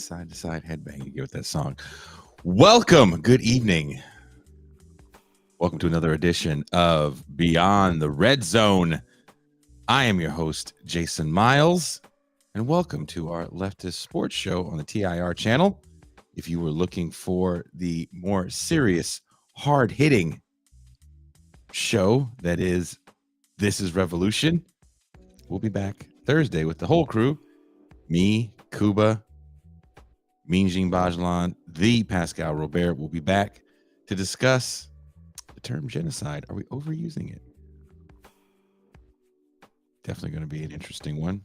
side to side headbang you get with that song. Welcome. Good evening. Welcome to another edition of Beyond the Red Zone. I am your host, Jason Myles, and welcome to our leftist sports show on the TIR channel. If you were looking for the more serious, hard-hitting show that is This is Revolution, we'll be back Thursday with the whole crew. Me, Kuba, Mean Jean Bajlan, the Pascal Robert will be back to discuss the term genocide. Are we overusing it? Definitely going to be an interesting one.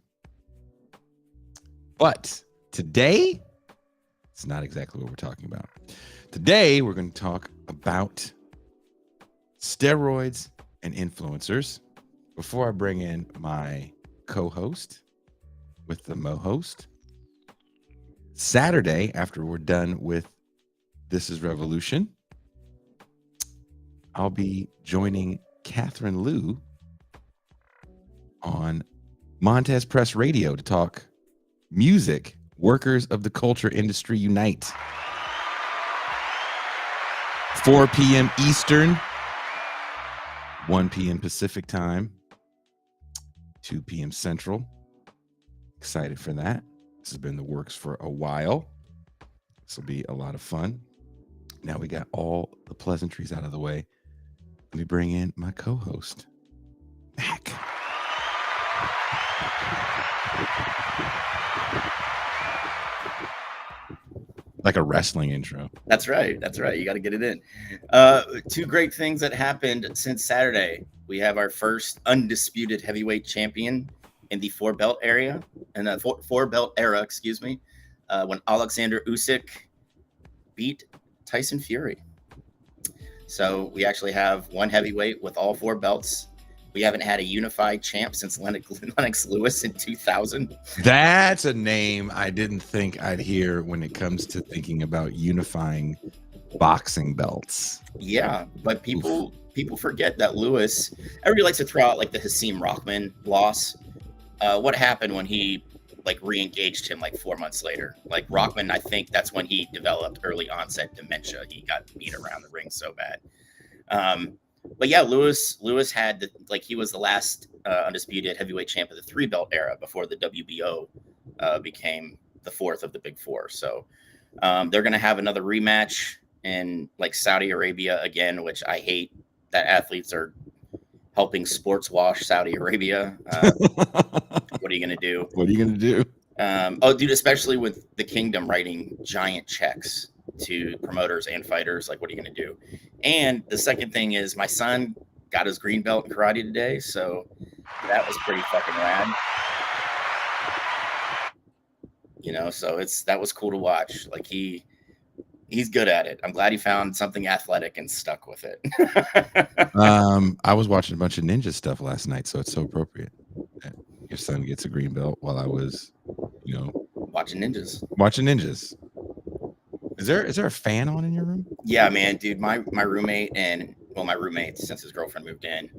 But today, it's not exactly what we're talking about. Today, we're going to talk about steroids and influencers. Before I bring in my co-host with the mo-host, Saturday, after we're done with This is Revolution, I'll be joining Catherine Liu on Montez Press Radio to talk music. Workers of the culture industry unite. 4 p.m. Eastern, 1 p.m. Pacific time, 2 p.m. Central. Excited for that. This has been in the works for a while. This will be a lot of fun. Now we got all the pleasantries out of the way. Let me bring in my co-host, Mac. Like a wrestling intro. That's right. You got to get it in. Two great things that happened since Saturday. We have our first undisputed heavyweight champion in the four belt era, when Alexander Usyk beat Tyson Fury. So we actually have one heavyweight with all four belts. We haven't had a unified champ since Lennox Lewis in 2000. That's a name I didn't think I'd hear when it comes to thinking about unifying boxing belts. Yeah, but people forget that Lewis, everybody likes to throw out like the Hasim Rahman loss. What happened when he re-engaged him 4 months later? Rahman, I think that's when he developed early onset dementia. He got beat around the ring so bad. But yeah, Lewis had he was the last undisputed heavyweight champ of the 3-belt era before the WBO became the fourth of the big four. So they're going to have another rematch in Saudi Arabia again, which I hate that athletes are helping sports wash Saudi Arabia. What are you going to do? Dude, especially with the kingdom writing giant checks to promoters and fighters, what are you going to do? And the second thing is my son got his green belt in karate today, so that was pretty fucking rad. So that was cool to watch. He's good at it. I'm glad he found something athletic and stuck with it. I was watching a bunch of ninja stuff last night, so it's so appropriate that your son gets a green belt while I was, watching ninjas. Is there a fan on in your room? Yeah, man, dude. My roommate my roommate, since his girlfriend moved in,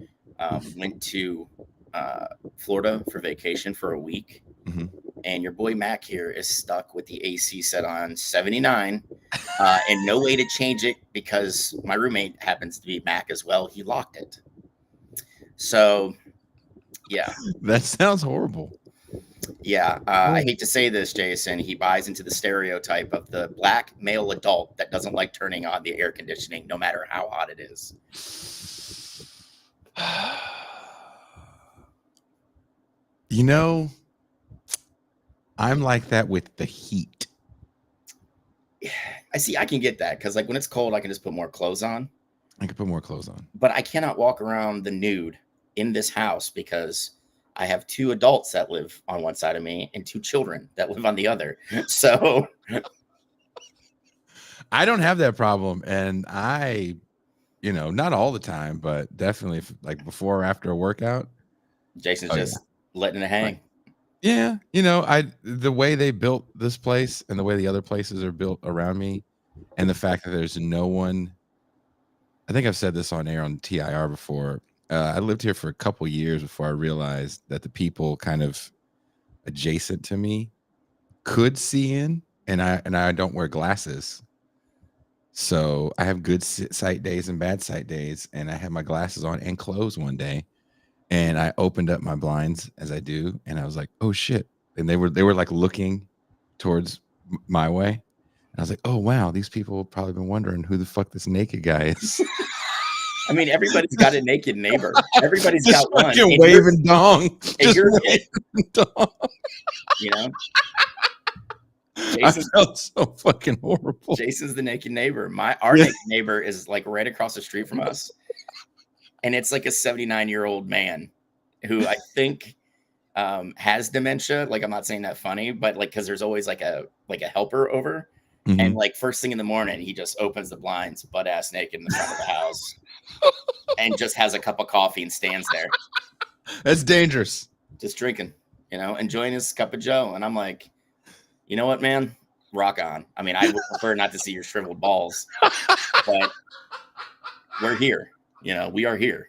went to Florida for vacation for a week. Mm-hmm. And your boy Mac here is stuck with the AC set on 79 and no way to change it because my roommate happens to be Mac as well. He locked it. So, yeah. That sounds horrible. Yeah. I hate to say this, Jason. He buys into the stereotype of the black male adult that doesn't like turning on the air conditioning no matter how hot it is. I'm like that with the heat. I can get that because when it's cold, I can just put more clothes on. But I cannot walk around the nude in this house because I have 2 adults that live on one side of me and 2 children that live on the other. So I don't have that problem. And I, not all the time, but definitely before or after a workout. Jason's letting it hang. Yeah, the way they built this place and the way the other places are built around me, and the fact that there's no one. I think I've said this on air on TIR before. I lived here for a couple years before I realized that the people kind of adjacent to me could see in and I don't wear glasses. So I have good sight days and bad sight days, and I had my glasses on and closed one day, and I opened up my blinds as I do, and I was like, "Oh shit!" And they were like looking towards my way. And I was like, "Oh wow, these people have probably been wondering who the fuck this naked guy is." I mean, everybody's got a naked neighbor. Everybody's Just got one. fucking waving dong. And Just you're it, waving dong. you know. I Jason's felt so fucking horrible. Jason's the naked neighbor. Our naked neighbor is like right across the street from us, and it's like a 79-year-old man who I think has dementia. Like, I'm not saying that funny, but like, because there's always like a helper over, and like first thing in the morning, he just opens the blinds, butt ass naked in the front of the house, and just has a cup of coffee and stands there. That's dangerous. Just drinking, enjoying his cup of Joe, and I'm like, you know what, man? Rock on. I mean, I would prefer not to see your shriveled balls, but we're here. We are here.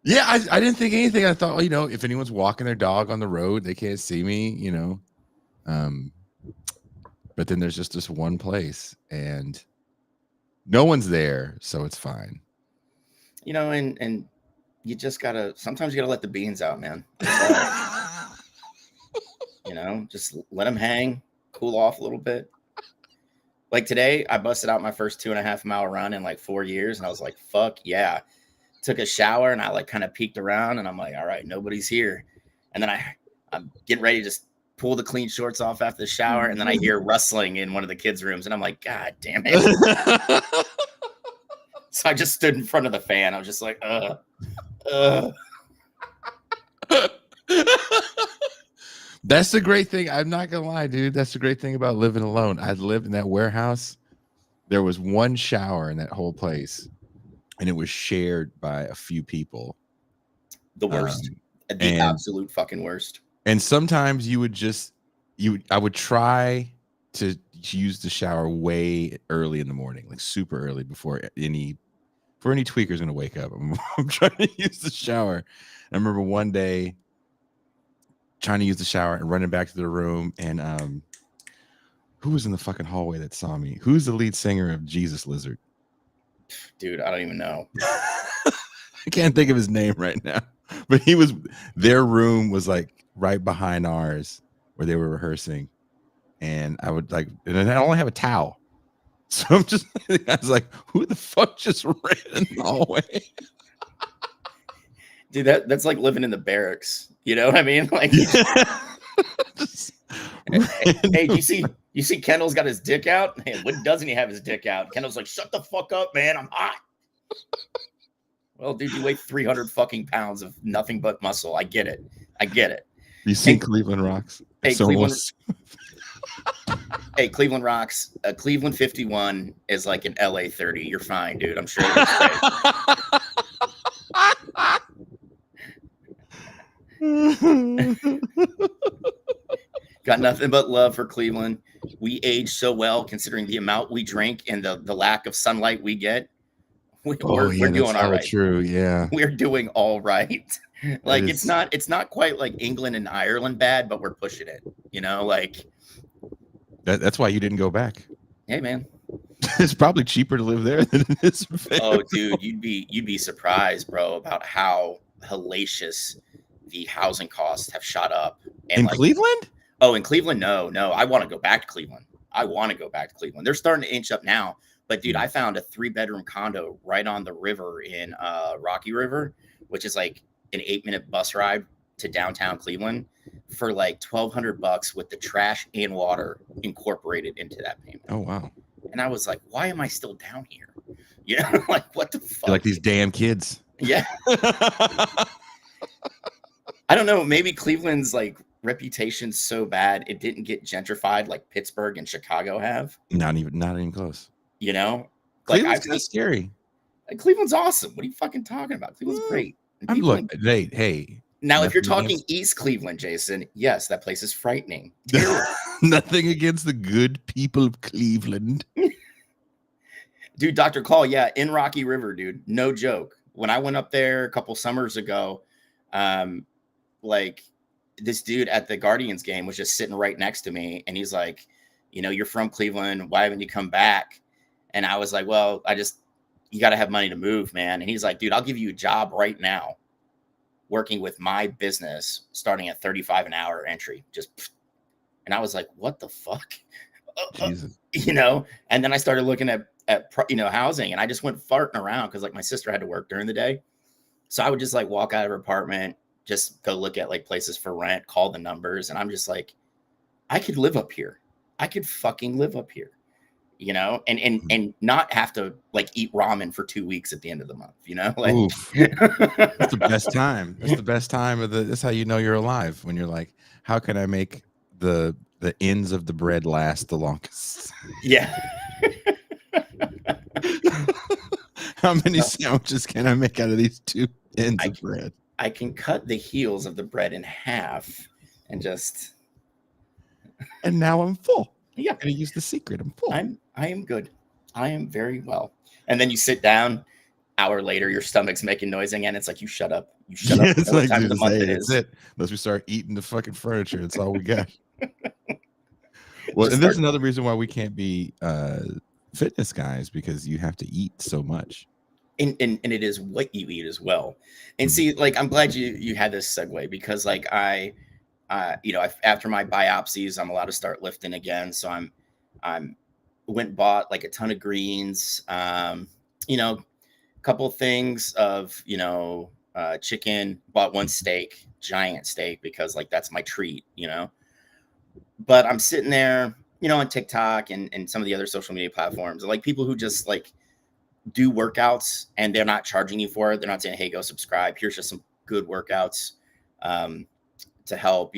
Yeah, I didn't think anything. I thought, if anyone's walking their dog on the road, they can't see me, But then there's just this one place, and no one's there, so it's fine. And you just sometimes you gotta let the beans out, man. Just let them hang, cool off a little bit. Like today, I busted out my first 2.5 mile run in like 4 years, and I was like, fuck yeah. Took a shower, and I like kind of peeked around, and I'm like, all right, nobody's here. And then I'm getting ready to just pull the clean shorts off after the shower, and then I hear rustling in one of the kids' rooms, and I'm like, God damn it. So I just stood in front of the fan. I was just like, That's the great thing. I'm not gonna lie, dude. That's the great thing about living alone. I lived in that warehouse. There was one shower in that whole place, and it was shared by a few people. The worst. The absolute fucking worst. And sometimes I would try to use the shower way early in the morning, like super early before any tweaker's gonna wake up. I'm trying to use the shower. I remember one day trying to use the shower and running back to the room, and who was in the fucking hallway that saw me? Who's the lead singer of Jesus Lizard? Dude, I don't even know. I can't think of his name right now, but their room was like right behind ours where they were rehearsing, and I only have a towel, so I was like, who the fuck just ran in the hallway? Dude, that's like living in the barracks. You know what I mean? Like, hey, you see Kendall's got his dick out? Man, when doesn't he have his dick out? Kendall's like, shut the fuck up, man. I'm hot. Well, dude, you weigh 300 fucking pounds of nothing but muscle. I get it. You see Cleveland Rocks? Hey, Cleveland Rocks. Cleveland 51 is like an LA 30. You're fine, dude. I'm sure. Got nothing but love for Cleveland. We age so well considering the amount we drink and the lack of sunlight we get. We're doing all right. True, yeah. We're doing all right. Like it's not quite like England and Ireland bad, but we're pushing it. Like that's why you didn't go back. Hey, man. It's probably cheaper to live there than it is. Oh, dude, you'd be surprised, bro, about how hellacious the housing costs have shot up. And in Cleveland? Oh, in Cleveland? No. I want to go back to Cleveland. They're starting to inch up now. But, dude, I found a 3-bedroom condo right on the river in Rocky River, which is like an 8-minute bus ride to downtown Cleveland for like $1,200 with the trash and water incorporated into that payment. Oh, wow. And I was like, why am I still down here? Like, what the fuck? You're like these damn kids. Yeah. I don't know. Maybe Cleveland's like reputation's so bad it didn't get gentrified like Pittsburgh and Chicago have. Not even close. Cleveland's kind of scary. Cleveland's awesome. What are you fucking talking about? Cleveland's great. Hey. Now, if you're talking East Cleveland, Jason, yes, that place is frightening. Nothing against the good people of Cleveland. Dude, Dr. Call, yeah, in Rocky River, dude. No joke. When I went up there a couple summers ago, like this dude at the Guardians game was just sitting right next to me, and he's like, You know, you're from Cleveland. Why haven't you come back? And I was like, well, you got to have money to move, man. And he's like, dude, I'll give you a job right now working with my business starting at 35 an hour entry. And I was like, what the fuck? Jesus. You know? And then I started looking at housing, and I just went farting around because like my sister had to work during the day. So I would just like walk out of her apartment, just go look at like places for rent, call the numbers. And I'm just like, I could live up here. I could fucking live up here, you know, and not have to like eat ramen for 2 weeks at the end of the month, you know, like that's the best time. That's the best time that's how you know you're alive, when you're like, how can I make the ends of the bread last the longest? Yeah. How many sandwiches can I make out of these 2 ends of bread? I can cut the heels of the bread in half and just. And now I'm full. Yeah. I'm gonna use the secret. I'm full. I am good. I am very well. And then you sit down, hour later, your stomach's making noise again. It's like, you shut up. You shut up. It's What like, time of the month it that's is. it. Unless we start eating the fucking furniture, it's all we got. Well, and there's another reason why we can't be fitness guys, because you have to eat so much. And it is what you eat as well. And see, like, I'm glad you had this segue, because like after my biopsies, I'm allowed to start lifting again. So I'm went and bought like a ton of greens, a couple things of, chicken, bought one steak, giant steak, because like, that's my treat, but I'm sitting there, on TikTok and some of the other social media platforms, like people who just like do workouts and they're not charging you for it. They're not saying, hey, go subscribe. Here's just some good workouts to help,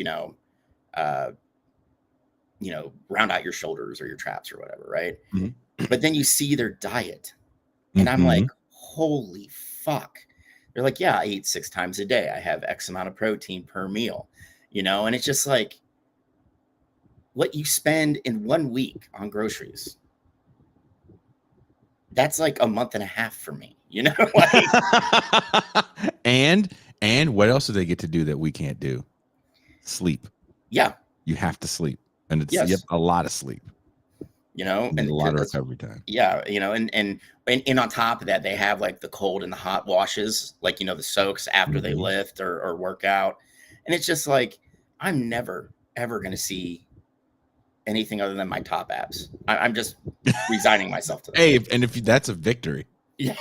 round out your shoulders or your traps or whatever. Right. Mm-hmm. But then you see their diet and I'm like, holy fuck. They're like, yeah, I eat 6 times a day. I have X amount of protein per meal, and it's just like what you spend in 1 week on groceries. That's like a month and a half for me, like, and what else do they get to do that we can't do? Sleep. Yeah. You have to sleep. And it's a lot of sleep. And a lot of recovery time. Yeah. And on top of that, they have like the cold and the hot washes, like, the soaks after they lift or work out. And it's just like, I'm never, ever going to see anything other than my top abs. I'm just resigning myself to that. Hey, and if that's a victory. Yeah.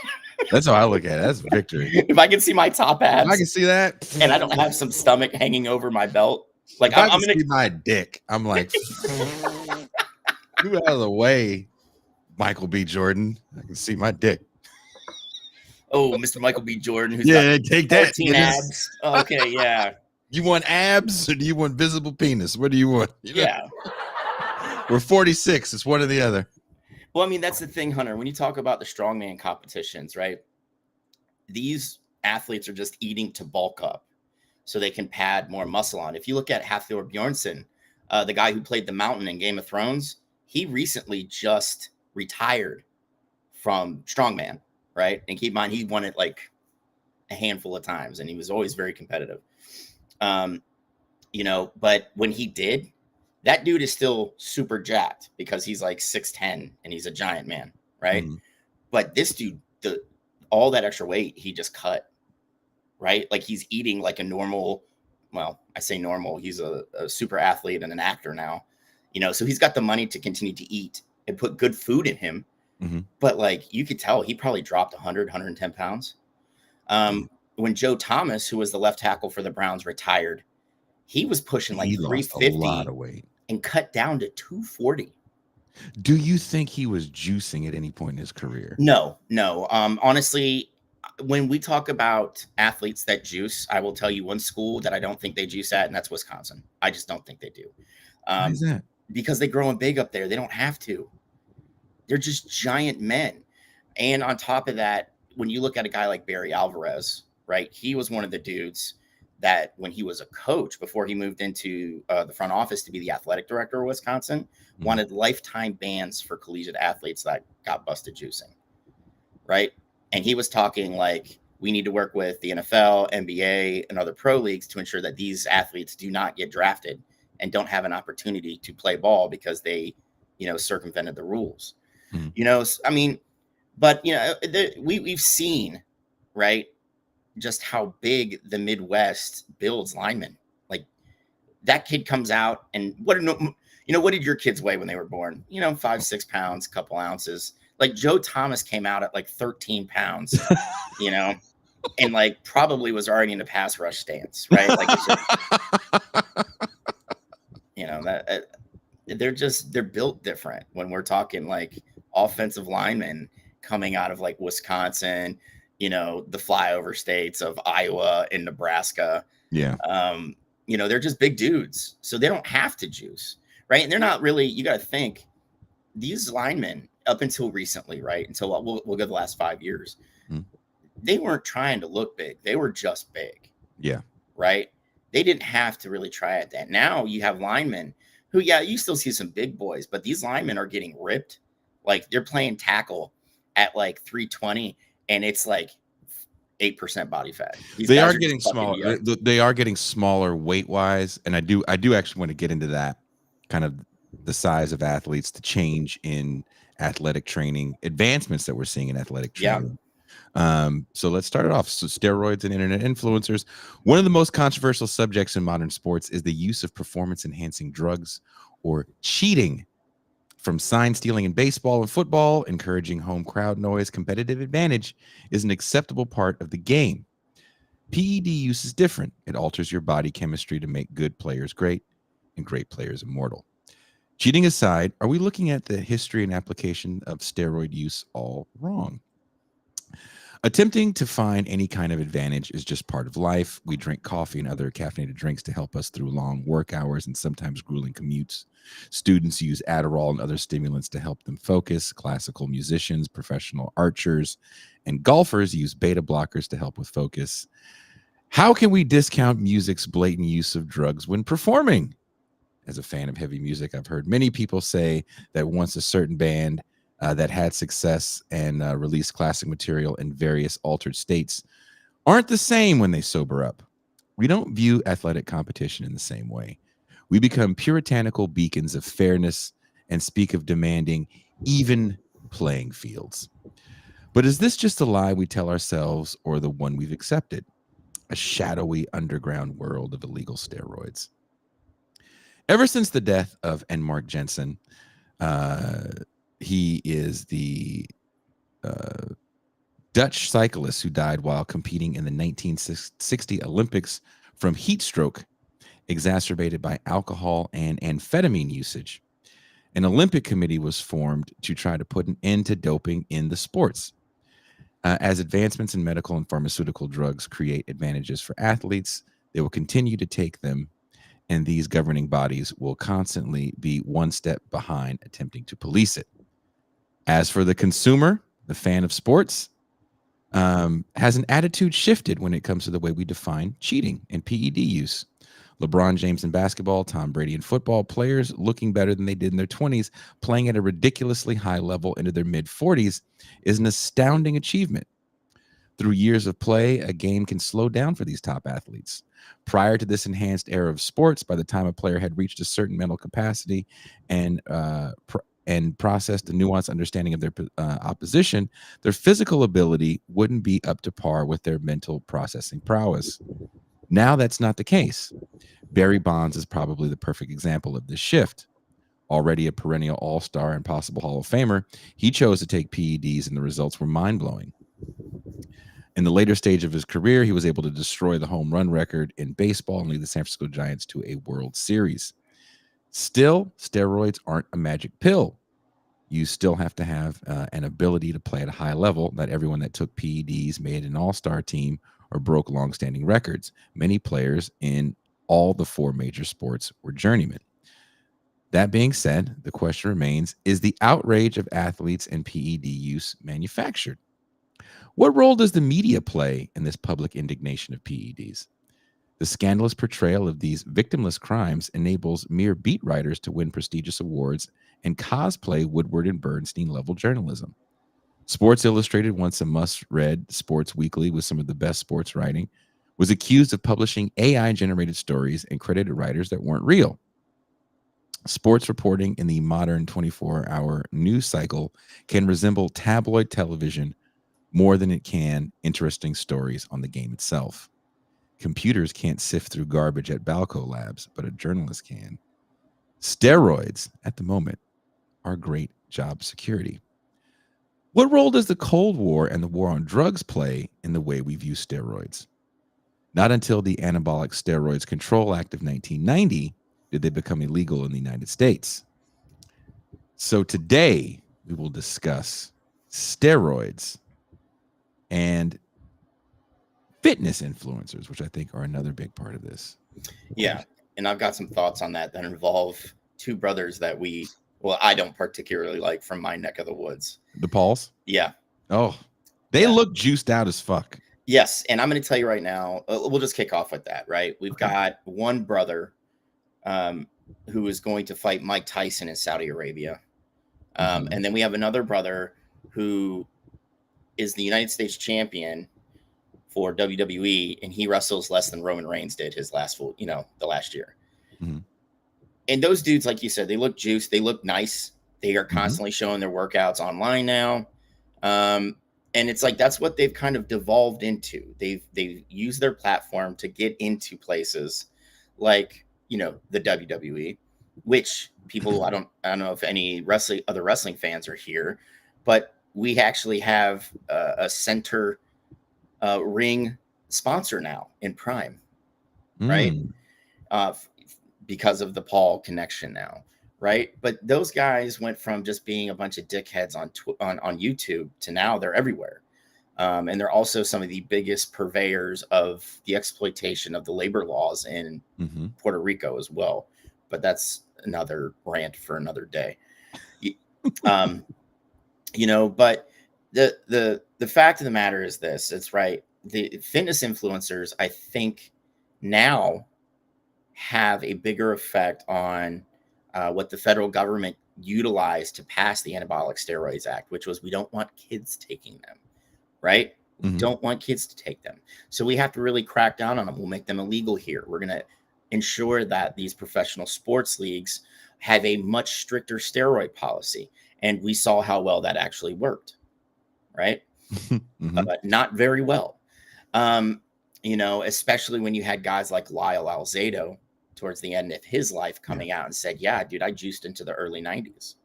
That's how I look at it. That's a victory. If I can see my top abs, if I can see that, and I don't have some stomach hanging over my belt, like I'm gonna see my dick. I'm like, move out of the way, Michael B. Jordan. I can see my dick. Oh, Mr. Michael B. Jordan, who's take that. 14 abs. Okay, yeah. You want abs or do you want visible penis? What do you want? Yeah. We're 46. It's one or the other. Well, I mean, that's the thing, Hunter. When you talk about the strongman competitions, right? These athletes are just eating to bulk up so they can pad more muscle on. If you look at Hafthor Bjornsson, the guy who played the Mountain in Game of Thrones, he recently just retired from strongman, right? And keep in mind, he won it like a handful of times, and he was always very competitive. But when he did, that dude is still super jacked because he's like 6'10" and he's a giant man, right? Mm-hmm. But this dude, all that extra weight, he just cut, right? Like he's eating like a normal, well, I say normal, he's a super athlete and an actor now, so he's got the money to continue to eat and put good food in him. Mm-hmm. But like, you could tell he probably dropped 100, 110 pounds. When Joe Thomas, who was the left tackle for the Browns, retired, he was pushing like 350 a lot of weight and cut down to 240. Do you think he was juicing at any point in his career? No. Honestly, when we talk about athletes that juice, I will tell you one school that I don't think they juice at, and that's Wisconsin. I just don't think they do. Why is that? Because they're growing big up there. They don't have to. They're just giant men. And on top of that, when you look at a guy like Barry Alvarez, right? He was one of the dudes that when he was a coach, before he moved into the front office to be the athletic director of Wisconsin, wanted lifetime bans for collegiate athletes that got busted juicing, right? And he was talking like, we need to work with the NFL, NBA, and other pro leagues to ensure that these athletes do not get drafted and don't have an opportunity to play ball because they circumvented the rules. Mhm. I mean, but we've seen, right, just how big the Midwest builds linemen. Like that kid comes out, and what did your kids weigh when they were born? 5-6 pounds, a couple ounces. Like Joe Thomas came out at like 13 pounds, and like probably was already in a pass rush stance, right? Like it's just, that they're built different when we're talking like offensive linemen coming out of like Wisconsin, the flyover states of Iowa and Nebraska. Yeah. They're just big dudes, so they don't have to juice, right? And they're not really. You got to think these linemen up until recently, right? Until we'll go the last 5 years, they weren't trying to look big. They were just big. Yeah. Right. They didn't have to really try at that. Now you have linemen who, you still see some big boys, but these linemen are getting ripped. Like they're playing tackle at like 320, and it's like 8% body fat. They are getting smaller. They are getting smaller weight wise, and I do actually want to get into that kind of the size of athletes, the change in athletic training, advancements that we're seeing in athletic training. So let's start it off. So steroids and internet influencers. One of the most controversial subjects in modern sports is the use of performance enhancing drugs or cheating. From sign stealing in baseball and football, encouraging home crowd noise, competitive advantage is an acceptable part of the game. PED use is different. It alters your body chemistry to make good players great and great players immortal. Cheating aside, are we looking at the history and application of steroid use all wrong? Attempting to find any kind of advantage is just part of life. We drink coffee and other caffeinated drinks to help us through long work hours and sometimes grueling commutes. Students use Adderall and other stimulants to help them focus. Classical musicians, professional archers, and golfers use beta blockers to help with focus. How can we discount music's blatant use of drugs when performing? As a fan of heavy music, I've heard many people say that once a certain band that had success and released classic material in various altered states aren't the same when they sober up. We don't view athletic competition in the same way. We become puritanical beacons of fairness and speak of demanding even playing fields. But is this just a lie we tell ourselves or the one we've accepted? A shadowy underground world of illegal steroids. Ever since the death of Mark Jensen, he is the Dutch cyclist who died while competing in the 1960 Olympics from heat stroke exacerbated by alcohol and amphetamine usage. An Olympic committee was formed to try to put an end to doping in the sports. As advancements in medical and pharmaceutical drugs create advantages for athletes, they will continue to take them, and these governing bodies will constantly be one step behind attempting to police it. As for the consumer, the fan of sports, has an attitude shifted when it comes to the way we define cheating and PED use. LeBron James in basketball, Tom Brady in football, players looking better than they did in their 20s, playing at a ridiculously high level into their mid-40s is an astounding achievement. Through years of play, a game can slow down for these top athletes. Prior to this enhanced era of sports, by the time a player had reached a certain mental capacity and processed a nuanced understanding of their opposition, their physical ability wouldn't be up to par with their mental processing prowess. Now that's not the case. Barry Bonds is probably the perfect example of this shift. Already a perennial all-star and possible Hall of Famer, he chose to take PEDs and the results were mind-blowing. In the later stage of his career, he was able to destroy the home run record in baseball and lead the San Francisco Giants to a World Series. Still, steroids aren't a magic pill. You still have to have an ability to play at a high level. Not everyone that took PEDs made an all-star team or broke long-standing records. Many players in all the four major sports were journeymen. That being said, the question remains, is the outrage of athletes and PED use manufactured? What role does the media play in this public indignation of PEDs? The scandalous portrayal of these victimless crimes enables mere beat writers to win prestigious awards and cosplay Woodward and Bernstein level journalism. Sports Illustrated, once a must-read sports weekly with some of the best sports writing, was accused of publishing AI-generated stories and credited writers that weren't real. Sports reporting in the modern 24-hour news cycle can resemble tabloid television more than it can interesting stories on the game itself. Computers can't sift through garbage at Balco Labs, but a journalist can. Steroids, at the moment, are great job security. What role does the Cold War and the war on drugs play in the way we view steroids? Not until the Anabolic Steroids Control Act of 1990 did they become illegal in the United States. So today we will discuss steroids and fitness influencers, which I think are another big part of this. Yeah. And I've got some thoughts on that involve two brothers that I don't particularly like from my neck of the woods. The Pauls? Yeah. Oh, they look juiced out as fuck. Yes. And I'm going to tell you right now, we'll just kick off with that, right? We've got one brother who is going to fight Mike Tyson in Saudi Arabia. And then we have another brother who is the United States champion for WWE, and he wrestles less than Roman Reigns did his last the last year. Mm-hmm. And those dudes, like you said, they look juiced, they look nice. They are constantly showing their workouts online now. And it's like that's what they've kind of devolved into. They've used their platform to get into places like, the WWE, which people I don't know if any other wrestling fans are here, but we actually have a center ring sponsor now in Prime, right? Because of the Paul connection now, right? But those guys went from just being a bunch of dickheads on YouTube to now they're everywhere. And they're also some of the biggest purveyors of the exploitation of the labor laws in Puerto Rico as well. But that's another rant for another day. But the fact of the matter is this, it's right. The fitness influencers, I think now have a bigger effect on what the federal government utilized to pass the Anabolic Steroids Act, which was we don't want kids taking them, right? We don't want kids to take them. So we have to really crack down on them. We'll make them illegal here. We're going to ensure that these professional sports leagues have a much stricter steroid policy. And we saw how well that actually worked, right? Not very well. Especially when you had guys like Lyle Alzado towards the end of his life coming out and said, yeah, dude, I juiced into the early 90s.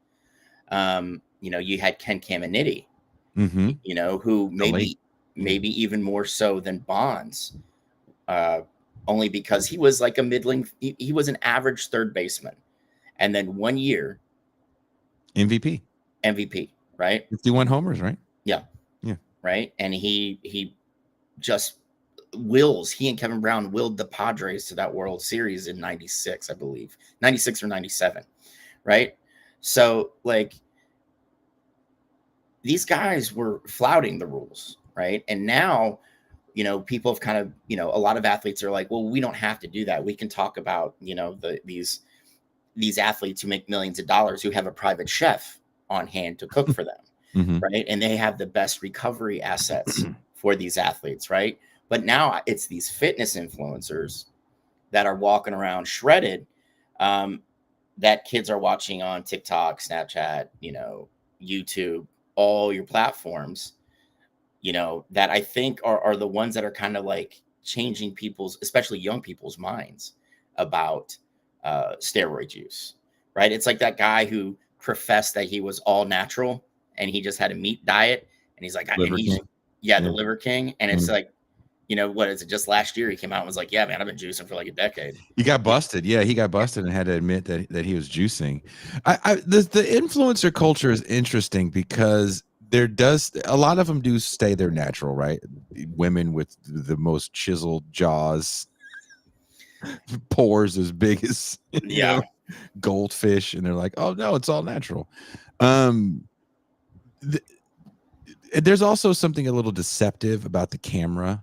You had Ken Caminiti, who maybe even more so than Bonds, only because he was like he was an average third baseman. And then 1 year, MVP, right? 51 homers, right? Yeah. Right. And he just he and Kevin Brown willed the Padres to that World Series in 96, I believe 96 or 97. Right. So like these guys were flouting the rules. Right. And now, people have kind of, a lot of athletes are like, well, we don't have to do that. We can talk about, these athletes who make millions of dollars who have a private chef on hand to cook for them. Right. And they have the best recovery assets for these athletes. Right. But now it's these fitness influencers that are walking around shredded that kids are watching on TikTok, Snapchat, YouTube, all your platforms, that I think are the ones that are kind of like changing especially young people's minds about steroid use. Right. It's like that guy who professed that he was all natural and he just had a meat diet, and he's like, the Liver King. And it's like, what is it? Just last year he came out and was like, yeah, man, I've been juicing for like a decade. He got busted. Yeah, he got busted and had to admit that he was juicing. The influencer culture is interesting because a lot of them do stay their natural, right? Women with the most chiseled jaws, pores as big as goldfish, and they're like, oh no, it's all natural. There's also something a little deceptive about the camera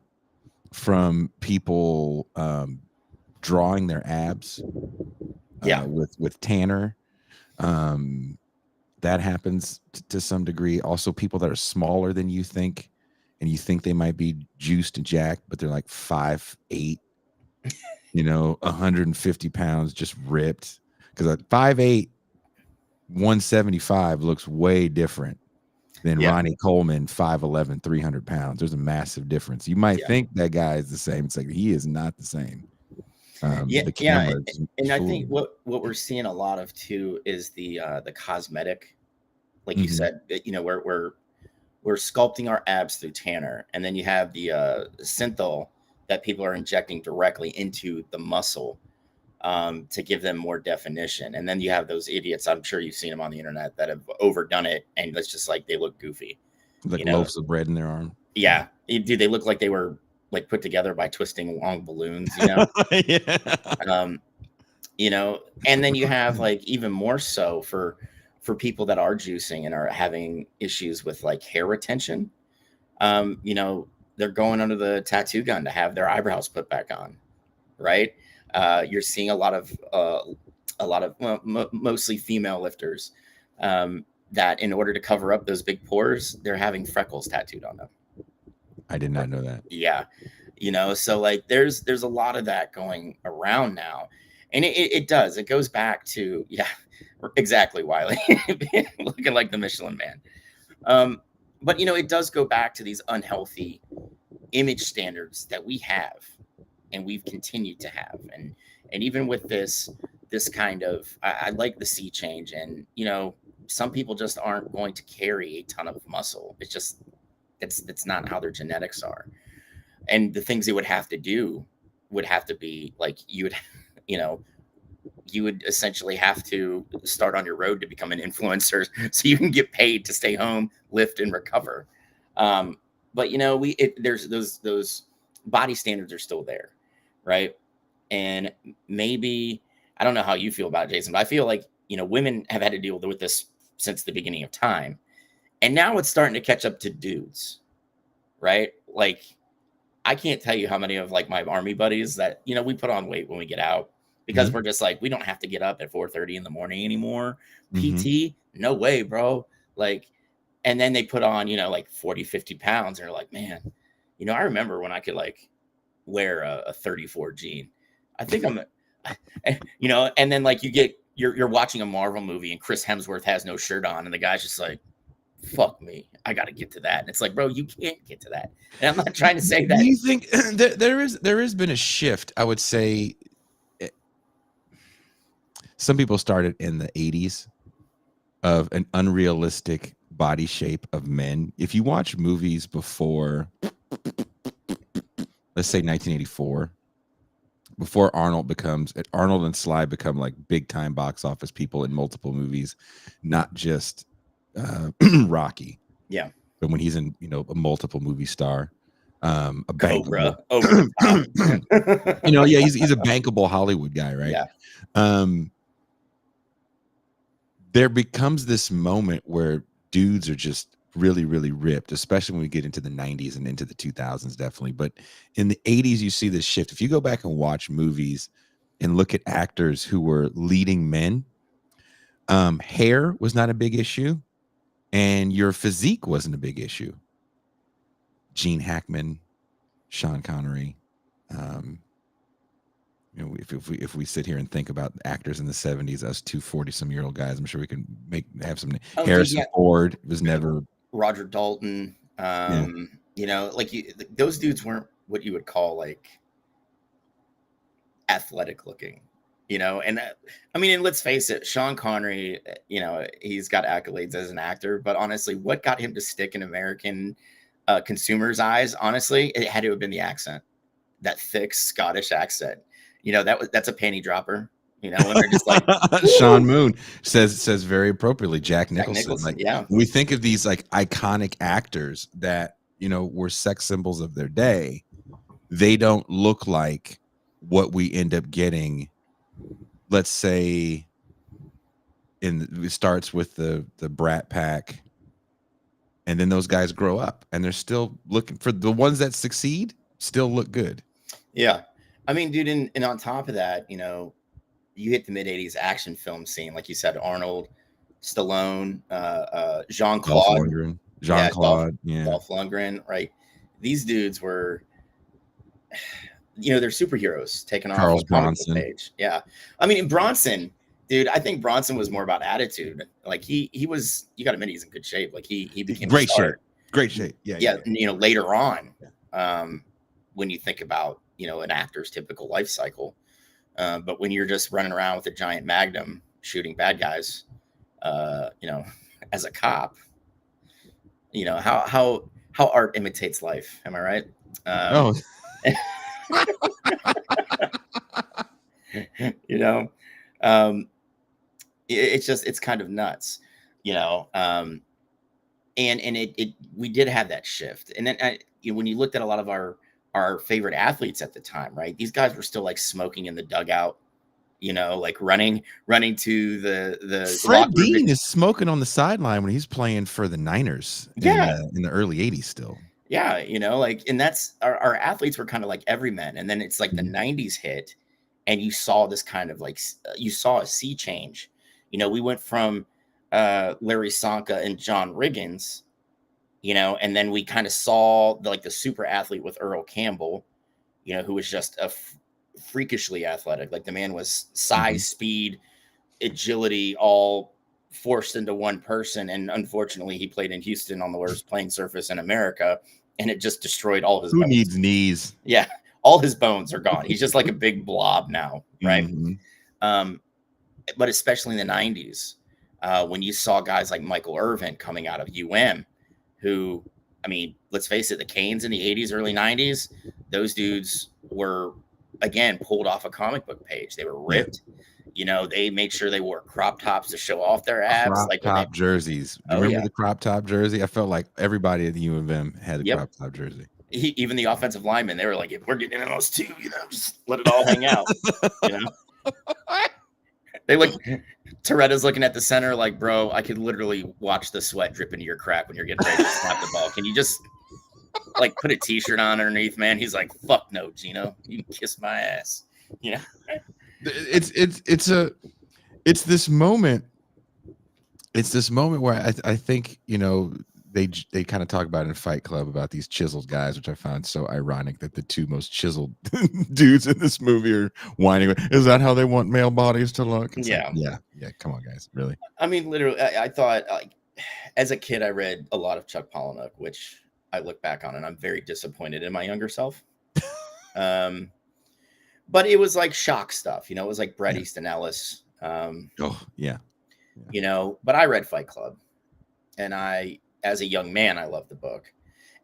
from people drawing their abs with tanner. That happens to some degree. Also, people that are smaller than you think, and you think they might be juiced and jacked, but they're like 5'8", 150 pounds, just ripped. because a 5'8", 175 looks way different than Yeah. Ronnie Coleman, 5'11", 300 pounds. There's a massive difference. You might Yeah. think that guy is the same. It's like he is not the same. The Yeah, camera and I think what we're seeing a lot of too is the cosmetic, like you said, you know, we're sculpting our abs through tanner, and then you have the synthol that people are injecting directly into the muscle to give them more definition, and then you have those idiots. I'm sure you've seen them on the internet that have overdone it, and it's just like they look goofy, like you know. loaves of bread in their arm. Yeah, do they look like they were like put together by twisting long balloons, you know? Yeah. You know, and then you have like even more so for people that are juicing and are having issues with like hair retention. You know, they're going under the tattoo gun to have their eyebrows put back on, right? You're seeing a lot of well, mostly female lifters that in order to cover up those big pores, they're having freckles tattooed on them. I did not know that. Yeah, you know, so like there's a lot of that going around now, and it does. It goes back to exactly, Wiley, looking like the Michelin Man. But you know, it does go back to these unhealthy image standards that we have and we've continued to have, and even with this kind of I like the sea change, and you know, some people just aren't going to carry a ton of muscle. It's just it's not how their genetics are, and the things they would have to do would have to be like you would you know, you would essentially have to start on your road to become an influencer so you can get paid to stay home, lift, and recover. But you know, there's those body standards are still there, right? And maybe I don't know how you feel about it, Jason, but I feel like, you know, women have had to deal with this since the beginning of time, and now it's starting to catch up to dudes, right? Like, I can't tell you how many of like my army buddies that, you know, we put on weight when we get out because we're just like, we don't have to get up at 4:30 in the morning anymore. PT, no way, bro. Like, and then they put on, you know, like 40, 50 pounds. And they're like, man, you know, I remember when I could like wear a 34 jean. I think I'm, you know, and then like you're watching a Marvel movie and Chris Hemsworth has no shirt on and the guy's just like, fuck me, I got to get to that. And it's like, bro, you can't get to that. And I'm not trying to say that. Do you think there has been a shift? I would say some people started in the 80s of an unrealistic body shape of men. If you watch movies before, let's say 1984, before Arnold and Sly become like big time box office people in multiple movies, not just Rocky. Yeah. But when he's in, you know, a multiple movie star, a Cobra bankable, over the top. you know, yeah, he's a bankable Hollywood guy, right? Yeah. There becomes this moment where dudes are just really, really ripped, especially when we get into the 90s and into the 2000s, definitely. But in the 80s, you see this shift. If you go back and watch movies and look at actors who were leading men, hair was not a big issue, and your physique wasn't a big issue. Gene Hackman, Sean Connery. You know, if we sit here and think about actors in the 70s, us 40-some-year-old guys, I'm sure we can have some. Harrison Ford was never. Roger Dalton. You know, like those dudes weren't what you would call like athletic looking, you know. And I mean, and let's face it, Sean Connery, you know, he's got accolades as an actor, but honestly, what got him to stick in American consumers' eyes, honestly, it had to have been the accent, that thick Scottish accent. You know, that's a panty dropper. You know, when they're just like Sean Moon says very appropriately, Jack Nicholson. Like, yeah, we think of these like iconic actors that, you know, were sex symbols of their day. They don't look like what we end up getting. Let's say it starts with the Brat Pack, and then those guys grow up and they're still looking for the ones that succeed, still look good. Yeah. I mean, dude, and on top of that, you know, you hit the mid-'80s action film scene, like you said, Arnold, Stallone, Jean-Claude. Jean-Claude, Dolph Lundgren, right? These dudes were, you know, they're superheroes taking off Charles the comic book Bronson. page. Yeah. I mean, Bronson, Dude, I think Bronson was more about attitude. Like he was, you got to admit he's in good shape. Like he became a Great star. shape. Great shape. Yeah. Yeah, you know, later on, when you think about, you know, an actor's typical life cycle. But when you're just running around with a giant magnum shooting bad guys, you know, as a cop, you know, how art imitates life. Am I right? Oh, You know, um, it's just, it's kind of nuts, you know. And it we did have that shift. And then you know, when you looked at a lot of our favorite athletes at the time, right? These guys were still like smoking in the dugout, you know, like running to the Fred locker room. Dean is smoking on the sideline when he's playing for the Niners Yeah, in the early '80s. Still, yeah, you know, like, and that's our athletes were kind of like everymen. And then it's like the Mhm. 90s hit, and you saw this kind of like you saw a sea change. You know, we went from Larry Sonka and John Riggins, you know, and then we kind of saw like the super athlete with Earl Campbell, you know, who was just freakishly athletic. Like the man was Mhm. size, speed, agility, all forced into one person. And unfortunately, he played in Houston on the worst playing surface in America, and it just destroyed all his Who bones. needs knees? Yeah, all his bones are gone. He's just like a big blob now, right? Mhm. Um, but especially in the 90s, when you saw guys like Michael Irvin coming out of who, I mean, let's face it, the Canes in the 80s, early 90s, those dudes were, again, pulled off a comic book page. They were Yeah. ripped. You know, they made sure they wore crop tops to show off their abs. Crop Like when they, top jerseys. Do you oh, remember yeah. the crop top jersey? I felt like everybody at the U of M had a Yep. crop top jersey. Even the offensive linemen, they were like, if we're getting in those two, you know, just let it all hang out. You know, they look, Toretta's looking at the center like, bro, I could literally watch the sweat drip into your crack when you're getting ready to snap the ball. Can you just like put a t-shirt on underneath, man? He's like, fuck no, Gino. You can kiss my ass. You know? It's this moment. It's this moment where I think, you know, they kind of talk about in Fight Club about these chiseled guys, which I found so ironic that the two most chiseled dudes in this movie are whining. Is that how they want male bodies to look? It's like, Yeah. yeah, come on, guys, really. I mean, literally, I thought, like, as a kid, I read a lot of Chuck Palahniuk, which I look back on and I'm very disappointed in my younger self. Um, but it was like shock stuff, you know, it was like Bret Yeah. Easton Ellis, Oh, yeah. you know, but I read Fight Club, and as a young man, I loved the book.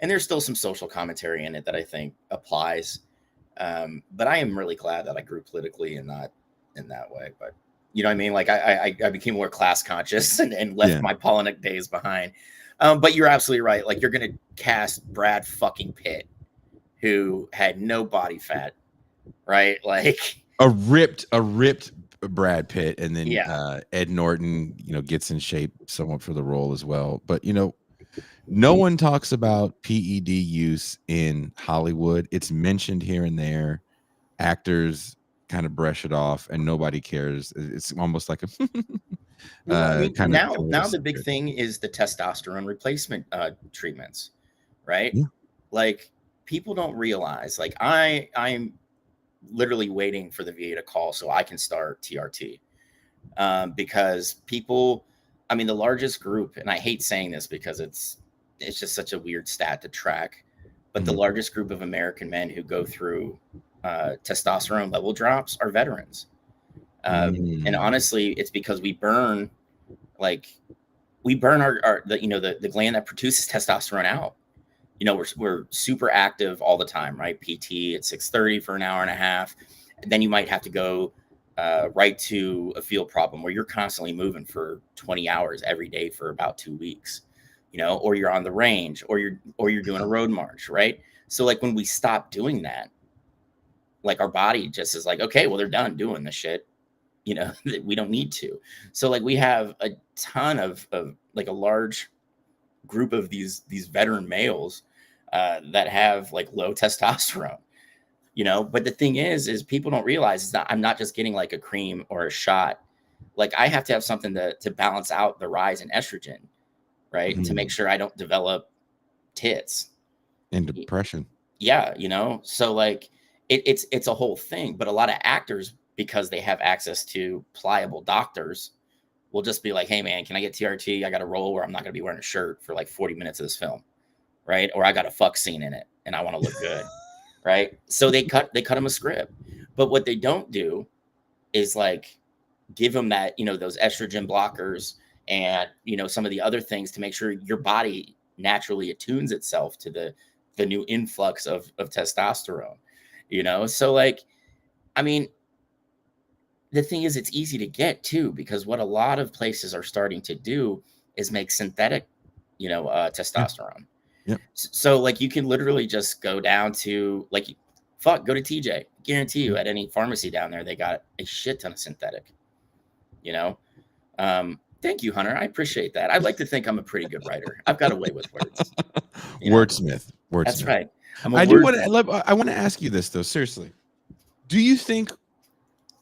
And there's still some social commentary in it that I think applies. But I am really glad that I grew politically and not in that way. But you know what I mean? Like I became more class conscious and left Yeah. my Polinick days behind. But you're absolutely right. Like you're gonna cast Brad fucking Pitt, who had no body fat, right? Like A ripped Brad Pitt, and then yeah, Ed Norton, you know, gets in shape somewhat for the role as well. But you know, no one talks about PED use in Hollywood. It's mentioned here and there. Actors kind of brush it off, and nobody cares. It's almost like a well, I mean, kind of a now the big secret. thing is the testosterone replacement treatments, right? Yeah. Like people don't realize, like I'm literally waiting for the VA to call so I can start TRT, because people, I mean, the largest group, and I hate saying this because it's just such a weird stat to track, but the Mhm. largest group of American men who go through testosterone level drops are veterans. And Mm. honestly, it's because like we burn our the, you know, the gland that produces testosterone out. You know, we're super active all the time, right? PT at 6:30 for an hour and a half. And then you might have to go right to a field problem where you're constantly moving for 20 hours every day for about 2 weeks, you know, or you're on the range, or you're doing a road march, right? So like when we stop doing that, like our body just is like, okay, well, they're done doing the shit, you know, we don't need to. So like we have a ton of like a large group of these veteran males that have like low testosterone, you know. But the thing is people don't realize is that I'm not just getting like a cream or a shot. Like I have to have something to balance out the rise in estrogen, right? To make Mhm. sure I don't develop tits. And depression. Yeah, you know. So like it's a whole thing. But a lot of actors because they have access to pliable doctors, will just be like, hey man, can I get TRT? I got a role where I'm not going to be wearing a shirt for like 40 minutes of this film, right? Or I got a fuck scene in it and I want to look good, right? So they cut him a script. But what they don't do is like give them that, those estrogen blockers and, some of the other things to make sure your body naturally attunes itself to the new influx of testosterone, So like, I mean, the thing is, it's easy to get too, because what a lot of places are starting to do is make synthetic, testosterone. Yep. So like you can literally just go down to like, go to TJ. Guarantee you at any pharmacy down there, they got a shit ton of synthetic, Thank you, Hunter. I appreciate that. I'd like to think I'm a pretty good writer. I've got a way with words. Wordsmith. That's right. I want to ask you this though, seriously. Do you think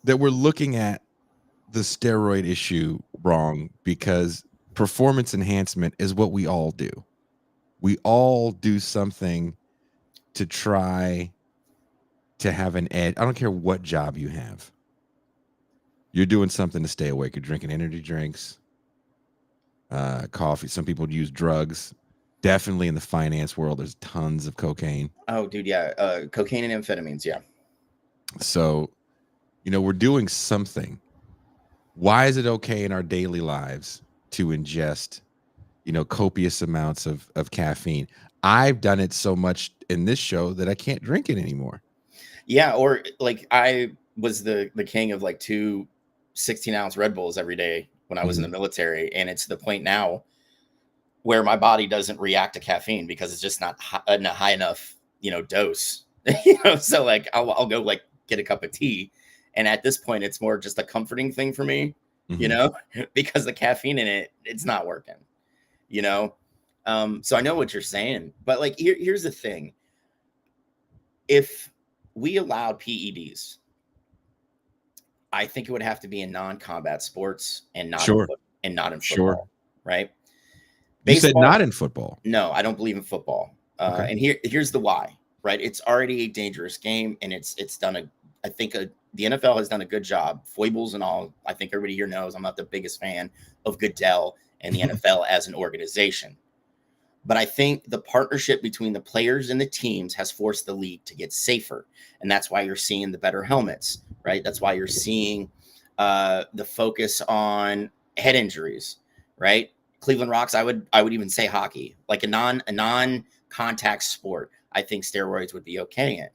that we're looking at the steroid issue wrong? Because performance enhancement is what we all do. We all do something to try to have an edge. I don't care what job you have. You're doing something to stay awake. You're drinking energy drinks, coffee. Some people use drugs. Definitely in the finance world, there's tons of cocaine. Oh, dude, yeah. Cocaine and amphetamines, yeah. So, we're doing something. Why is it okay in our daily lives to ingest, copious amounts of caffeine? I've done it so much in this show that I can't drink it anymore. Yeah, or like I was the king of like 2 16-ounce Red Bulls every day when I was in the military, and it's the point now where my body doesn't react to caffeine because it's just not a high enough, dose. So like I'll go like get a cup of tea, and at this point it's more just a comforting thing for me, because the caffeine in it, it's not working, so I know what you're saying, but like here's the thing. If we allowed PEDs, I think it would have to be in non-combat sports and not in football, right? You said not in football. No, I don't believe in football. Okay. And here's the why, right? It's already a dangerous game, and it's done the NFL has done a good job, foibles and all. I think everybody here knows I'm not the biggest fan of Goodell and the NFL as an organization. But I think the partnership between the players and the teams has forced the league to get safer. And that's why you're seeing the better helmets, right? That's why you're seeing the focus on head injuries, right? Cleveland Rocks, I would even say hockey, like a non-contact sport. I think steroids would be okay in.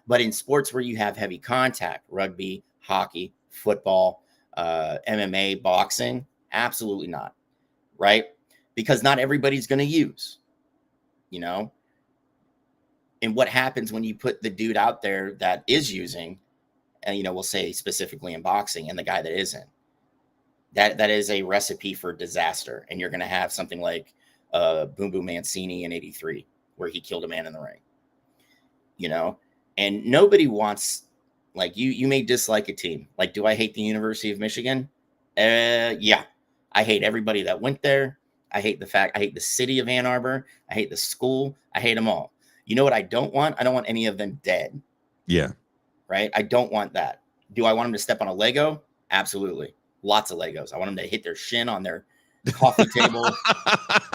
But in sports where you have heavy contact, rugby, hockey, football, MMA, boxing, absolutely not, right? Because not everybody's going to use, and what happens when you put the dude out there that is using, and, we'll say specifically in boxing, and the guy that isn't, that is a recipe for disaster. And you're going to have something like Boom Boom Mancini in '83, where he killed a man in the ring, and nobody wants, like, you may dislike a team. Like, do I hate the University of Michigan? Yeah, I hate everybody that went there. I hate the city of Ann Arbor. I hate the school. I hate them all. You know what I don't want? I don't want any of them dead. Yeah. Right? I don't want that. Do I want them to step on a Lego? Absolutely. Lots of Legos. I want them to hit their shin on their coffee table.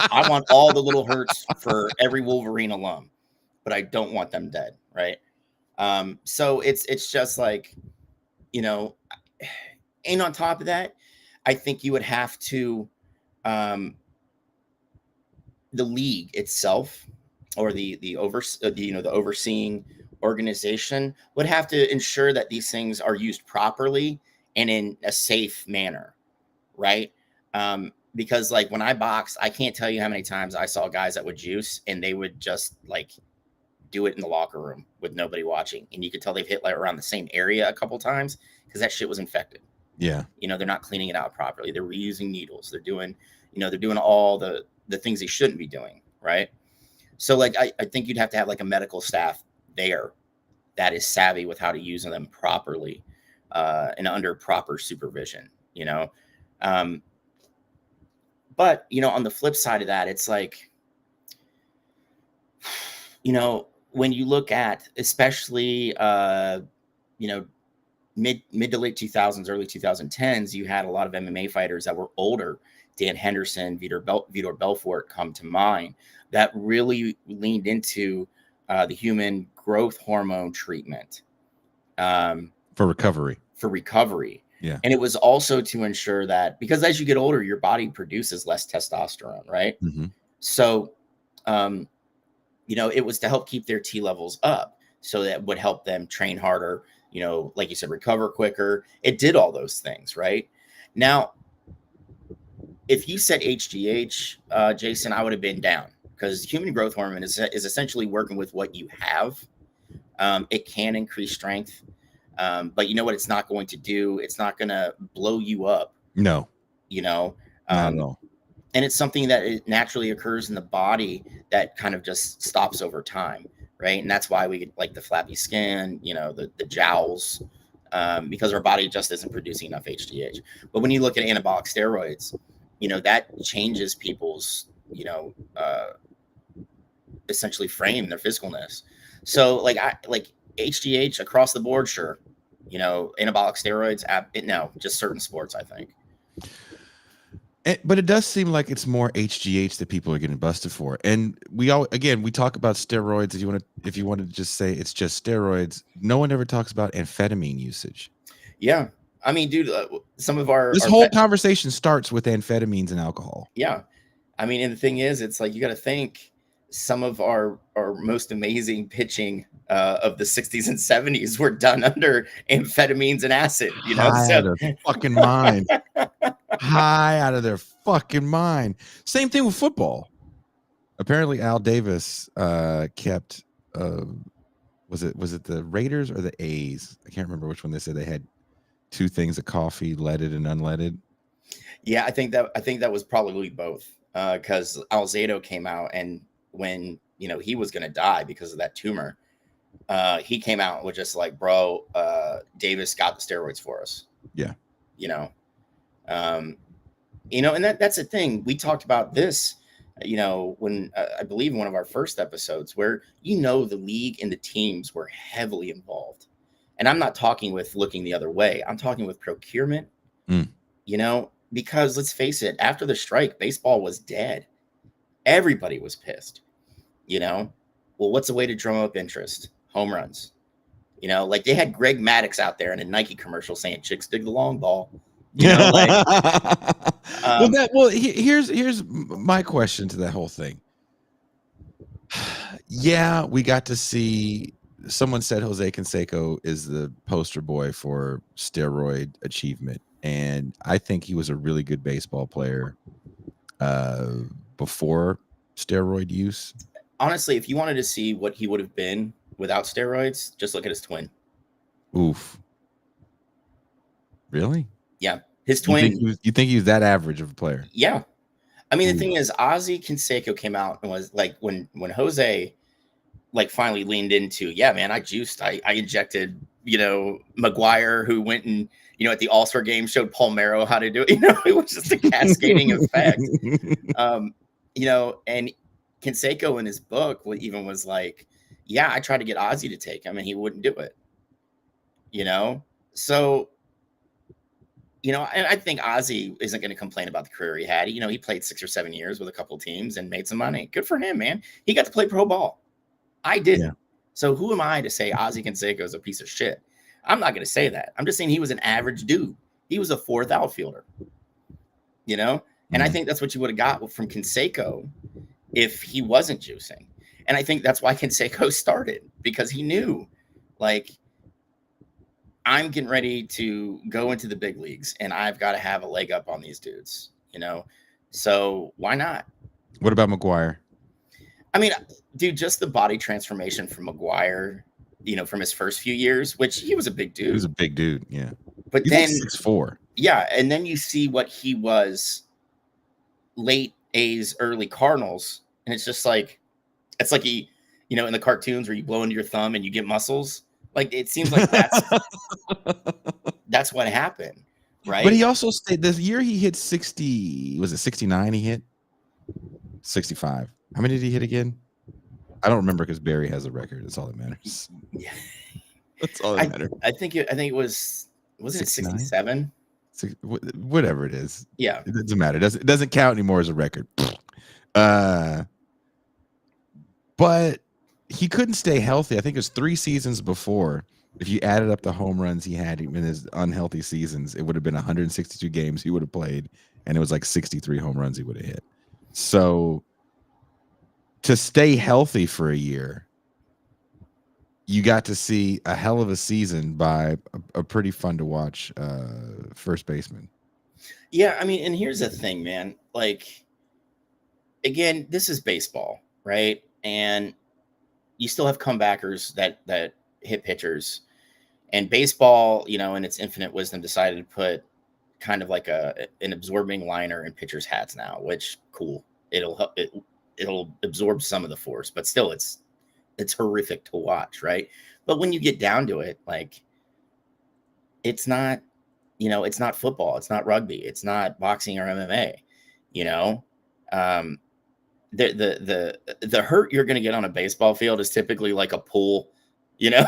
I want all the little hurts for every Wolverine alum, but I don't want them dead. Right? So it's just like, and on top of that, I think you would have to, the league itself, or the overseeing organization, would have to ensure that these things are used properly and in a safe manner, right? Because like when I boxed, I can't tell you how many times I saw guys that would juice and they would just like do it in the locker room with nobody watching, and you could tell they've hit like around the same area a couple times because that shit was infected. Yeah, they're not cleaning it out properly. They're reusing needles. They're doing all the things they shouldn't be doing, right? So like I think you'd have to have like a medical staff there that is savvy with how to use them properly, and under proper supervision, but on the flip side of that, it's like, when you look at especially mid to late 2000s, early 2010s, you had a lot of MMA fighters that were older. Dan Henderson, Vitor Belfort come to mind, that really leaned into the human growth hormone treatment for recovery. Yeah. And it was also to ensure that, because as you get older, your body produces less testosterone, right? Mm-hmm. So, it was to help keep their T levels up, so that would help them train harder, like you said, recover quicker. It did all those things, right? Now, if you said HGH, Jason, I would have been down, because human growth hormone is essentially working with what you have. It can increase strength, but you know what it's not going to do? It's not going to blow you up. No. Not at all. And it's something that it naturally occurs in the body that kind of just stops over time, right? And that's why we get like the flappy skin, the jowls, because our body just isn't producing enough HGH. But when you look at anabolic steroids, that changes people's, essentially frame, their physicalness. So like HGH across the board, sure. Anabolic steroids, no, just certain sports, I think. But it does seem like it's more HGH that people are getting busted for. And we talk about steroids. If you want to just say it's just steroids, no one ever talks about amphetamine usage. Yeah. I mean, dude, some of this whole conversation starts with amphetamines and alcohol. Yeah. I mean, and the thing is, it's like, you got to think some of our most amazing pitching of the 60s and 70s were done under amphetamines and acid, High out of their fucking mind. High out of their fucking mind. Same thing with football. Apparently Al Davis kept was it the Raiders or the A's? I can't remember which one. They said they had two things of coffee, leaded and unleaded. Yeah, I think that was probably both, because Alzado came out, and when he was going to die because of that tumor, he came out with just like, bro, Davis got the steroids for us. Yeah. And that's the thing. We talked about this, when I believe in one of our first episodes, where the league and the teams were heavily involved. And I'm not talking with looking the other way. I'm talking with procurement, because let's face it, after the strike, baseball was dead. Everybody was pissed, Well, what's a way to drum up interest? Home runs. Like they had Greg Maddux out there in a Nike commercial saying, "Chicks dig the long ball." Here's my question to that whole thing. Yeah, we got to see. Someone said Jose Canseco is the poster boy for steroid achievement, and I think he was a really good baseball player before steroid use. Honestly, if you wanted to see what he would have been without steroids, just look at his twin. Oof. Really? Yeah. His twin. You think he was that average of a player? Yeah. I mean, the thing is, Ozzie Canseco came out and was like, when Jose finally leaned into, yeah, man, I juiced. I injected, McGuire, who went and, at the All-Star game showed Palmeiro how to do it. It was just a cascading effect. And Canseco in his book even was like, yeah, I tried to get Ozzie to take him and he wouldn't do it. So, and I think Ozzie isn't going to complain about the career he had. He played 6 or 7 years with a couple of teams and made some money. Good for him, man. He got to play pro ball. I didn't. Yeah. So who am I to say Ozzie Canseco is a piece of shit? I'm not going to say that. I'm just saying he was an average dude. He was a fourth outfielder, and I think that's what you would have got from Canseco if he wasn't juicing. And I think that's why Canseco started, because he knew, I'm getting ready to go into the big leagues and I've got to have a leg up on these dudes, So why not? What about McGuire? I mean, dude, just the body transformation from McGuire, from his first few years, which he was a big dude. He was a big dude, yeah. But then 6'4". Yeah, and then you see what he was late A's, early Cardinals, and it's just like, it's like he, in the cartoons where you blow into your thumb and you get muscles. Like, it seems like that's what happened, right? But he also stayed this year. He hit 60. Was it 69? He hit 65. How many did he hit again? I don't remember because Barry has a record. That's all that matters. Yeah. That's all that matters. I think it was, wasn't it 69? 67? Whatever it is. Yeah. It doesn't matter. It doesn't count anymore as a record. But he couldn't stay healthy. I think it was 3 seasons before. If you added up the home runs he had in his unhealthy seasons, it would have been 162 games he would have played, and it was like 63 home runs he would have hit. So to stay healthy for a year, you got to see a hell of a season by a pretty fun to watch first baseman. Yeah, I mean, and here's the thing, man. Like, again, this is baseball, right? And you still have comebackers that hit pitchers. And baseball, you know, in its infinite wisdom, decided to put kind of like an absorbing liner in pitchers' hats now, which cool. It'll help it'll absorb some of the force, but still it's horrific to watch, right? But when you get down to it, like, it's not, you know, it's not football, it's not rugby, it's not boxing or MMA, you know. The hurt you're going to get on a baseball field is typically like a pull, you know,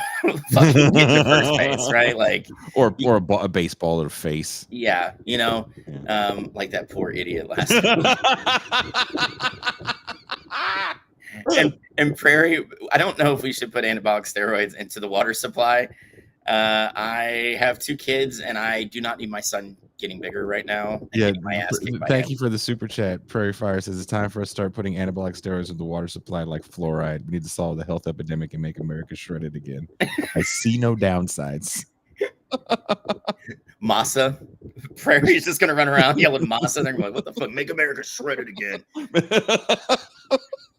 fucking get to first base, right? Like, or a baseball to the face. Yeah, you know, like that poor idiot last week. And Prairie, I don't know if we should put anabolic steroids into the water supply. I have 2 kids, and I do not need my son getting bigger right now. Yeah, my ass kicked by thank him. you for the super chat. Prairie Fire says it's time for us to start putting anabolic steroids in the water supply like fluoride. We need to solve the health epidemic and make America shredded again. I see no downsides. Massa. Prairie's just gonna run around yelling Massa. They're going, what the fuck? Make America shredded again.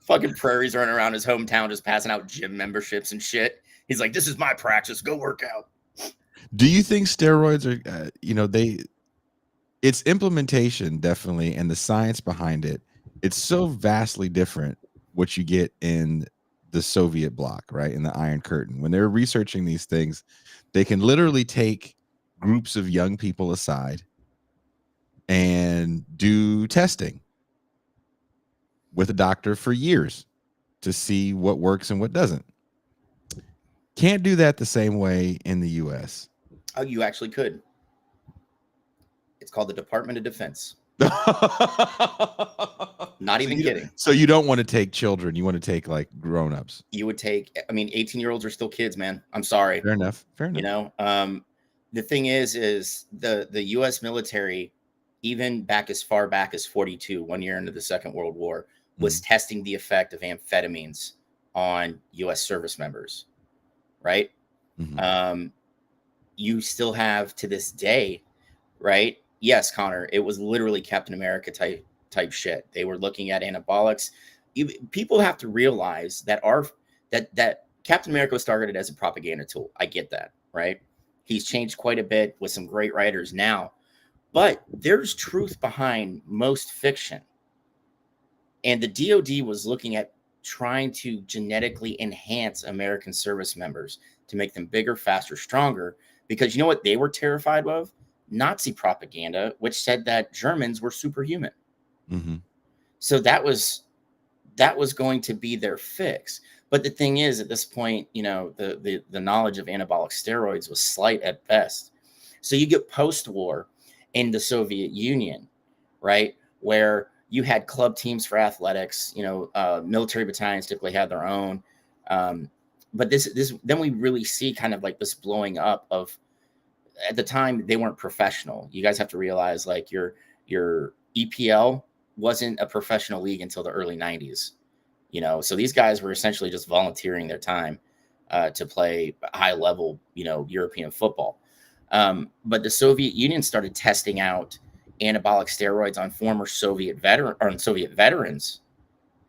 Fucking Prairie's running around his hometown just passing out gym memberships and shit. He's like, this is my practice. Go work out. Do you think steroids are, its implementation definitely, and the science behind it, it's so vastly different what you get in the Soviet bloc, right? In the Iron Curtain. When they're researching these things, they can literally take groups of young people aside and do testing with a doctor for years to see what works and what doesn't. Can't do that the same way in the US. Oh, you actually could. It's called the Department of Defense. Not even kidding. So you don't want to take children. You want to take like grown-ups. You would take, I mean, 18-year-olds are still kids, man. I'm sorry. Fair enough. You know, the thing is the U.S. military, even back as far back as 42, 1 year into the Second World War, was testing the effect of amphetamines on U.S. service members, right? You still have to this day, right? Yes, Connor, it was literally Captain America type shit. They were looking at anabolics. People have to realize that that Captain America was targeted as a propaganda tool. I get that, right? He's changed quite a bit with some great writers now, but there's truth behind most fiction. And the DoD was looking at trying to genetically enhance American service members to make them bigger, faster, stronger, because you know what they were terrified of? Nazi propaganda, which said that Germans were superhuman. So that was going to be their fix. But the thing is, at this point, you know, the knowledge of anabolic steroids was slight at best. So you get post-war in the Soviet Union, right, where you had club teams for athletics. You know, military battalions typically had their own. But then we really see kind of like this blowing up of, at the time they weren't professional. You guys have to realize, like, your EPL wasn't a professional league until the early 90s. You know, so these guys were essentially just volunteering their time to play high level, you know, European football. But the Soviet Union started testing out anabolic steroids on former Soviet veterans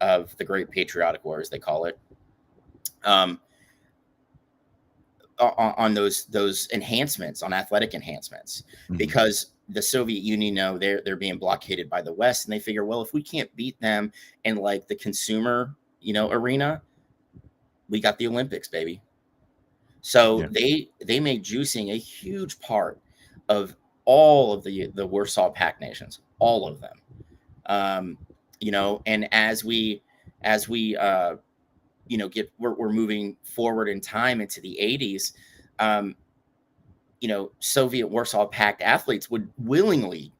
of the Great Patriotic War, as they call it, on those enhancements, on athletic enhancements, because the Soviet Union know they're being blockaded by the West, and they figure, well, if we can't beat them in like the consumer, you know, arena, we got the Olympics, baby. So they made juicing a huge part of all of the Warsaw Pact nations, all of them. You know, and as we you know, we're moving forward in time into the 80s, Soviet Warsaw Pact athletes would willingly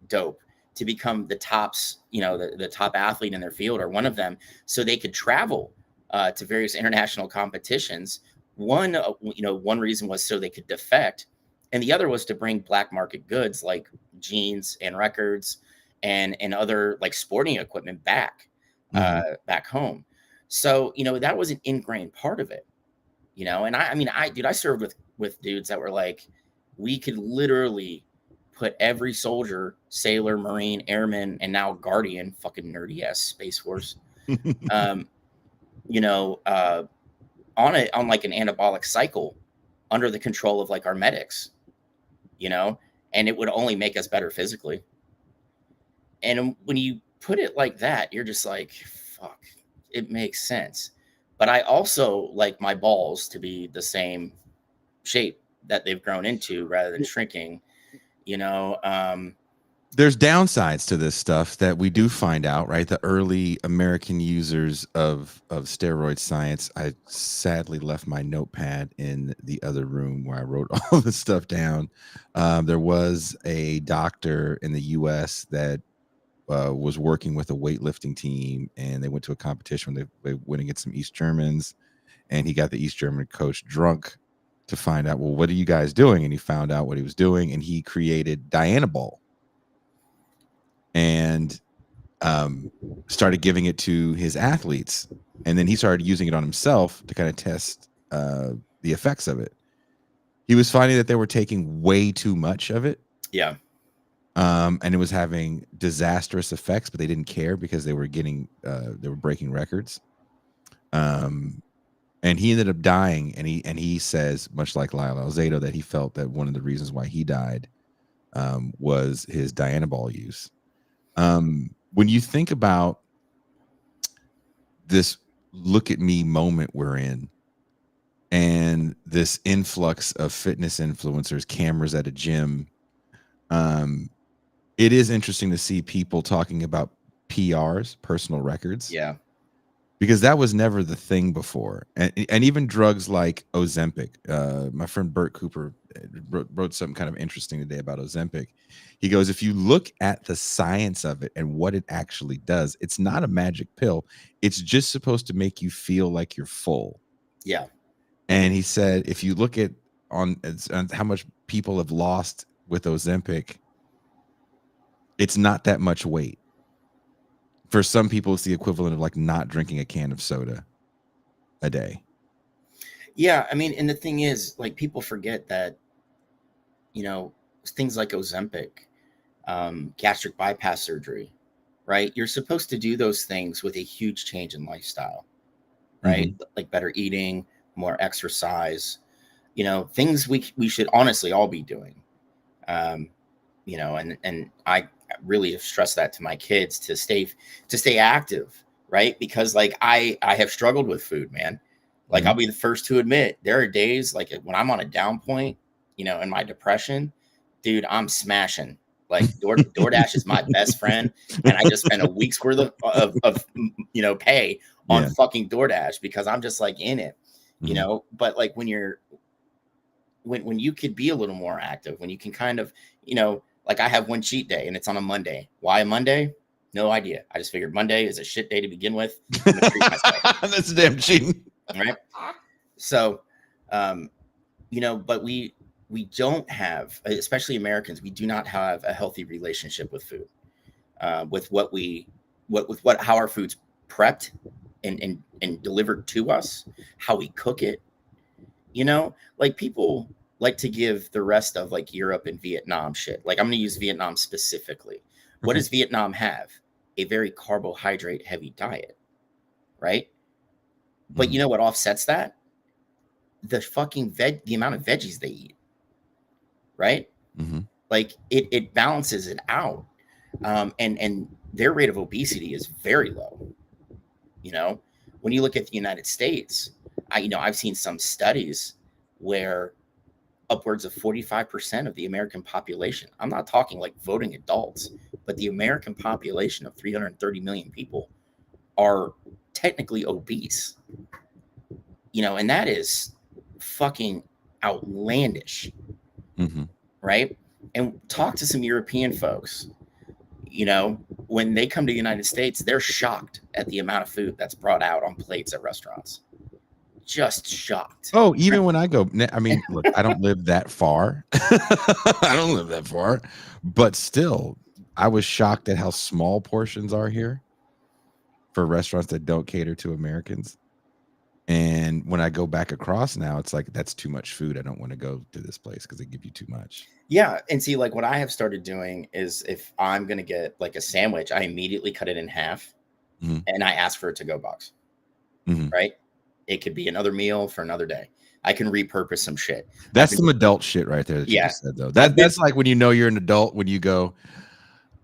dope to become the tops, the top athlete in their field or one of them, so they could travel to various international competitions. One reason was so they could defect, and the other was to bring black market goods like jeans and records and other like sporting equipment back home. So that was an ingrained part of it. And I served with dudes that were like, we could literally put every soldier, sailor, marine, airman, and now guardian, fucking nerdy ass Space Force, on like an anabolic cycle under the control of like our medics, and it would only make us better physically. And when you put it like that, you're just like, fuck, it makes sense. But I also like my balls to be the same shape that they've grown into rather than shrinking. There's downsides to this stuff that we do find out, right? The early American users of steroid science. I sadly left my notepad in the other room where I wrote all this stuff down. There was a doctor in the U.S. that was working with a weightlifting team, and they went to a competition where they went against some East Germans, and he got the East German coach drunk to find out, well, what are you guys doing? And he found out what he was doing, and he created Dianabol and started giving it to his athletes. And then he started using it on himself to kind of test the effects of it. He was finding that they were taking way too much of it. Yeah. And it was having disastrous effects, but they didn't care because they were breaking records. And he ended up dying, and he says, much like Lyle Alzado, that he felt that one of the reasons why he died was his Dianabol use. When you think about this look at me moment we're in, and this influx of fitness influencers, cameras at a gym, it is interesting to see people talking about PRs, personal records. Yeah. Because that was never the thing before. And even drugs like Ozempic. My friend Bert Cooper wrote something kind of interesting today about Ozempic. He goes, if you look at the science of it and what it actually does, it's not a magic pill. It's just supposed to make you feel like you're full. Yeah. And he said, if you look at on how much people have lost with Ozempic, it's not that much weight. For some people, it's the equivalent of like not drinking a can of soda a day. Yeah. I mean, and the thing is, like, people forget that, things like Ozempic, gastric bypass surgery, right? You're supposed to do those things with a huge change in lifestyle, right? Mm-hmm. Like better eating, more exercise, things we should honestly all be doing. And I really have stressed that to my kids to stay active, right? Because like I have struggled with food, man. Like I'll be the first to admit there are days like when I'm on a down point, in my depression, dude, I'm smashing. Like DoorDash is my best friend, and I just spent a week's worth of pay on fucking DoorDash because I'm just like in it, But like when you could be a little more active, when you can kind of, like I have one cheat day and it's on a Monday. Why a Monday? No idea. I just figured Monday is a shit day to begin with. I'm gonna treat myself. That's damn cheating. Right. So, but we don't have, especially Americans, we do not have a healthy relationship with food, with how our food's prepped and delivered to us, how we cook it. Like people like to give the rest of like Europe and Vietnam shit. Like I'm going to use Vietnam specifically. What does Vietnam have? A very carbohydrate heavy diet, right? But you know what offsets that? The fucking the amount of veggies they eat, right? Mm-hmm. Like it balances it out. And their rate of obesity is very low. When you look at the United States, I've seen some studies where upwards of 45% of the American population, I'm not talking like voting adults, but the American population of 330 million people are technically obese, and that is fucking outlandish, right? And talk to some European folks. You know, when they come to the United States, they're shocked at the amount of food that's brought out on plates at restaurants. Just shocked. Oh, even when I go, I mean, look, I don't live that far. I don't live that far, but still, I was shocked at how small portions are here for restaurants that don't cater to Americans. And when I go back across now, it's like, that's too much food. I don't want to go to this place because they give you too much. Yeah. And see, like what I have started doing is if I'm going to get like a sandwich, I immediately cut it in half and I ask for a to-go box, right? It could be another meal for another day. I can repurpose some shit. That's some adult shit right there that you just said, though. That's like when you know you're an adult, when you go,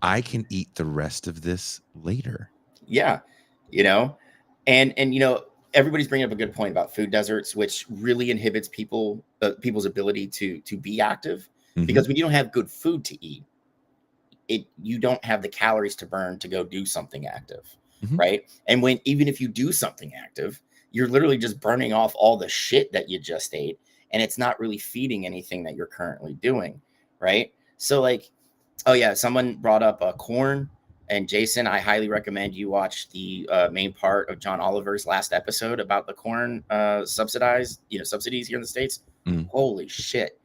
I can eat the rest of this later. Yeah. You know, and you know, everybody's bringing up a good point about food deserts, which really inhibits people's ability to be active, because when you don't have good food to eat, you don't have the calories to burn to go do something active, right? And even if you do something active, you're literally just burning off all the shit that you just ate, and it's not really feeding anything that you're currently doing, right? So like, oh yeah, someone brought up corn. And Jason, I highly recommend you watch the main part of John Oliver's last episode about the corn subsidies here in the States. Holy shit.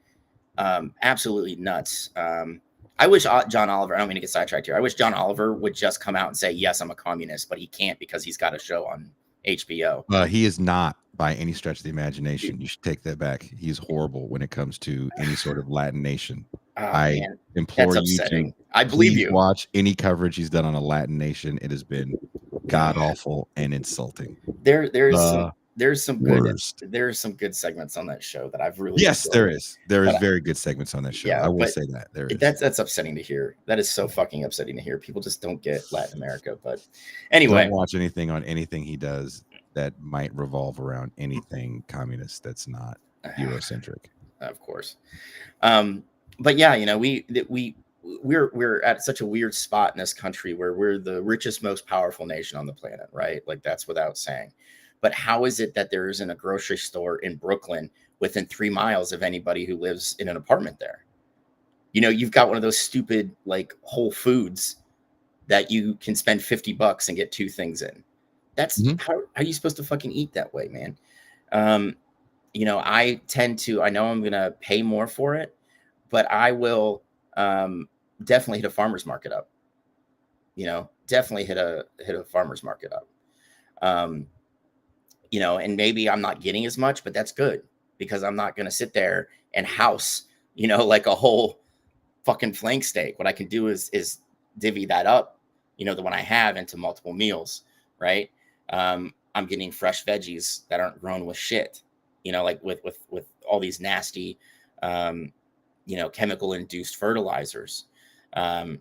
Absolutely nuts. I wish John Oliver, I don't mean to get sidetracked here. I wish John Oliver would just come out and say, yes, I'm a communist, but he can't because he's got a show on HBO. He is not by any stretch of the imagination. You should take that back. He's horrible when it comes to any sort of Latin nation. I implore you to I believe you. Watch any coverage he's done on a Latin nation. It has been god awful and insulting. There's some good segments on that show that I've really enjoyed. There is very good segments on that show. I will say that there is. That's upsetting to hear. That is so fucking upsetting to hear. People just don't get Latin America. But anyway, don't watch anything on anything he does that might revolve around anything communist that's not Eurocentric. Of course. But yeah, you know, we're at such a weird spot in this country where we're the richest, most powerful nation on the planet, right? Like that's without saying. But how is it that there isn't a grocery store in Brooklyn within 3 miles of anybody who lives in an apartment there? You know, you've got one of those stupid like Whole Foods that you can spend $50 and get 2 things in. That's how are you supposed to fucking eat that way, man? You know, I know I'm gonna pay more for it, but I will definitely hit a farmer's market up. You know, definitely hit a farmer's market up. You know, and maybe I'm not getting as much, but that's good because I'm not going to sit there and house, you know, like a whole fucking flank steak. What I can do is divvy that up, you know, the one I have into multiple meals, right? I'm getting fresh veggies that aren't grown with shit, you know, like with all these nasty, you know, chemical induced fertilizers. You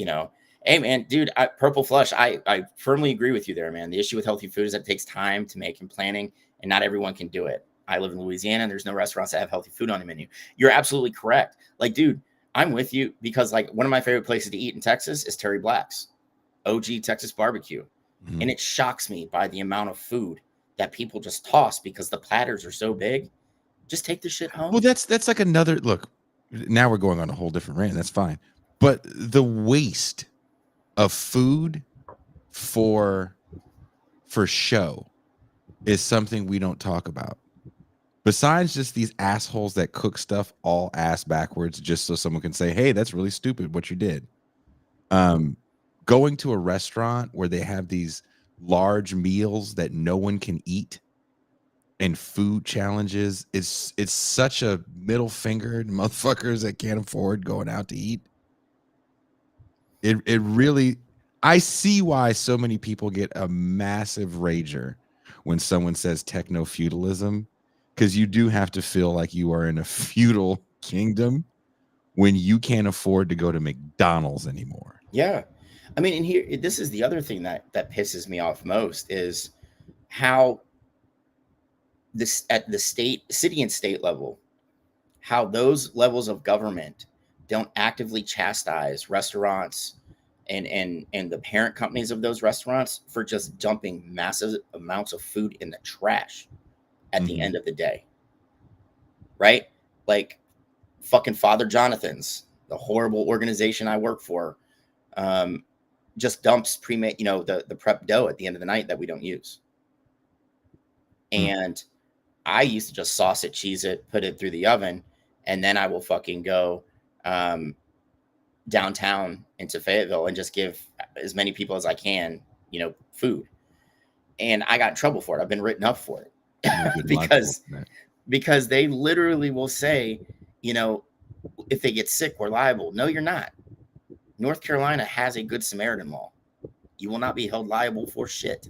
know, hey man, dude, Purple Flush, I firmly agree with you there, man. The issue with healthy food is that it takes time to make and planning, and not everyone can do it. I live in Louisiana, and there's no restaurants that have healthy food on the menu. You're absolutely correct. Like, dude, I'm with you because like one of my favorite places to eat in Texas is Terry Black's, OG Texas barbecue. And it shocks me by the amount of food that people just toss because the platters are so big. Just take the shit home. Well, that's like another look. Now we're going on a whole different rant. That's fine. But the waste of food for show is something we don't talk about. Besides just these assholes that cook stuff all ass backwards just so someone can say, hey, that's really stupid what you did. Going to a restaurant where they have these large meals that no one can eat and food challenges it's such a middle finger to motherfuckers that can't afford going out to eat. It really, I see why so many people get a massive rager when someone says techno feudalism, because you do have to feel like you are in a feudal kingdom when you can't afford to go to McDonald's anymore. Yeah. I mean, and here, this is the other thing that pisses me off most is how this at the city and state level, how those levels of government don't actively chastise restaurants and the parent companies of those restaurants for just dumping massive amounts of food in the trash at the end of the day. right? Like fucking Father Jonathan's, the horrible organization I work for, just dumps pre-made, the prep dough at the end of the night that we don't use. And I used to just sauce it, cheese it, put it through the oven, and then I will fucking go downtown into Fayetteville and just give as many people as I can, food. And I got in trouble for it. I've been written up for it because they literally will say, if they get sick, we're liable. No, you're not. North Carolina has a Good Samaritan law. You will not be held liable for shit.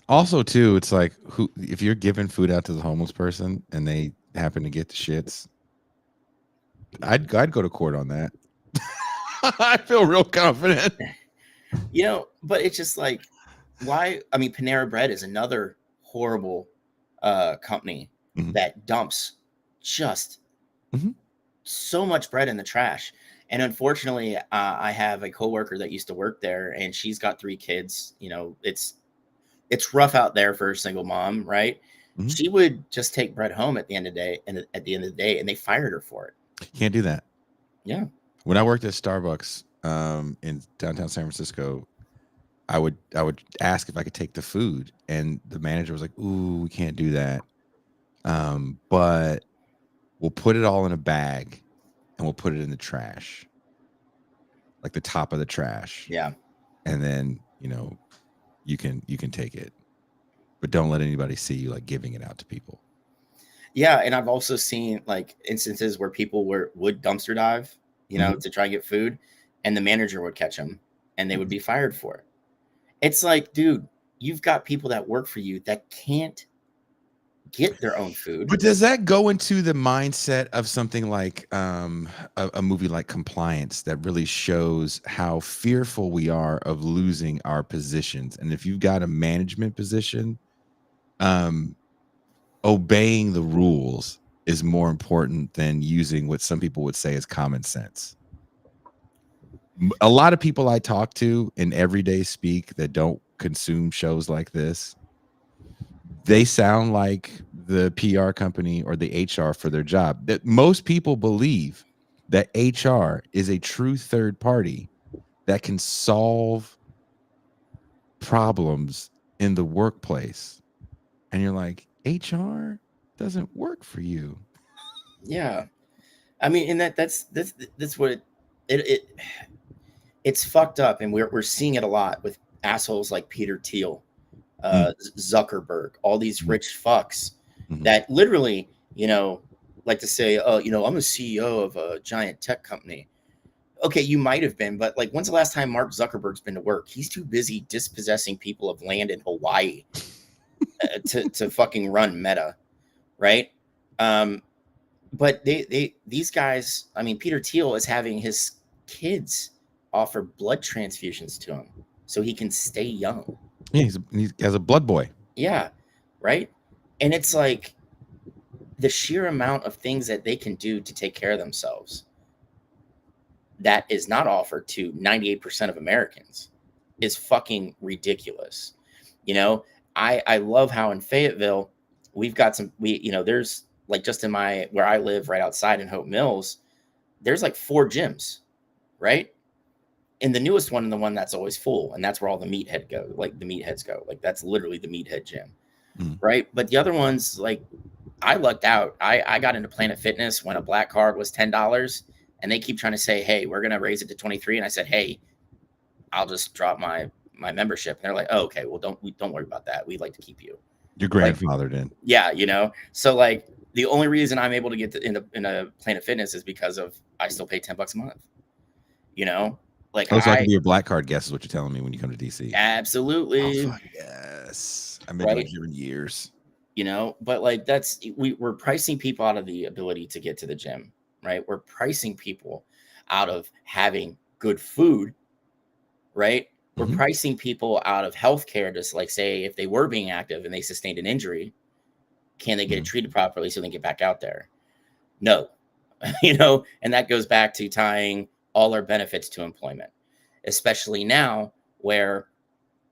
Also, too, it's like if you're giving food out to the homeless person and they happen to get the shits, I'd go to court on that. I feel real confident. But it's just like, why? I mean, Panera Bread is another horrible company that dumps just so much bread in the trash. And unfortunately, I have a coworker that used to work there, and she's got 3 kids. It's rough out there for a single mom, right? She would just take bread home at the end of the day, and they fired her for it. Can't do that. Yeah. When I worked at Starbucks in downtown San Francisco, I would ask if I could take the food, and the manager was like, "Ooh, we can't do that. But we'll put it all in a bag and we'll put it in the trash, like the top of the trash. Yeah. And then, you can take it, but don't let anybody see you like giving it out to people." Yeah. And I've also seen like instances where people would dumpster dive, to try and get food, and the manager would catch them and they would be fired for it. It's like, dude, you've got people that work for you that can't get their own food. But does that go into the mindset of something like a movie like Compliance that really shows how fearful we are of losing our positions? And if you've got a management position, obeying the rules is more important than using what some people would say is common sense. A lot of people I talk to in everyday speak that don't consume shows like this, they sound like the PR company or the HR for their job. That most people believe that HR is a true third party that can solve problems in the workplace. And you're like, HR doesn't work for you. Yeah. I mean, and that's what it's fucked up, and we're seeing it a lot with assholes like Peter Thiel, Zuckerberg, all these rich fucks that literally, like to say, oh, I'm a CEO of a giant tech company. Okay, you might have been, but like, when's the last time Mark Zuckerberg's been to work? He's too busy dispossessing people of land in Hawaii to fucking run Meta, right? But these guys, I mean, Peter Thiel is having his kids offer blood transfusions to him so he can stay young. Yeah, he has a blood boy. Yeah, right. And it's like the sheer amount of things that they can do to take care of themselves that is not offered to 98% of Americans is fucking ridiculous. I love how in Fayetteville we've got there's like, just in where I live right outside in Hope Mills, there's like 4 gyms, right? And the newest one, and the one that's always full, and that's where all the meatheads go. Like, that's literally the meathead gym, right? But the other ones, like, I lucked out. I got into Planet Fitness when a black card was $10, and they keep trying to say, hey, we're gonna raise it to 23. And I said, hey, I'll just drop my membership. And they're like, oh, okay, well, don't worry about that. We'd like to keep you. Your grandfathered in. Yeah, so like, the only reason I'm able to get in a Planet Fitness is because of I still pay $10 a month. Like, so I can be a black card guest is what you're telling me when you come to DC. Absolutely. Oh, yes. I've been doing here in years. But like, we're pricing people out of the ability to get to the gym, right? We're pricing people out of having good food, right? We're pricing people out of healthcare. Just like, say, if they were being active and they sustained an injury, can they get it treated properly so they can get back out there? No. And that goes back to tying all our benefits to employment, especially now where,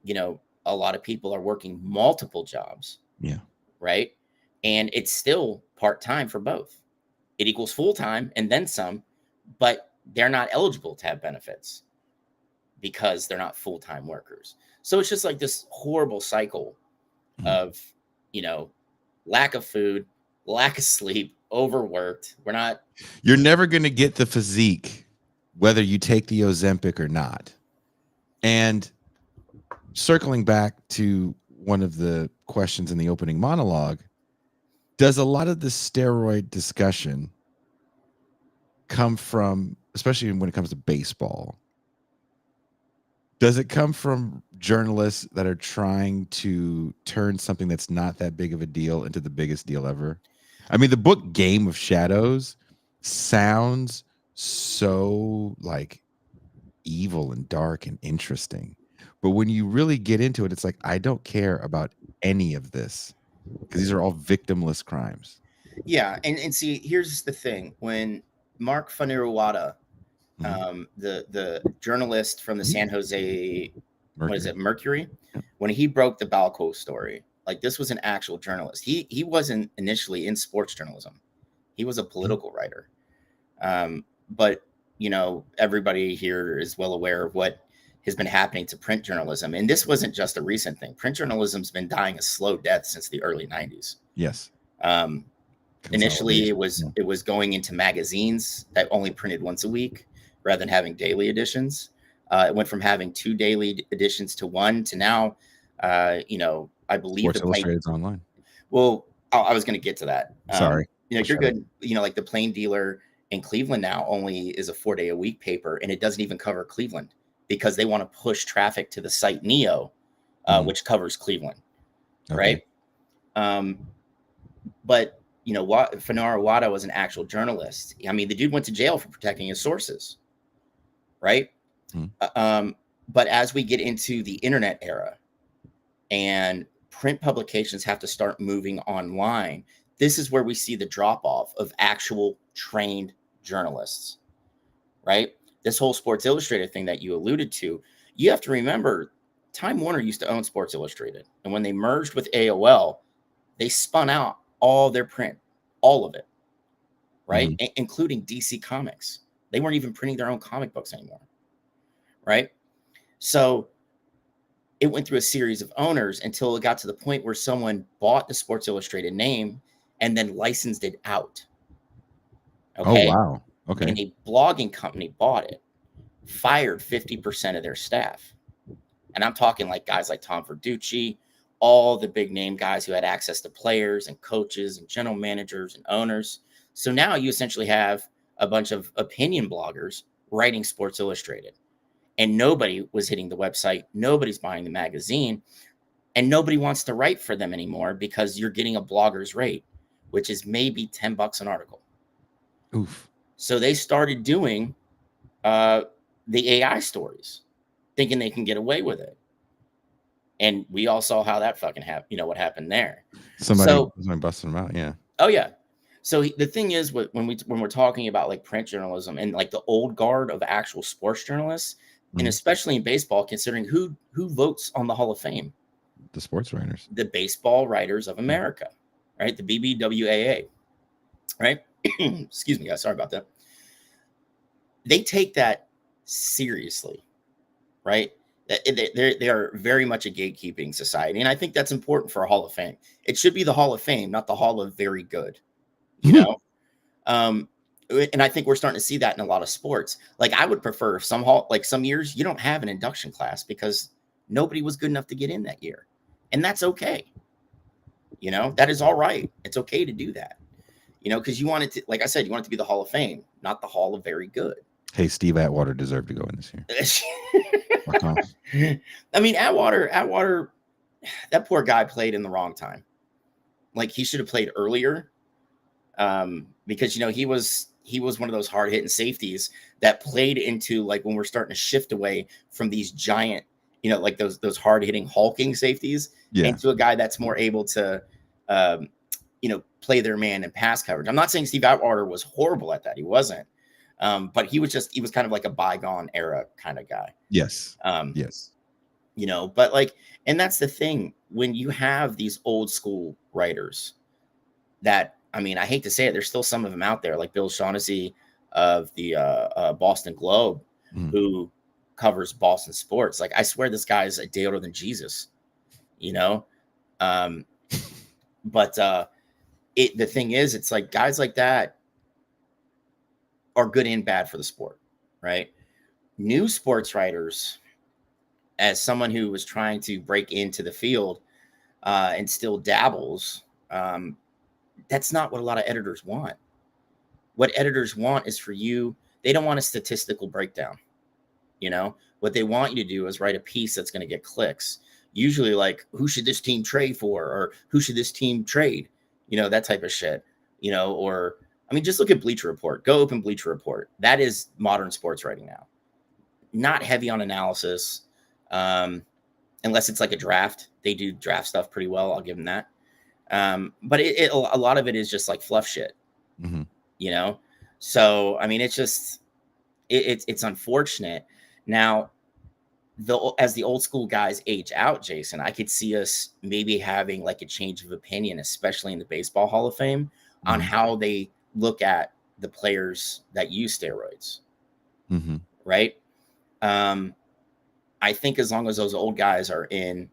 a lot of people are working multiple jobs. Yeah. Right. And it's still part-time for both. it equals full-time and then some, but they're not eligible to have benefits because they're not full-time workers. So it's just like this horrible cycle of, lack of food, lack of sleep, overworked. You're never going to get the physique, whether you take the Ozempic or not. And circling back to one of the questions in the opening monologue, does a lot of the steroid discussion come from, especially when it comes to baseball, does it come from journalists that are trying to turn something that's not that big of a deal into the biggest deal ever? I mean, the book Game of Shadows sounds so like evil and dark and interesting. But when you really get into it, it's like, I don't care about any of this because these are all victimless crimes. Yeah. And see, here's the thing. When Mark Fanurawada, the journalist from the San Jose, Mercury, when he broke the Balco story, like this was an actual journalist. He wasn't initially in sports journalism. He was a political writer. But everybody here is well aware of what has been happening to print journalism. And this wasn't just a recent thing. Print journalism's been dying a slow death since the early 90s. Yes. Initially it was going into magazines that only printed once a week rather than having daily editions. It went from having 2 daily editions to 1 to now, I believe Sports Illustrated's online. Well, I was going to get to that. Sorry. You're good. Like the Plain Dealer in Cleveland now only is a 4-day-a-week paper, and it doesn't even cover Cleveland because they want to push traffic to the site Neo, which covers Cleveland. Okay. Right. But Fanurawada was an actual journalist. I mean, the dude went to jail for protecting his sources. Right. But as we get into the internet era and print publications have to start moving online, this is where we see the drop off of actual trained journalists, right? This whole Sports Illustrated thing that you alluded to, you have to remember Time Warner used to own Sports Illustrated. And when they merged with AOL, they spun out all their print, all of it, right? Including DC Comics. They weren't even printing their own comic books anymore, right? So it went through a series of owners until it got to the point where someone bought the Sports Illustrated name and then licensed it out. Okay. Oh, wow. Okay. And a blogging company bought it, fired 50% of their staff. And I'm talking like guys like Tom Verducci, all the big name guys who had access to players and coaches and general managers and owners. So now you essentially have a bunch of opinion bloggers writing Sports Illustrated. And nobody was hitting the website. Nobody's buying the magazine. And nobody wants to write for them anymore because you're getting a blogger's rate, which is maybe $10 an article. Oof. So they started doing the AI stories, thinking they can get away with it. And we all saw how that fucking happened. What happened there? Somebody busting them out. Yeah. Oh yeah. So the thing is, when we're talking about like print journalism and like the old guard of actual sports journalists, and especially in baseball, considering who votes on the Hall of Fame, the sports writers, the Baseball Writers of America, right? The BBWAA, right? Excuse me, guys. Sorry about that. They take that seriously, right? They are very much a gatekeeping society. And I think that's important for a Hall of Fame. It should be the Hall of Fame, not the Hall of Very Good, and I think we're starting to see that in a lot of sports. Like I would prefer some years you don't have an induction class because nobody was good enough to get in that year. And that's okay. That is all right. It's okay to do that. Because you want it to, like I said, you want it to be the Hall of Fame, not the Hall of Very Good. Hey, Steve Atwater deserved to go in this year. I mean, Atwater, that poor guy played in the wrong time. Like he should have played earlier. Because he was one of those hard hitting safeties that played into like when we're starting to shift away from these giant, like those hard hitting hulking safeties into a guy that's more able to, play their man and pass coverage. I'm not saying Steve Atwater was horrible at that. He wasn't. But he was kind of like a bygone era kind of guy. Yes. Yes. But like, and that's the thing when you have these old school writers that I mean, I hate to say it, there's still some of them out there, like Bill Shaughnessy of the Boston Globe, who covers Boston sports. Like, I swear this guy is a day older than Jesus, you know? But the thing is, it's like guys like that are good and bad for the sport, right? New sports writers, as someone who was trying to break into the field and still dabbles, that's not what a lot of editors want. What editors want is for you, they don't want a statistical breakdown. You know, what they want you to do is write a piece that's going to get clicks. Usually like, who should this team trade for? Or who should this team trade? You know, that type of shit, you know, or, I mean, just look at Bleacher Report. Go open Bleacher Report. That is modern sports writing now. Not heavy on analysis, unless it's like a draft. They do draft stuff pretty well. I'll give them that. But a lot of it is just like fluff shit, you know? So, I mean, it's just, it's unfortunate. Now, as the old school guys age out, Jason, I could see us maybe having like a change of opinion, especially in the Baseball Hall of Fame, on how they look at the players that use steroids. Right? I think as long as those old guys are in,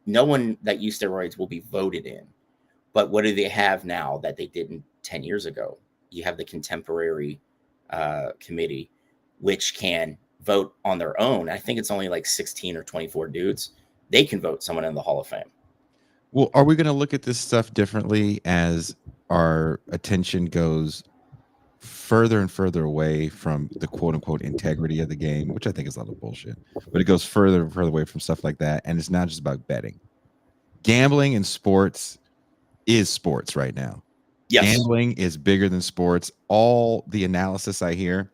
no one that used steroids will be voted in. But what do they have now that they didn't 10 years ago? You have the contemporary committee, which can vote on their own. I think it's only like 16 or 24 dudes. They can vote someone in the Hall of Fame. Well, are we going to look at this stuff differently as our attention goes further and further away from the quote unquote integrity of the game, which I think is a lot of bullshit, but it goes further and further away from stuff like that. And it's not just about betting. Gambling in sports is sports right now. Yes. Gambling is bigger than sports. All the analysis I hear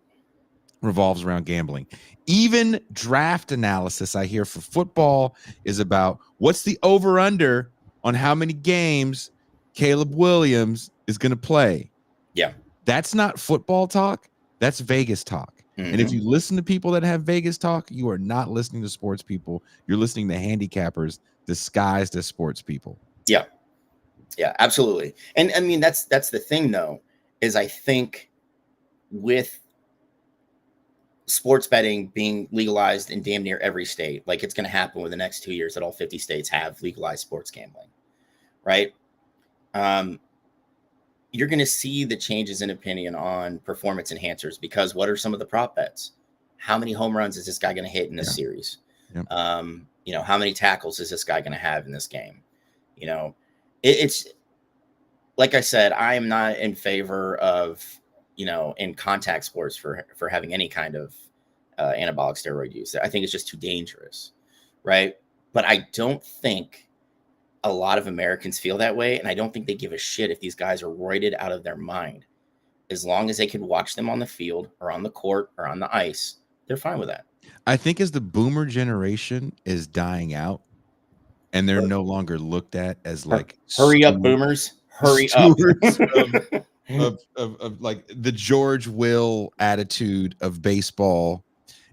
revolves around gambling. Even draft analysis I hear for football is about what's the over under on how many games Caleb Williams is going to play. Yeah. That's not football talk. That's Vegas talk. And if you listen to people that have Vegas talk, you are not listening to sports people. You're listening to handicappers disguised as sports people. Yeah. Yeah, absolutely. And I mean, that's the thing though, is I think with sports betting being legalized in damn near every state, like it's going to happen within the next 2 years that all 50 states have legalized sports gambling, right? You're going to see the changes in opinion on performance enhancers, because what are some of the prop bets? How many home runs is this guy going to hit in this series? You know, how many tackles is this guy going to have in this game? You know, it's like I said, I am not in favor of, you know, in contact sports for having any kind of anabolic steroid use. I think it's just too dangerous, right? But I don't think a lot of Americans feel that way, and I don't think they give a shit if these guys are roided out of their mind. As long as they can watch them on the field or on the court or on the ice, they're fine with that. I think as the boomer generation is dying out, and they're no longer looked at as like hurry up, boomers, hurry up. of like the George Will attitude of baseball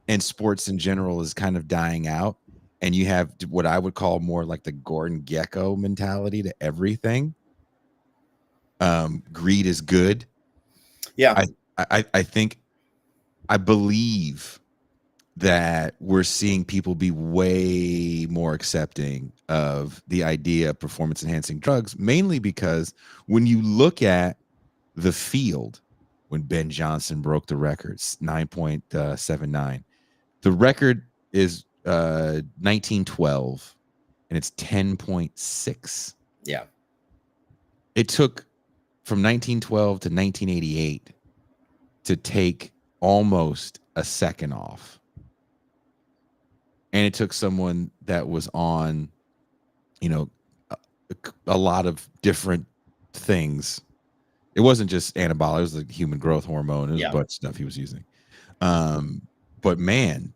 and sports in general is kind of dying out, and you have what I would call more like the Gordon Gekko mentality to everything. Greed is good. Yeah, I believe that we're seeing people be way more accepting of the idea of performance enhancing drugs, mainly because when you look at the field, when Ben Johnson broke the records, 9.79, the record is 1912 and it's 10.6. Yeah. It took from 1912 to 1988 to take almost a second off. And it took someone that was on, you know, a lot of different things. It wasn't just anabolic. It was the human growth hormone. It was a bunch of stuff he was using. But man,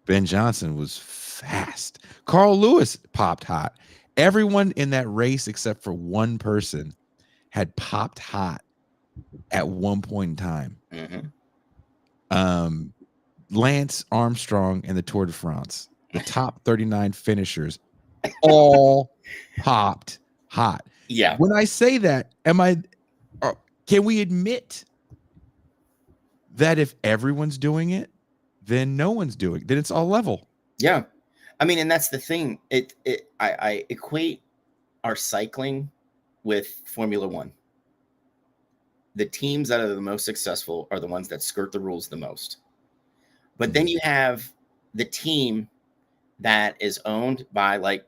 Ben Johnson was fast. Carl Lewis popped hot. Everyone in that race, except for one person, had popped hot at one point in time. Lance Armstrong and the Tour de France, the top 39 finishers, all popped hot. Yeah. When I say that, am I Or can we admit that if everyone's doing it, then no one's doing it, then it's all level? Yeah. I mean, and that's the thing. I equate our cycling with Formula One. The teams that are the most successful are the ones that skirt the rules the most. But then you have the team that is owned by like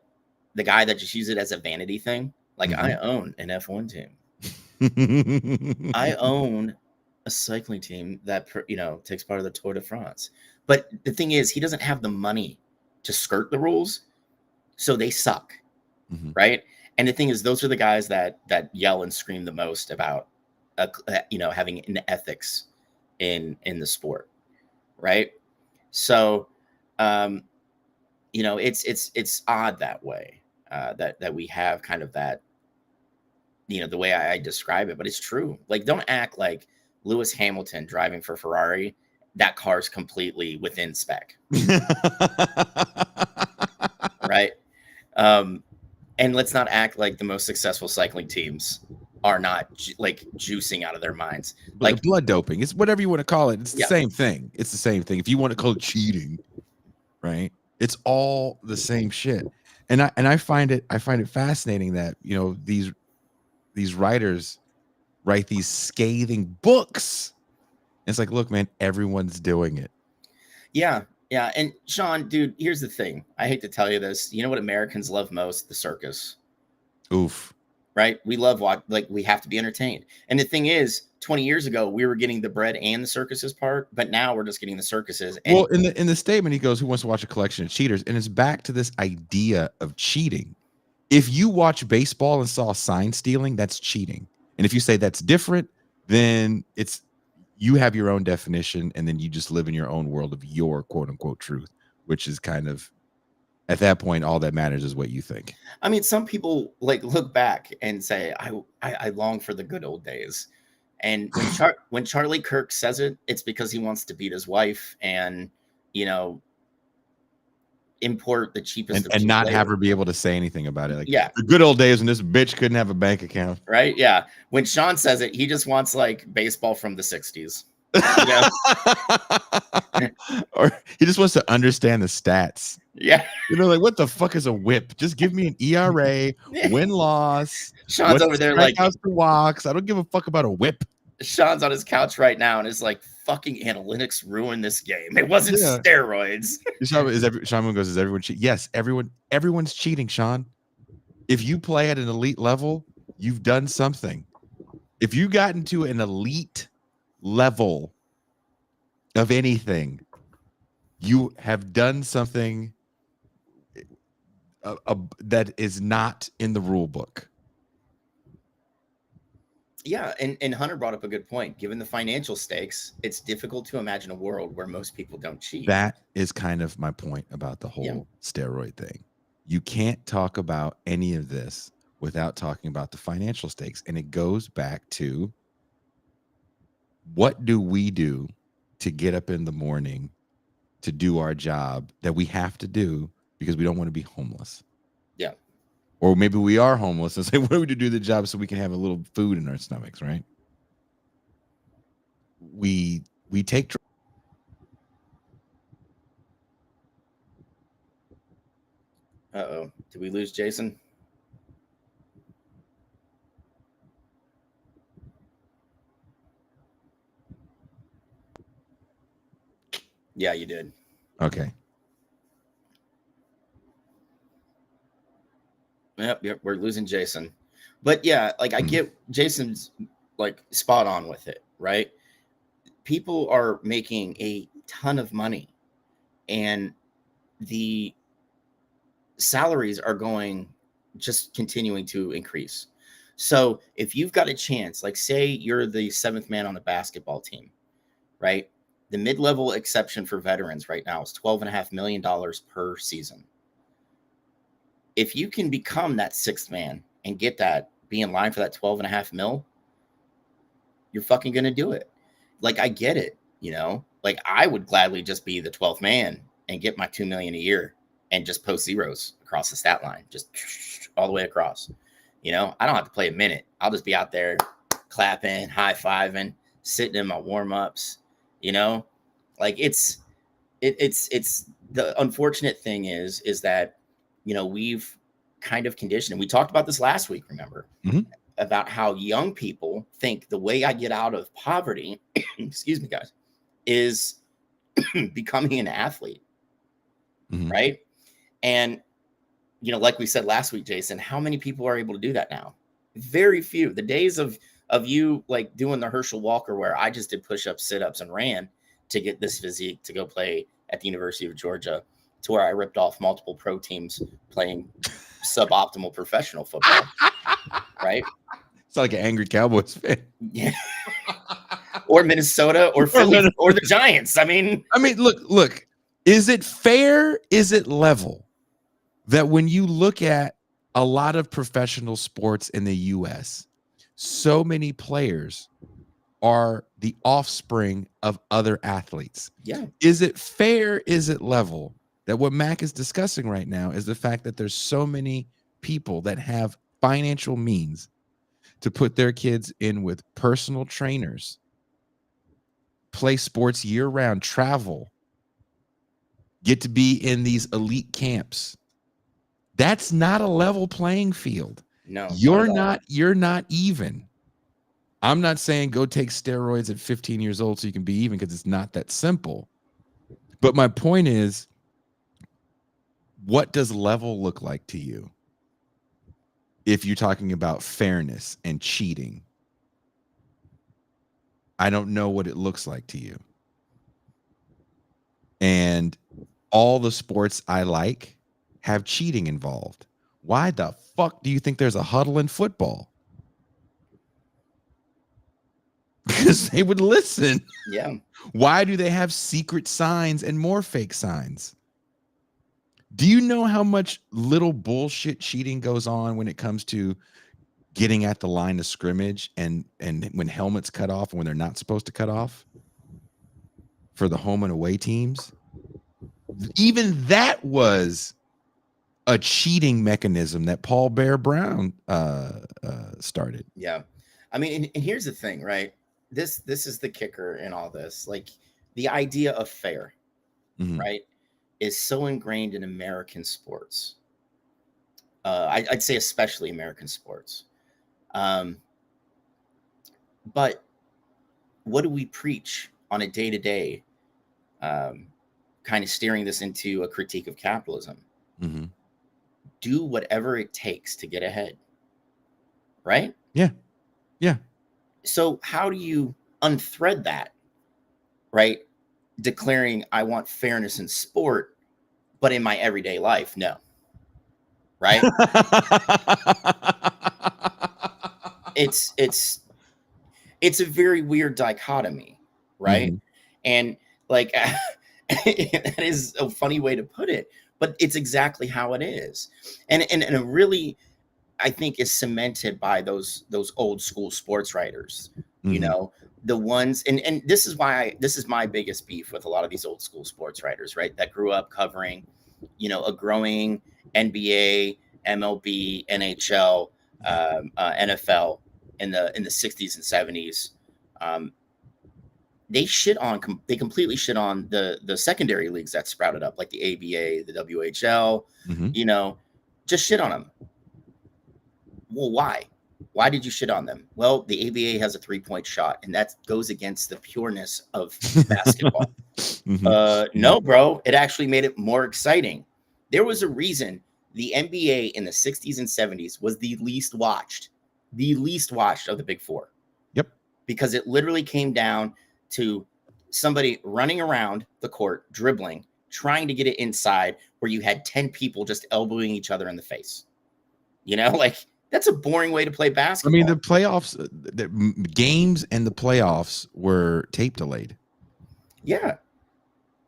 the guy that just uses it as a vanity thing. Like I own an F1 team. I own a cycling team that takes part of the Tour de France. But the thing is, he doesn't have the money to skirt the rules, so they suck, right? And the thing is, those are the guys that yell and scream the most about, having an ethics in the sport, right? So, it's odd that way, that we have kind of that, the way I describe it, but it's true. Like, don't act like Lewis Hamilton driving for Ferrari, that car's completely within spec. Right. And let's not act like the most successful cycling teams are not like juicing out of their minds. Like blood doping. It's whatever you want to call it. It's the Yeah. same thing. It's the same thing. If you want to call it cheating, right? It's all the same shit. And I find it fascinating that, these writers write these scathing books. It's like, look, man, everyone's doing it. Yeah. Yeah. And Sean, dude, here's the thing. I hate to tell you this. You know what Americans love most? The circus. Oof. Right? We love we have to be entertained. And the thing is, 20 years ago, we were getting the bread and the circuses part, but now we're just getting the circuses. And well, in the statement, he goes, "Who wants to watch a collection of cheaters?" And it's back to this idea of cheating. If you watch baseball and saw sign stealing, that's cheating. And if you say that's different, then you have your own definition, and then you just live in your own world of your quote unquote truth, which is kind of, at that point, all that matters is what you think. I mean, some people look back and say, I long for the good old days. And when Charlie Kirk says it, it's because he wants to beat his wife and, import the cheapest and not have her be able to say anything about it. Like, yeah, the good old days when this bitch couldn't have a bank account. Right. Yeah. When Sean says it, he just wants baseball from the 60s. Or he just wants to understand the stats. Yeah. What the fuck is a whip? Just give me an ERA, win-loss. Sean's over there strikeouts to walks. I don't give a fuck about a whip. Sean's on his couch right now and is like, fucking analytics ruined this game. It wasn't steroids. Sean goes, is everyone cheating? Yes, everyone's cheating, Sean. If you play at an elite level, you've done something. If you got into an elite level of anything, you have done something that is not in the rule book. Yeah, and Hunter brought up a good point. Given the financial stakes, it's difficult to imagine a world where most people don't cheat. That is kind of my point about the whole steroid thing. You can't talk about any of this without talking about the financial stakes. And it goes back to, what do we do to get up in the morning to do our job that we have to do because we don't want to be homeless? Yeah. Or maybe we are homeless and say, what do we do the job so we can have a little food in our stomachs, right? We take. Uh-oh. Did we lose Jason? Yeah, you did. Okay. Yep, we're losing Jason. But yeah, I get Jason's spot on with it, right? People are making a ton of money and the salaries are just continuing to increase. So if you've got a chance, say you're the 7th man on the basketball team, right? The mid-level exception for veterans right now is $12.5 million per season. If you can become that 6th man and be in line for that 12.5 mil, you're fucking going to do it. I get it, I would gladly just be the 12th man and get my $2 million a year and just post zeros across the stat line, just all the way across. I don't have to play a minute. I'll just be out there clapping, high-fiving, sitting in my warm-ups, you know? Like it's the unfortunate thing is that, you know, we've kind of conditioned, and we talked about this last week, remember? Mhm. About how young people think the way I get out of poverty, excuse me, guys, is becoming an athlete, Mhm. right? And, you know, like we said last week, Jason, how many people are able to do that now? Very few. The days of you like doing the Herschel Walker where I just did push-ups, sit-ups, and ran to get this physique to go play at the University of Georgia, to where I ripped off multiple pro teams playing suboptimal professional football, right? It's like an angry Cowboys fan. Yeah. Or Minnesota or Philly or the Giants. I mean, look. Is it fair? Is it level that when you look at a lot of professional sports in the U.S., so many players are the offspring of other athletes? yeah, Is it fair? Is it level that what Mac is discussing right now is the fact that there's so many people that have financial means to put their kids in with personal trainers, play sports year round, travel, get to be in these elite camps? That's not a level playing field. no, not You're at all. you're not even. I'm not saying go take steroids at 15 years old so you can be even, because it's not that simple. But my point is, what does level look like to you if you're talking about fairness and cheating? I don't know what it looks like to you. And all the sports I like have cheating involved. Why the fuck do you think there's a huddle in football? Because they would listen. Yeah. Why do they have secret signs and more fake signs? Do you know how much little bullshit cheating goes on when it comes to getting at the line of scrimmage and when helmets cut off and when they're not supposed to cut off for the home and away teams? Even that was a cheating mechanism that Paul Bear Brown started. Yeah. I mean, and here's the thing, right? This is the kicker in all this. Like, the idea of fair, right, is so ingrained in American sports. I'd say especially American sports. But what do we preach on a day-to-day, kind of steering this into a critique of capitalism? Mm-hmm. Do whatever it takes to get ahead, right? Yeah. Yeah. So how do you unthread that, right? Declaring I want fairness in sport, but in my everyday life, no. Right? it's a very weird dichotomy, right? Mm-hmm. And like that is a funny way to put it, but it's exactly how it is. And it really, I think, is cemented by those old school sports writers, you Mm-hmm. know, the ones, and this is why this is my biggest beef with a lot of these old school sports writers, right? That grew up covering, you know, a growing NBA, MLB, NHL, NFL in the 60s and 70s. They completely shit on the secondary leagues that sprouted up, like the ABA, the WHL, Mm-hmm. you know, just shit on them. Well, why? Why did you shit on them? Well, the ABA has a 3-point shot, and that goes against the pureness of basketball. Mm-hmm. No, bro, it actually made it more exciting. There was a reason the NBA in the 60s and 70s was the least watched of the big four. Yep. Because it literally came down to somebody running around the court, dribbling, trying to get it inside, where you had 10 people just elbowing each other in the face. You know, like, that's a boring way to play basketball. I mean, the playoffs, the games and the playoffs were tape delayed. Yeah.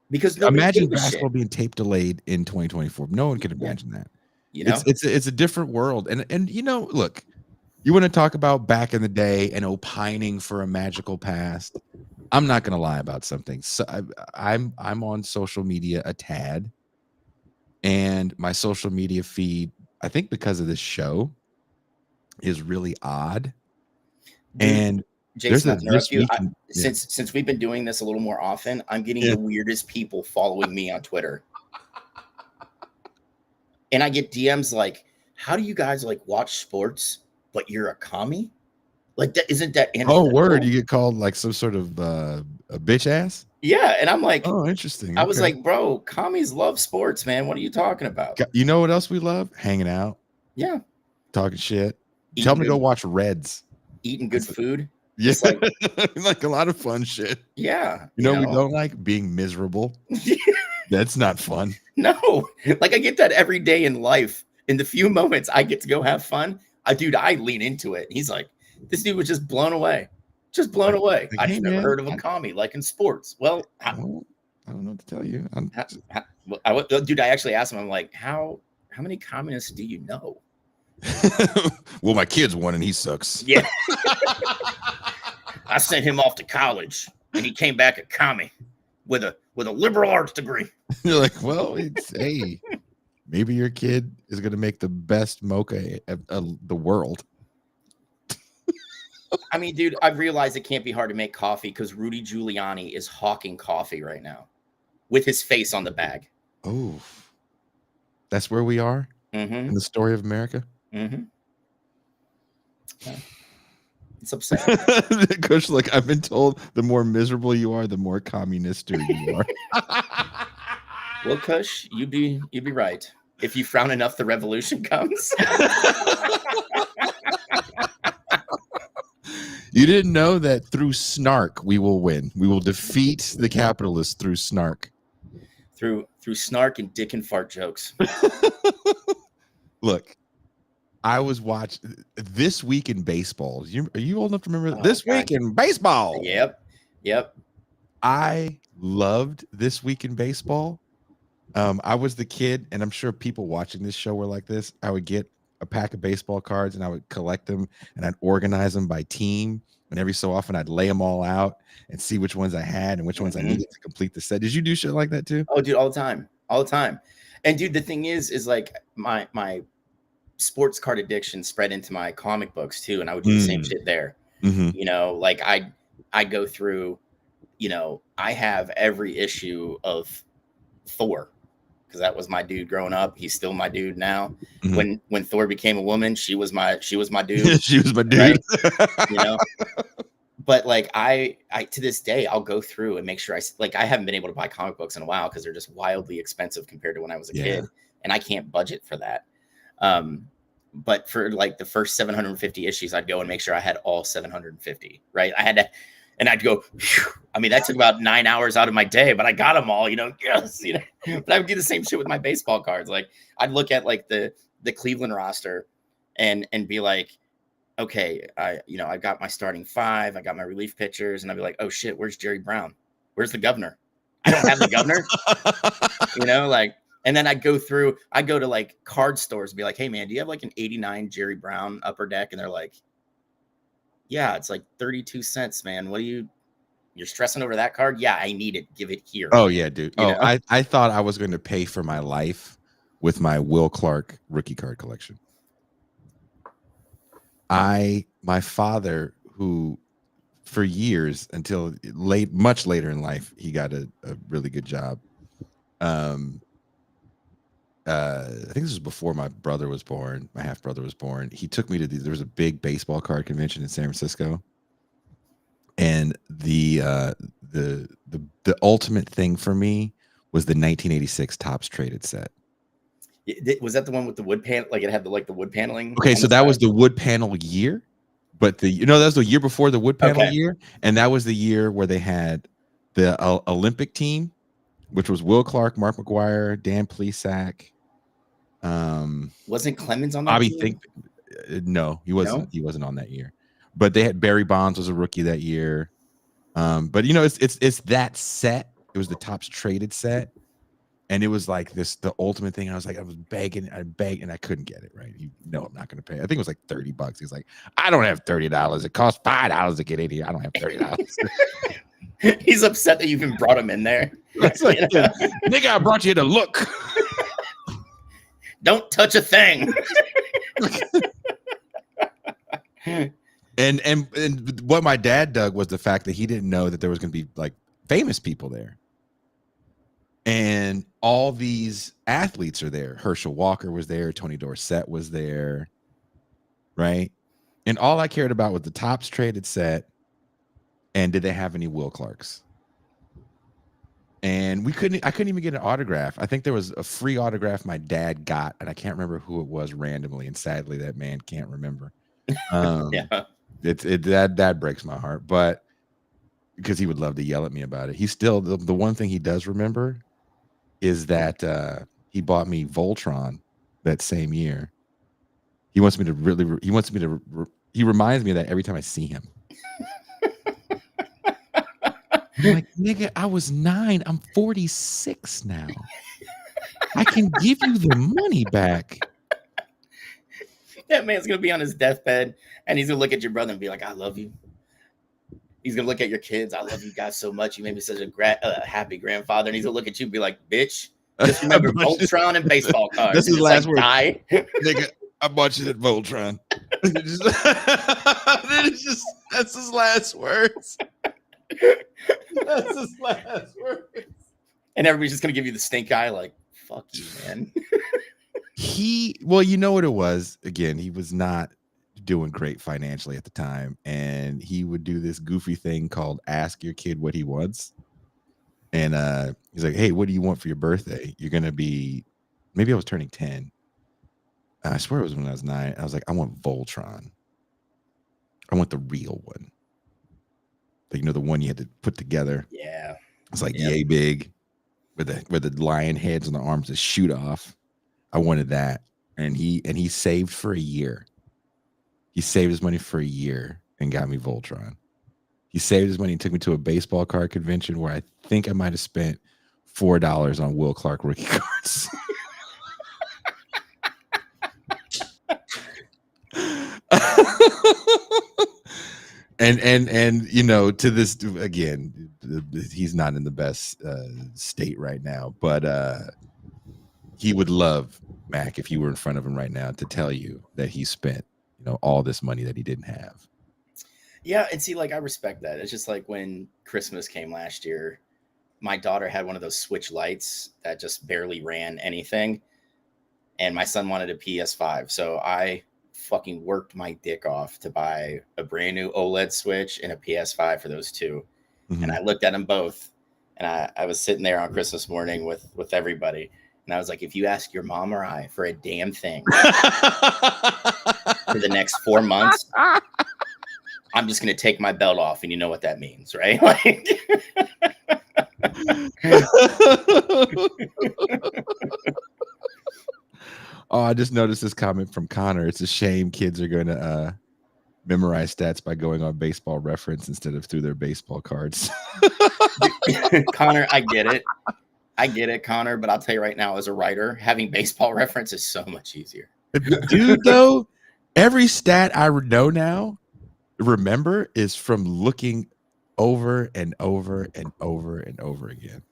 Because imagine basketball being tape delayed in 2024. No one could imagine that. You know, it's a different world. And you know, look, you want to talk about back in the day and opining for a magical past. I'm not going to lie about something. So I'm on social media a tad, and my social media feed, I think because of this show, is really odd. Dude, And there's Jason, a not to this interrupt you. weekend. Yeah. Since we've been doing this a little more often, I'm getting Yeah. the weirdest people following me on Twitter. And I get DMs like, how do you guys like watch sports, but you're a commie? Like that isn't that Oh, antithetical? word! You get called like some sort of a bitch ass. Yeah. And I'm like, Oh, interesting. I was Okay. like, bro, commies love sports, man. What are you talking about? You know what else we love? Hanging out, Yeah. talking shit. Tell Eating them to go good, watch Reds. eating good That's food. Yeah, Just like, like a lot of fun shit. yeah, You know, we don't like being miserable. That's not fun. No, like I get that every day in life. In the few moments I get to go have fun, I lean into it. He's like, this dude was just blown away. Just blown away. Like, I hey just never man, heard of a commie like in sports. Well, I don't know what to tell you. dude, I actually asked him, I'm like, how many communists do you know? Well, my kid's one and he sucks. Yeah. I sent him off to college and he came back a commie with a liberal arts degree. You're like, well, hey, maybe your kid is gonna make the best mocha of the world. I mean, dude, I've realized it can't be hard to make coffee because Rudy Giuliani is hawking coffee right now with his face on the bag. Oh, that's where we are in the story of America. Mm-hmm. Yeah. It's upsetting. Kush, like I've been told, the more miserable you are, the more communist you are. Well, Kush, you'd be right. If you frown enough, the revolution comes. You didn't know that through snark we will win. We will defeat the capitalists through snark. Through snark and dick and fart jokes. Look, I was watching This Week in Baseball. Are you old enough to remember This Week in Baseball? Yep. I loved This Week in Baseball. I was the kid, and I'm sure people watching this show were like this. I would get a pack of baseball cards and I would collect them and I'd organize them by team. And every so often I'd lay them all out and see which ones I had and which ones I needed to complete the set. Did you do shit like that too? Oh, dude, all the time. And dude, the thing is like my sports card addiction spread into my comic books too. And I would do the same shit there. You know, like I go through, you know, I have every issue of Thor. Because that was my dude growing up. He's still my dude now. When Thor became a woman, she was my dude. She was my dude. Right? You know. But like I to this day, I'll go through and make sure I haven't been able to buy comic books in a while because they're just wildly expensive compared to when I was a kid, and I can't budget for that. But for like the first 750 issues, I'd go and make sure I had all 750. Right, I had to. And I'd go, phew. I mean, that took about 9 hours out of my day, but I got them all, you know, yes, you know. But I would do the same shit with my baseball cards. Like I'd look at like the Cleveland roster and be like, okay, I got my starting five, I got my relief pitchers, and I'd be like, oh shit, where's Jerry Brown? Where's the governor? I don't have the governor, you know, like, and then I'd go to like card stores and be like, hey man, do you have like an 89 Jerry Brown upper deck? And they're like, yeah, it's like 32 cents, man. You're stressing over that card? Yeah, I need it. Give it here. Oh, yeah, dude. You know? I thought I was going to pay for my life with my Will Clark rookie card collection. My father, who for years until much later in life, he got a really good job. I think this was before my brother was born. My half brother was born. He took me to there was a big baseball card convention in San Francisco, and the ultimate thing for me was the 1986 Topps Traded set. Was that the one with the wood panel? Like it had the wood paneling. Okay, so that was the wood panel year, but that was the year before the wood panel year, and that was the year where they had the Olympic team, which was Will Clark, Mark McGwire, Dan Plesac. Wasn't Clemens on that Bobby team? No, he wasn't. No? He wasn't on that year. But they had Barry Bonds was a rookie that year. But you know, it's that set. It was the Topps Traded set, and it was like the ultimate thing. I was begging, and I couldn't get it right. I'm not going to pay. I think it was like $30. He's like, I don't have $30. It costs $5 to get in here. I don't have $30. He's upset that you even brought him in there. It's like, nigga, I brought you to look. Don't touch a thing. And what my dad dug was the fact that he didn't know that there was going to be like famous people there. And all these athletes are there. Herschel Walker was there. Tony Dorsett was there. Right. And all I cared about was the Topps traded set. And did they have any Will Clarks? And I couldn't even get an autograph. I think there was a free autograph my dad got, and I can't remember who it was randomly. And sadly, that man can't remember. Yeah. That breaks my heart, but because he would love to yell at me about it. He's still the one thing he does remember is that he bought me Voltron that same year. He wants me to he reminds me of that every time I see him. I'm like, nigga, I was 9. I'm 46 now. I can give you the money back. That man's gonna be on his deathbed, and he's gonna look at your brother and be like, "I love you." He's gonna look at your kids. "I love you guys so much. You made me such a happy grandfather." And he's gonna look at you and be like, "Bitch, just remember Voltron and baseball cards." This is last word. Die. Nigga, I bought you that Voltron. That's his last words. That's his last words. And everybody's just gonna give you the stink eye, like, "Fuck you, man." Well, you know what it was. Again, he was not doing great financially at the time, and he would do this goofy thing called ask your kid what he wants. And he's like, "Hey, what do you want for your birthday? You're gonna be," maybe I was turning 10. I swear it was when I was 9. I was like, "I want Voltron. I want the real one. Like, the one you had to put together." Yeah. It's like yay big, with the lion heads on the arms that shoot off. I wanted that, and he saved for a year. He saved his money for a year and got me Voltron. He saved his money and took me to a baseball card convention where I think I might have spent $4 on Will Clark rookie cards. And to this, again, he's not in the best state right now, but he would love, Mac, if you were in front of him right now, to tell you that he spent all this money that he didn't have. Yeah, and see, like, I respect that. It's just like when Christmas came last year, my daughter had one of those Switch lights that just barely ran anything, and my son wanted a PS5, so I fucking worked my dick off to buy a brand new OLED Switch and a PS5 for those two. Mm-hmm. And I looked at them both, and I was sitting there on Christmas morning with everybody, and I was like, if you ask your mom or I for a damn thing for the next 4 months, I'm just going to take my belt off, and you know what that means, right? Like, oh, I just noticed this comment from Connor. It's a shame kids are going to memorize stats by going on Baseball Reference instead of through their baseball cards. Connor, I get it, Connor, but I'll tell you right now, as a writer, having Baseball Reference is so much easier. Dude, though, every stat I know now, remember, is from looking over and over and over and over again.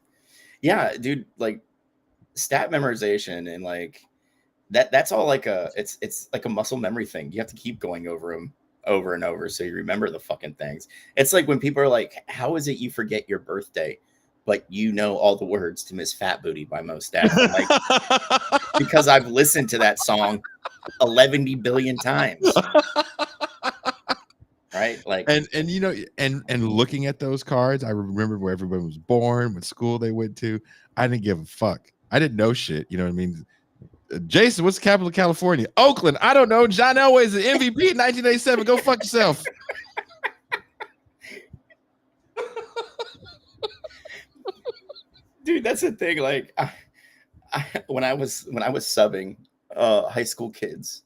Yeah, dude, like stat memorization and like that's all like it's like a muscle memory thing. You have to keep going over them over and over so you remember the fucking things. It's like when people are like, how is it you forget your birthday, but you know all the words to Miss Fat Booty by Most Def? Like, because I've listened to that song 11 billion times. Right? Like, and looking at those cards, I remember where everybody was born, what school they went to. I didn't give a fuck. I didn't know shit. You know what I mean? Jason, what's the capital of California? Oakland. I don't know. John Elway's the MVP in 1987. Go fuck yourself. Dude, that's the thing. Like, when I was subbing high school kids,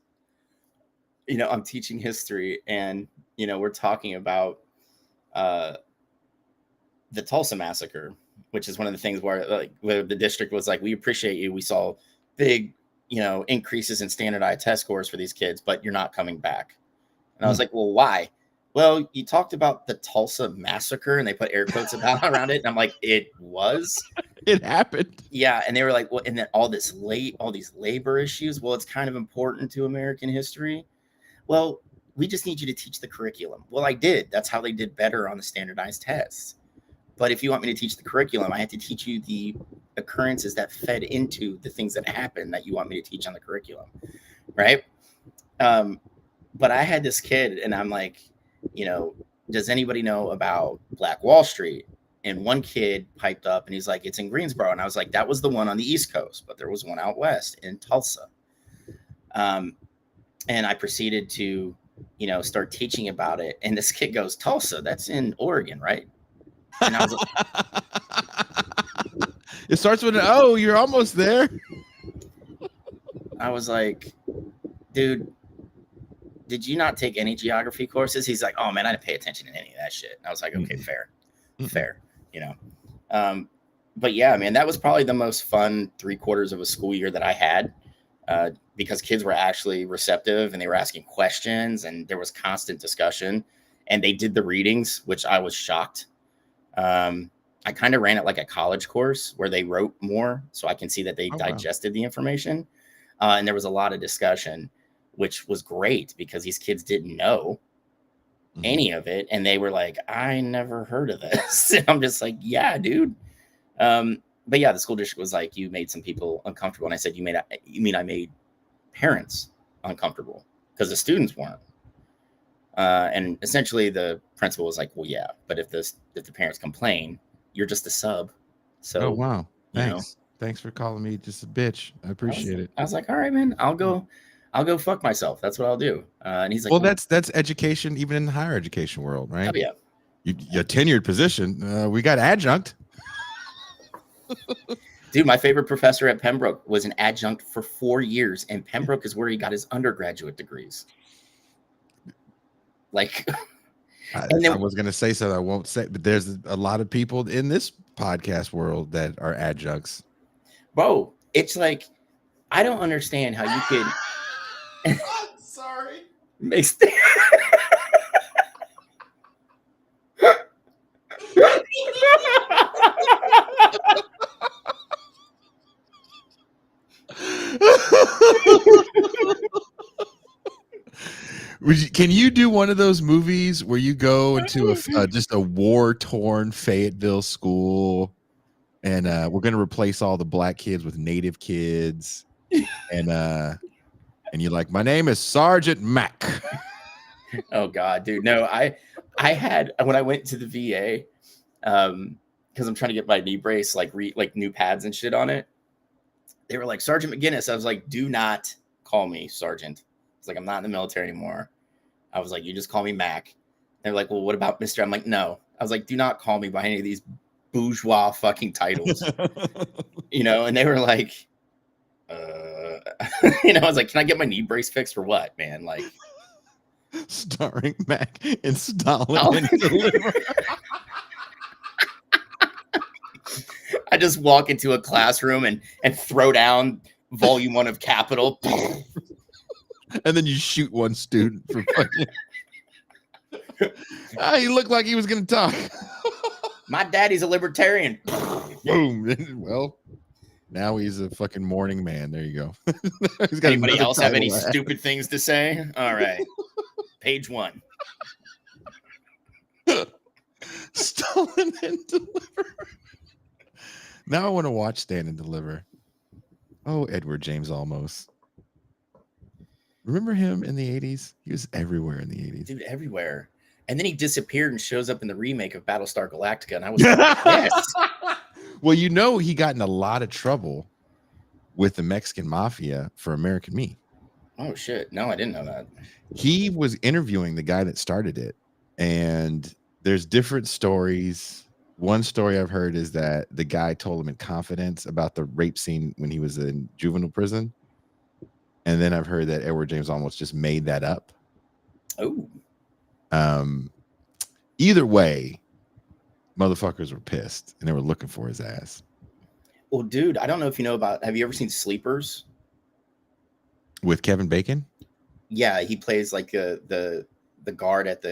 I'm teaching history, and we're talking about the Tulsa massacre, which is one of the things where the district was like, we appreciate you. We saw big, increases in standardized test scores for these kids, but you're not coming back. And I was like, well, why? Well, you talked about the Tulsa massacre, and they put air quotes around it. And I'm like, it happened. Yeah. And they were like, well, and then all these labor issues. Well, it's kind of important to American history. Well, we just need you to teach the curriculum. Well, I did. That's how they did better on the standardized tests. But if you want me to teach the curriculum, I have to teach you the occurrences that fed into the things that happen that you want me to teach on the curriculum, right? But I had this kid, and I'm like, does anybody know about Black Wall Street? And one kid piped up, and he's like, it's in Greensboro. And I was like, that was the one on the East Coast, but there was one out west in Tulsa. And I proceeded to, start teaching about it. And this kid goes, Tulsa, that's in Oregon, right? And I was like, it starts with an O. You're almost there. I was like, dude, did you not take any geography courses? He's like, oh man, I didn't pay attention to any of that shit. And I was like, okay, fair. But yeah, man, that was probably the most fun 3/4 of a school year that I had, because kids were actually receptive and they were asking questions and there was constant discussion, and they did the readings, which I was shocked. I kind of ran it like a college course where they wrote more so I can see that they digested the information. And there was a lot of discussion, which was great because these kids didn't know any of it. And they were like, I never heard of this. And I'm just like, yeah, dude. But yeah, the school district was like, you made some people uncomfortable. And I said, you mean I made parents uncomfortable because the students weren't. And essentially the principal was like, well, yeah, but if the parents complain, you're just a sub. So, oh, wow. Thanks. Thanks for calling me just a bitch. I appreciate it. I was like, all right, man, I'll go fuck myself. That's what I'll do. And he's like, well, that's education, even in the higher education world, right? Oh, yeah. Your tenured position. We got adjunct. Dude, my favorite professor at Pembroke was an adjunct for 4 years, and Pembroke is where he got his undergraduate degrees. Like, I was going to say something I won't say, but there's a lot of people in this podcast world that are adjuncts. Bro, it's like, I don't understand how you could. I'm sorry. Can you do one of those movies where you go into just a war-torn Fayetteville school, and we're going to replace all the black kids with native kids, and you're like, my name is Sergeant Mac. Oh God, dude, no, I had, when I went to the VA, because I'm trying to get my knee brace, like new pads and shit on it. They were like, Sergeant McGinnis. I was like, do not call me Sergeant. It's like, I'm not in the military anymore. I was like, you just call me Mac. They're like, well, what about Mr.? I'm like, no. I was like, do not call me by any of these bourgeois fucking titles. And they were like, I was like, can I get my knee brace fixed or what, man? Like, starring Mac and Stalin and Deliver. I just walk into a classroom and throw down volume 1 of Capital. And then you shoot one student for fucking. He looked like he was going to talk. My daddy's a libertarian. Boom. Well, now he's a fucking morning man. There you go. Anybody else have any stupid things to say? All right. Page 1. Stalin and Deliver. Now I want to watch Stand and Deliver. Oh, Edward James Olmos. Remember him in the 80s? He was everywhere in the 80s. Dude, everywhere. And then he disappeared and shows up in the remake of Battlestar Galactica. And I was like, yes. Well, he got in a lot of trouble with the Mexican mafia for American Me. Oh, shit. No, I didn't know that. He was interviewing the guy that started it. And there's different stories. One story I've heard is that the guy told him in confidence about the rape scene when he was in juvenile prison. And then I've heard that Edward James almost just made that up. Oh. Either way, motherfuckers were pissed and they were looking for his ass. Well, dude, I don't know if you know have you ever seen Sleepers? With Kevin Bacon? Yeah, he plays like the guard at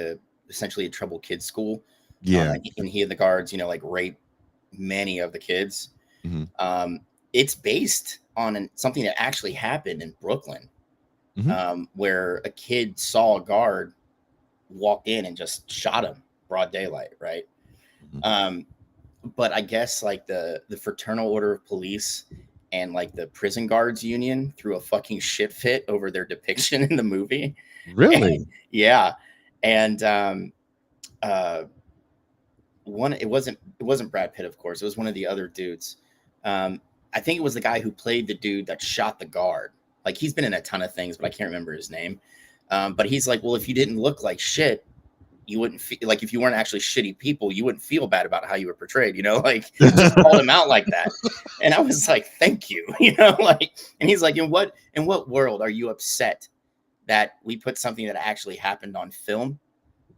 essentially a troubled kids school. Yeah. And he and the guards, like rape many of the kids. Mm-hmm. It's based on something that actually happened in Brooklyn. where a kid saw a guard, walked in and just shot him broad daylight, right? But I guess like the Fraternal Order of Police and like the prison guards union threw a fucking shit fit over their depiction in the movie. Really? Yeah. And one, it wasn't Brad Pitt, of course. It was one of the other dudes. I think it was the guy who played the dude that shot the guard. Like, he's been in a ton of things, but I can't remember his name. But he's like, well, if you didn't look like shit, you wouldn't feel like, if you weren't actually shitty people, you wouldn't feel bad about how you were portrayed, you know, like just called him out like that. And I was like, thank you, you know, like, and he's like, in what world are you upset that we put something that actually happened on film?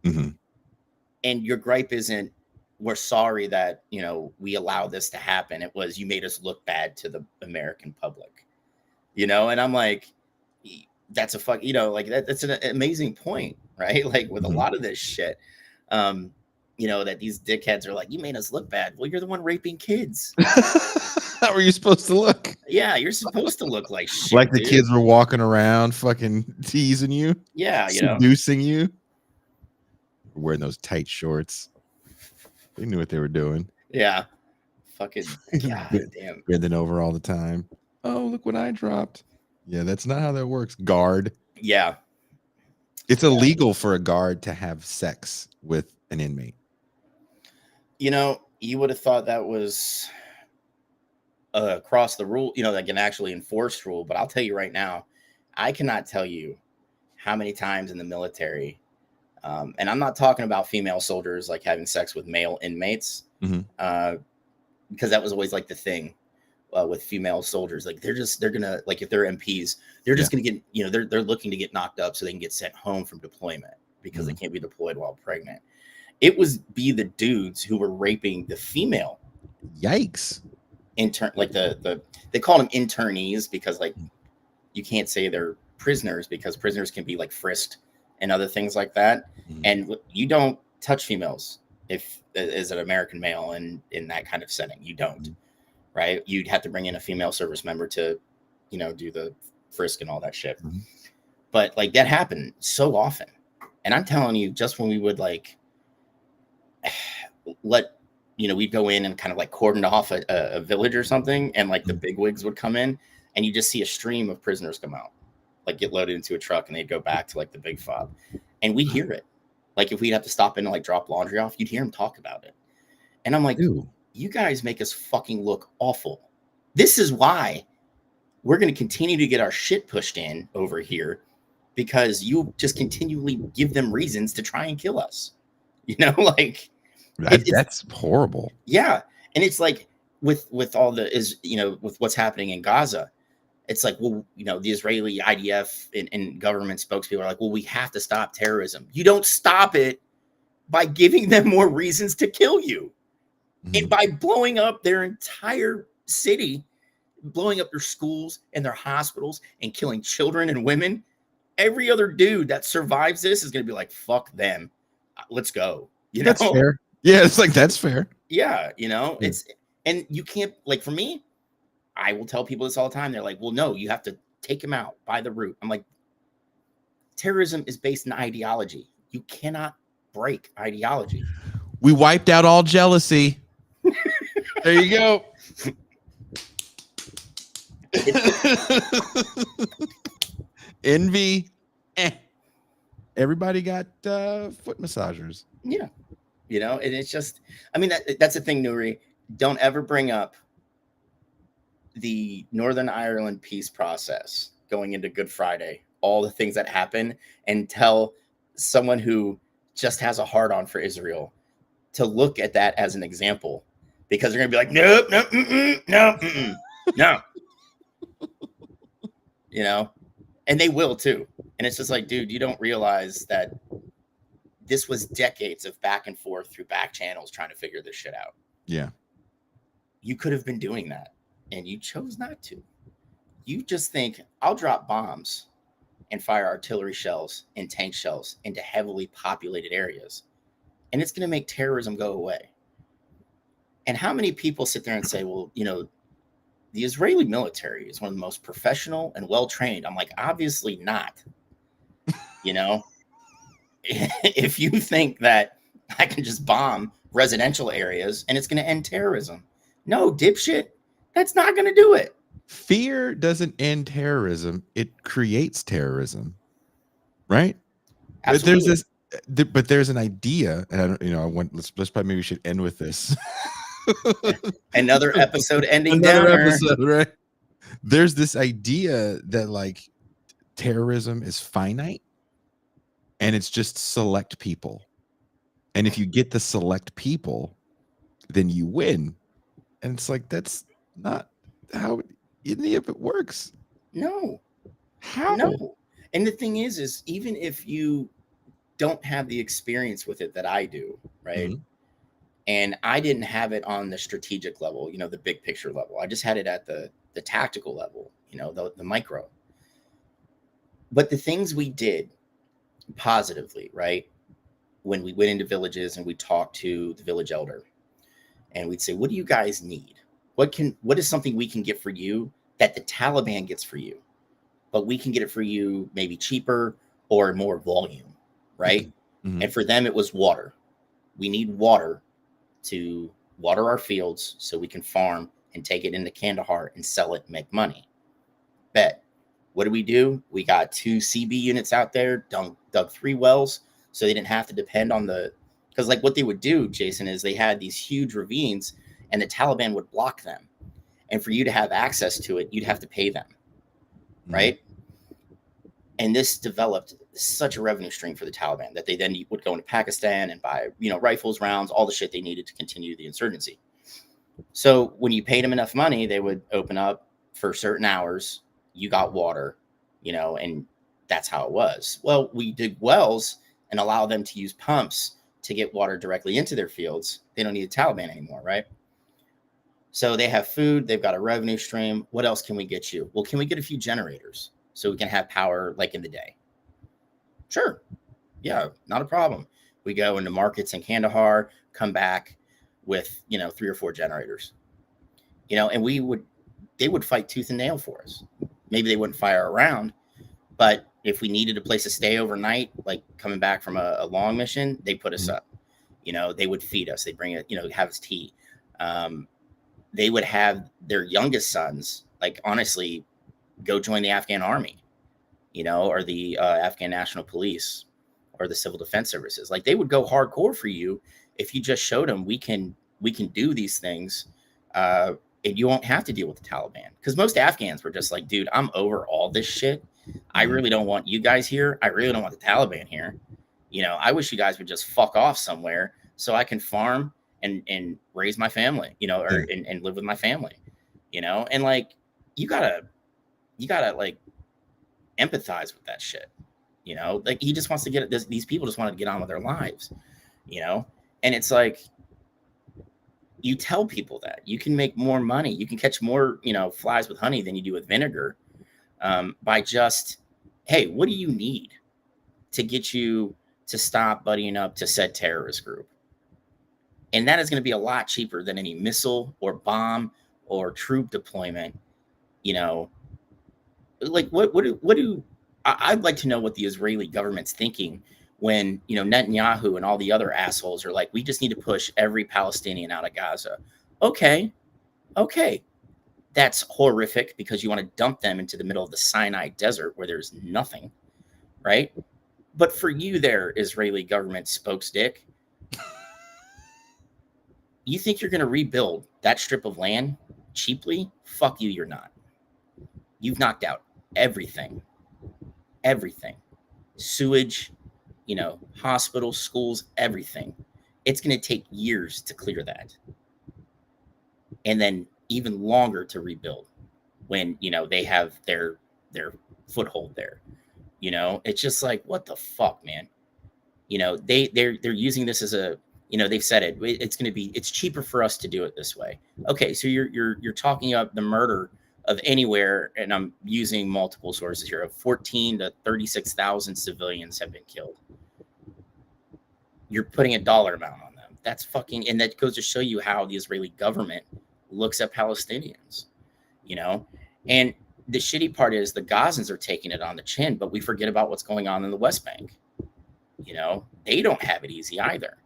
And your gripe isn't, we're sorry that, you know, we allow this to happen. It was, you made us look bad to the American public, you know? And I'm like, that's a fuck, you know, like that's an amazing point, right? Like with a lot of this shit, you know, that these dickheads are like, you made us look bad. Well, you're the one raping kids. How are you supposed to look? Yeah, you're supposed to look like shit. Like the kids were walking around fucking teasing you. Yeah, you know, seducing you. Wearing those tight shorts. They knew what they were doing. Yeah. Fucking God damn. Bending over all the time. Oh, look what I dropped. Yeah, that's not how that works. Guard. Yeah. It's illegal for a guard to have sex with an inmate. You know, you would have thought that was across the rule, you know, like an actually enforced rule. But I'll tell you right now, I cannot tell you how many times in the military, and I'm not talking about female soldiers like having sex with male inmates, because that was always like the thing. With female soldiers, like they're gonna, like, if they're MPs, they're just gonna get, you know, they're looking to get knocked up so they can get sent home from deployment because they can't be deployed while pregnant. It was the dudes who were raping the female. Yikes. Intern, like they call them internees because, like, you can't say they're prisoners because prisoners can be like frisked and other things like that. And you don't touch females if as an American male in that kind of setting. You don't. Right? You'd have to bring in a female service member to, you know, do the frisk and all that shit. But like that happened so often. And I'm telling you, just when we would like let, you know, we'd go in and kind of like cordon off a village or something, and like the bigwigs would come in, and you just see a stream of prisoners come out, like get loaded into a truck, and they'd go back to like the big fob. And we'd hear it. Like if we'd have to stop in and like drop laundry off, you'd hear them talk about it. And I'm like, Ew. You guys make us fucking look awful. This is why we're going to continue to get our shit pushed in over here, because you just continually give them reasons to try and kill us. You know, like that's horrible. Yeah. And it's like with all the is, you know, with what's happening in Gaza, it's like, well, you know, the Israeli IDF and government spokespeople are like, well, we have to stop terrorism. You don't stop it by giving them more reasons to kill you. And by blowing up their entire city, blowing up their schools and their hospitals and killing children and women, every other dude that survives this is going to be like, fuck them. Let's go. You know? That's fair. Yeah, it's like, that's fair. Yeah, you know, it's, and you can't, like, for me, I will tell people this all the time. They're like, well, no, you have to take them out by the root. I'm like, terrorism is based in ideology. You cannot break ideology. We wiped out all jealousy. There you go. Envy. Everybody got foot massagers. Yeah. You know, and it's just, I mean, that's the thing, Nuri. Don't ever bring up the Northern Ireland peace process going into Good Friday, all the things that happen, and tell someone who just has a hard on for Israel to look at that as an example. Because they're going to be like, nope, no. You know, and they will too. And it's just like, dude, you don't realize that this was decades of back and forth through back channels trying to figure this shit out. Yeah. You could have been doing that, and you chose not to. You just think, I'll drop bombs and fire artillery shells and tank shells into heavily populated areas, and it's going to make terrorism go away. And how many people sit there and say, well, you know, the Israeli military is one of the most professional and well-trained. I'm like, obviously not. You know, if you think that I can just bomb residential areas and it's going to end terrorism, no, dipshit, that's not going to do it. Fear doesn't end terrorism; it creates terrorism, right? Absolutely. But there's an idea, and I don't, I want let's probably maybe we should end with this. Another episode ending Another downer. episode, right? There's this idea that like terrorism is finite, and it's just select people, and if you get the select people, then you win. And it's like that's not how any of it works. No, How? no. And the thing is even if you don't have the experience with it that I do, right? Mhm. And I didn't have it on the strategic level, the big picture level. I just had it at the tactical level, the micro. But the things we did positively, right? When we went into villages and we talked to the village elder and we'd say, what do you guys need? What is something we can get for you that the Taliban gets for you, but we can get it for you maybe cheaper or more volume, right? Mhm. And for them, it was water. We need water to water our fields so we can farm and take it into Kandahar and sell it and make money. Bet. What do? We got 2 CB units out there, dug 3 wells, so they didn't have to depend on because like what they would do, Jason, is they had these huge ravines and the Taliban would block them. And for you to have access to it, you'd have to pay them, right? And this developed such a revenue stream for the Taliban that they then would go into Pakistan and buy, rifles, rounds, all the shit they needed to continue the insurgency. So when you paid them enough money, they would open up for certain hours. You got water, and that's how it was. Well, we dig wells and allow them to use pumps to get water directly into their fields. They don't need the Taliban anymore, right? So they have food. They've got a revenue stream. What else can we get you? Well, can we get a few generators so we can have power like in the day? Sure. Yeah, not a problem. We go into markets in Kandahar, come back with, 3 or 4 generators, and they would fight tooth and nail for us. Maybe they wouldn't fire around, but if we needed a place to stay overnight, like coming back from a long mission, they put us up. They would feed us. They'd bring it, have us tea. They would have their youngest sons, like honestly, go join the Afghan army, or the Afghan National Police or the Civil Defense Services. Like they would go hardcore for you if you just showed them we can do these things, and you won't have to deal with the Taliban. Because most Afghans were just like, dude, I'm over all this shit. I really don't want you guys here. I really don't want the Taliban here. I wish you guys would just fuck off somewhere so I can farm and raise my family, and live with my family, and like you gotta like empathize with that shit, like he just wants to get it. These people just want to get on with their lives, and it's like you tell people that you can make more money, you can catch more, flies with honey than you do with vinegar, by just, hey, what do you need to get you to stop buddying up to said terrorist group? And that is going to be a lot cheaper than any missile or bomb or troop deployment. Like I'd like to know what the Israeli government's thinking when, Netanyahu and all the other assholes are like, we just need to push every Palestinian out of Gaza. Okay. That's horrific because you want to dump them into the middle of the Sinai desert where there's nothing, right? But for you there, Israeli government spokesdick, you think you're going to rebuild that strip of land cheaply? Fuck you, you're not. You've knocked out everything. Sewage, hospitals, schools, everything. It's going to take years to clear that. And then even longer to rebuild when, they have their foothold there. It's just like, what the fuck, man? They're using this as a, they've said it's cheaper for us to do it this way. Okay, so you're talking about the murder of anywhere, and I'm using multiple sources here, of 14 to 36,000 civilians have been killed. You're putting a dollar amount on them. That's fucking, and that goes to show you how the Israeli government looks at Palestinians. you know? And the shitty part is the Gazans are taking it on the chin, but we forget about what's going on in the West Bank. You know, they don't have it easy either.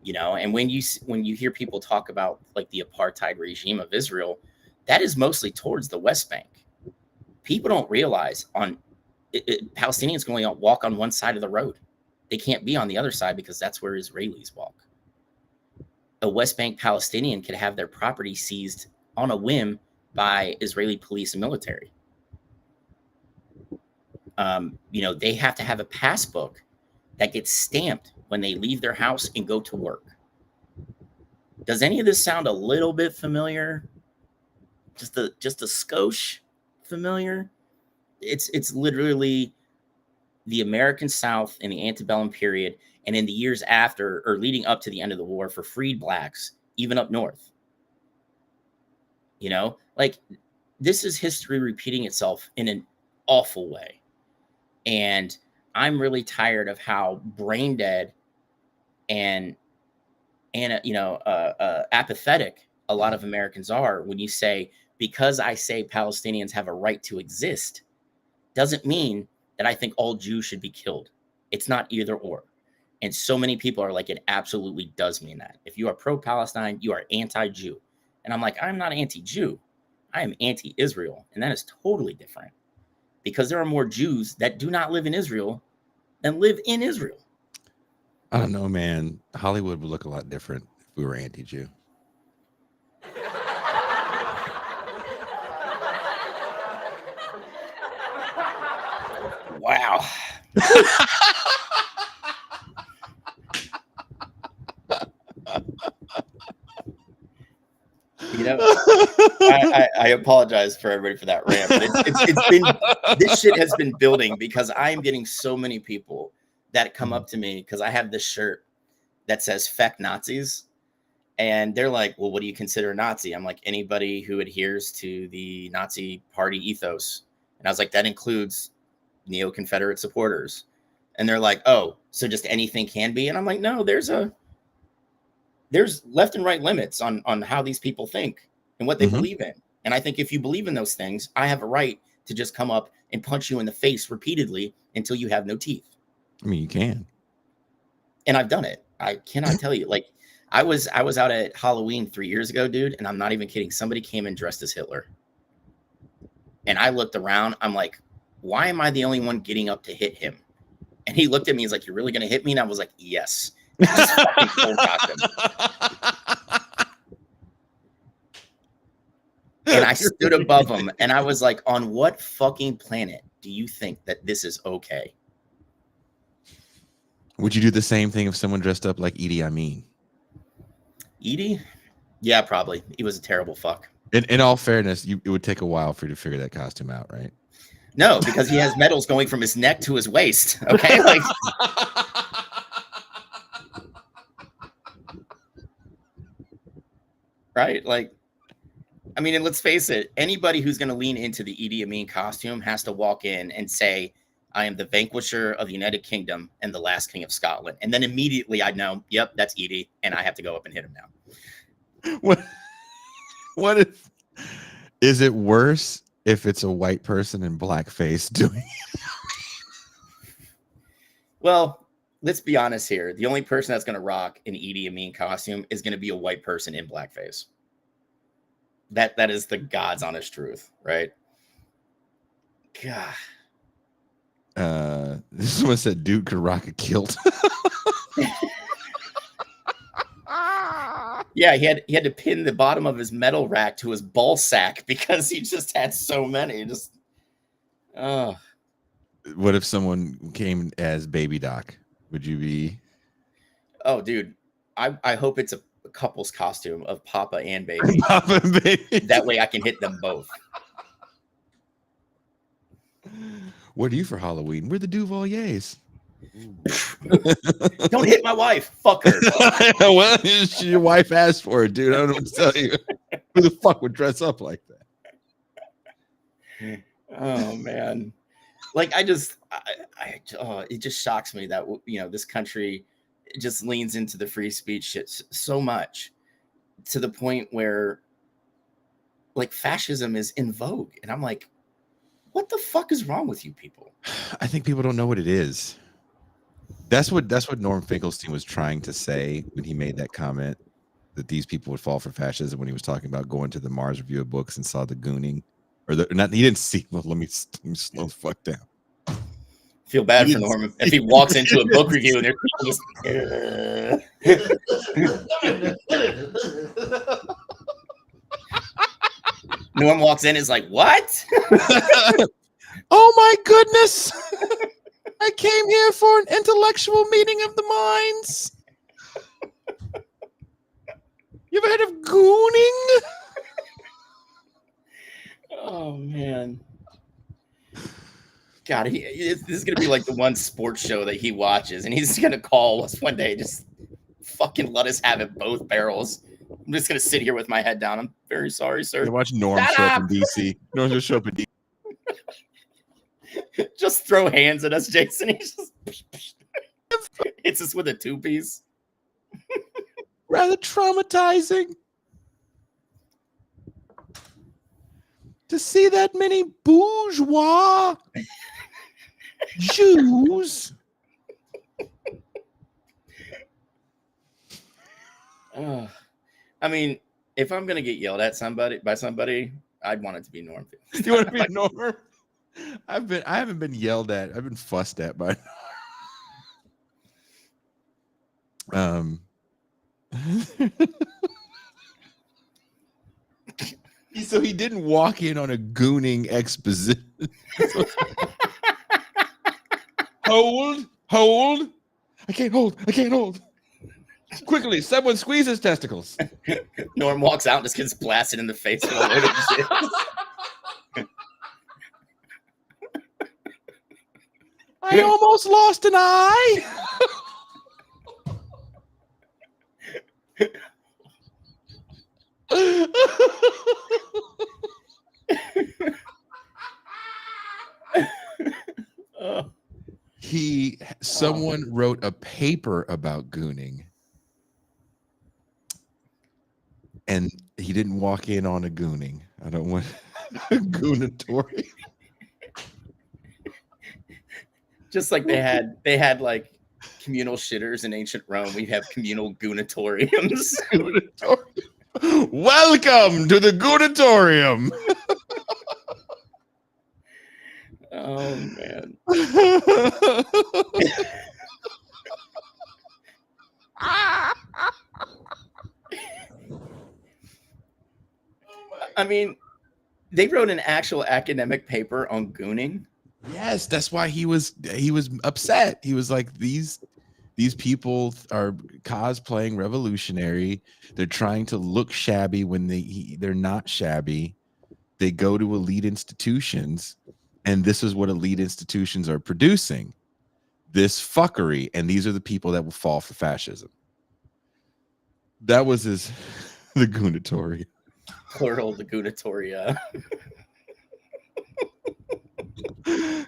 You know, and when you hear people talk about like the apartheid regime of Israel, that is mostly towards the West Bank. People don't realize Palestinians can only walk on one side of the road. They can't be on the other side because that's where Israelis walk. A West Bank Palestinian could have their property seized on a whim by Israeli police and military. You know, they have to have a passbook that gets stamped when they leave their house and go to work. Does any of this sound a little bit familiar? Just a skosh familiar? It's literally the American South in the antebellum period, and in the years after or leading up to the end of the war for freed blacks, even up north. You know, like this is history repeating itself in an awful way. And I'm really tired of how brain dead and apathetic a lot of Americans are when you say, because I say Palestinians have a right to exist, doesn't mean that I think all Jews should be killed. It's not either or. And so many people are like, it absolutely does mean that. If you are pro-Palestine, you are anti-Jew. And I'm like, I'm not anti-Jew. I am anti-Israel. And that is totally different. Because there are more Jews that do not live in Israel than live in Israel. I don't know, man. Hollywood would look a lot different if we were anti-Jew. Wow. You know, I apologize for everybody for that rant, but it's been, this shit has been building because I am getting so many people that come up to me because I have this shirt that says "Feck Nazis," and they're like, "Well, what do you consider a Nazi?" I'm like, anybody who adheres to the Nazi party ethos, and I was like, that includes neo-Confederate supporters, and they're like, "Oh, so just anything can be?" And I'm like, "No, there's left and right limits on how these people think and what they believe in. And I think if you believe in those things, I have a right to just come up and punch you in the face repeatedly until you have no teeth." I mean, you can. And I've done it. I cannot tell you. Like, I was out at Halloween 3 years ago, dude, and I'm not even kidding. Somebody came in dressed as Hitler. And I looked around. I'm like, why am I the only one getting up to hit him? And he looked at me. He's like, "You're really going to hit me?" And I was like, "Yes." Just fucking cold cocked him. And I stood above him and I was like, on what fucking planet do you think that this is okay? Would you do the same thing if someone dressed up like Idi Amin? Edie? Yeah, probably. He was a terrible fuck. In all fairness, it would take a while for you to figure that costume out, right? No, because he has medals going from his neck to his waist. Okay, like. Right? Like, I mean, and let's face it, anybody who's going to lean into the Idi Amin costume has to walk in and say, "I am the vanquisher of the United Kingdom and the last king of Scotland." And then immediately I know, yep, that's Edie, and I have to go up and hit him now. What if, is it worse if it's a white person in blackface doing it? Well, let's be honest here. The only person that's going to rock an Idi Amin costume is going to be a white person in blackface. That is the God's honest truth, right? God. Someone said dude could rock a kilt. Yeah, he had to pin the bottom of his metal rack to his ball sack because he just had so many. Just What if someone came as Baby Doc? Would you be? Oh, dude, I hope it's a couple's costume of Papa and Baby. Papa and Baby. That way I can hit them both. What are you for Halloween? We're the Duvaliers. Don't hit my wife. Fuck her. Well, your wife asked for it, dude. I don't know what to tell you. Who the fuck would dress up like that? Oh man, like it just shocks me that this country just leans into the free speech shit so much to the point where like fascism is in vogue, and I'm like, what the fuck is wrong with you people? I think people don't know what it is. That's what Norm Finkelstein was trying to say when he made that comment that these people would fall for fascism, when he was talking about going to the Mars Review of Books and saw the gooning, or the not. He didn't see. Well, let me slow the fuck down. Feel bad for Norm if he walks into a book review and there's people just. Norm walks in, is like, what? Oh my goodness! I came here for an intellectual meeting of the minds. You ever heard of gooning? Oh man. God, this is gonna be like the one sports show that he watches, and he's gonna call us one day, just fucking let us have it both barrels. I'm just gonna sit here with my head down. I'm very sorry, sir. You watch Norm show up in DC. Norm just show up in DC. Just throw hands at us, Jason. He just hits us with a 2-piece. Rather traumatizing to see that many bourgeois Jews. I mean, if I'm gonna get yelled at by somebody, I'd want it to be Norm. You want to be Norm? I haven't been yelled at. I've been fussed at by. So he didn't walk in on a gooning exposition. Hold. I can't hold. Quickly, someone squeeze his testicles. Norm walks out and just gets blasted in the face. I almost lost an eye. Someone wrote a paper about gooning, and he didn't walk in on a gooning. I don't want a goonatory. Just like they had like communal shitters in ancient Rome, we have communal goonatoriums. Welcome to the goonatorium. Oh man. I mean, they wrote an actual academic paper on gooning. Yes, that's why he was upset. He was like, these people are cosplaying revolutionary. They're trying to look shabby when they're not shabby. They go to elite institutions, and this is what elite institutions are producing. This fuckery, and these are the people that will fall for fascism. That was the goonatory. Plural, the goonatoria.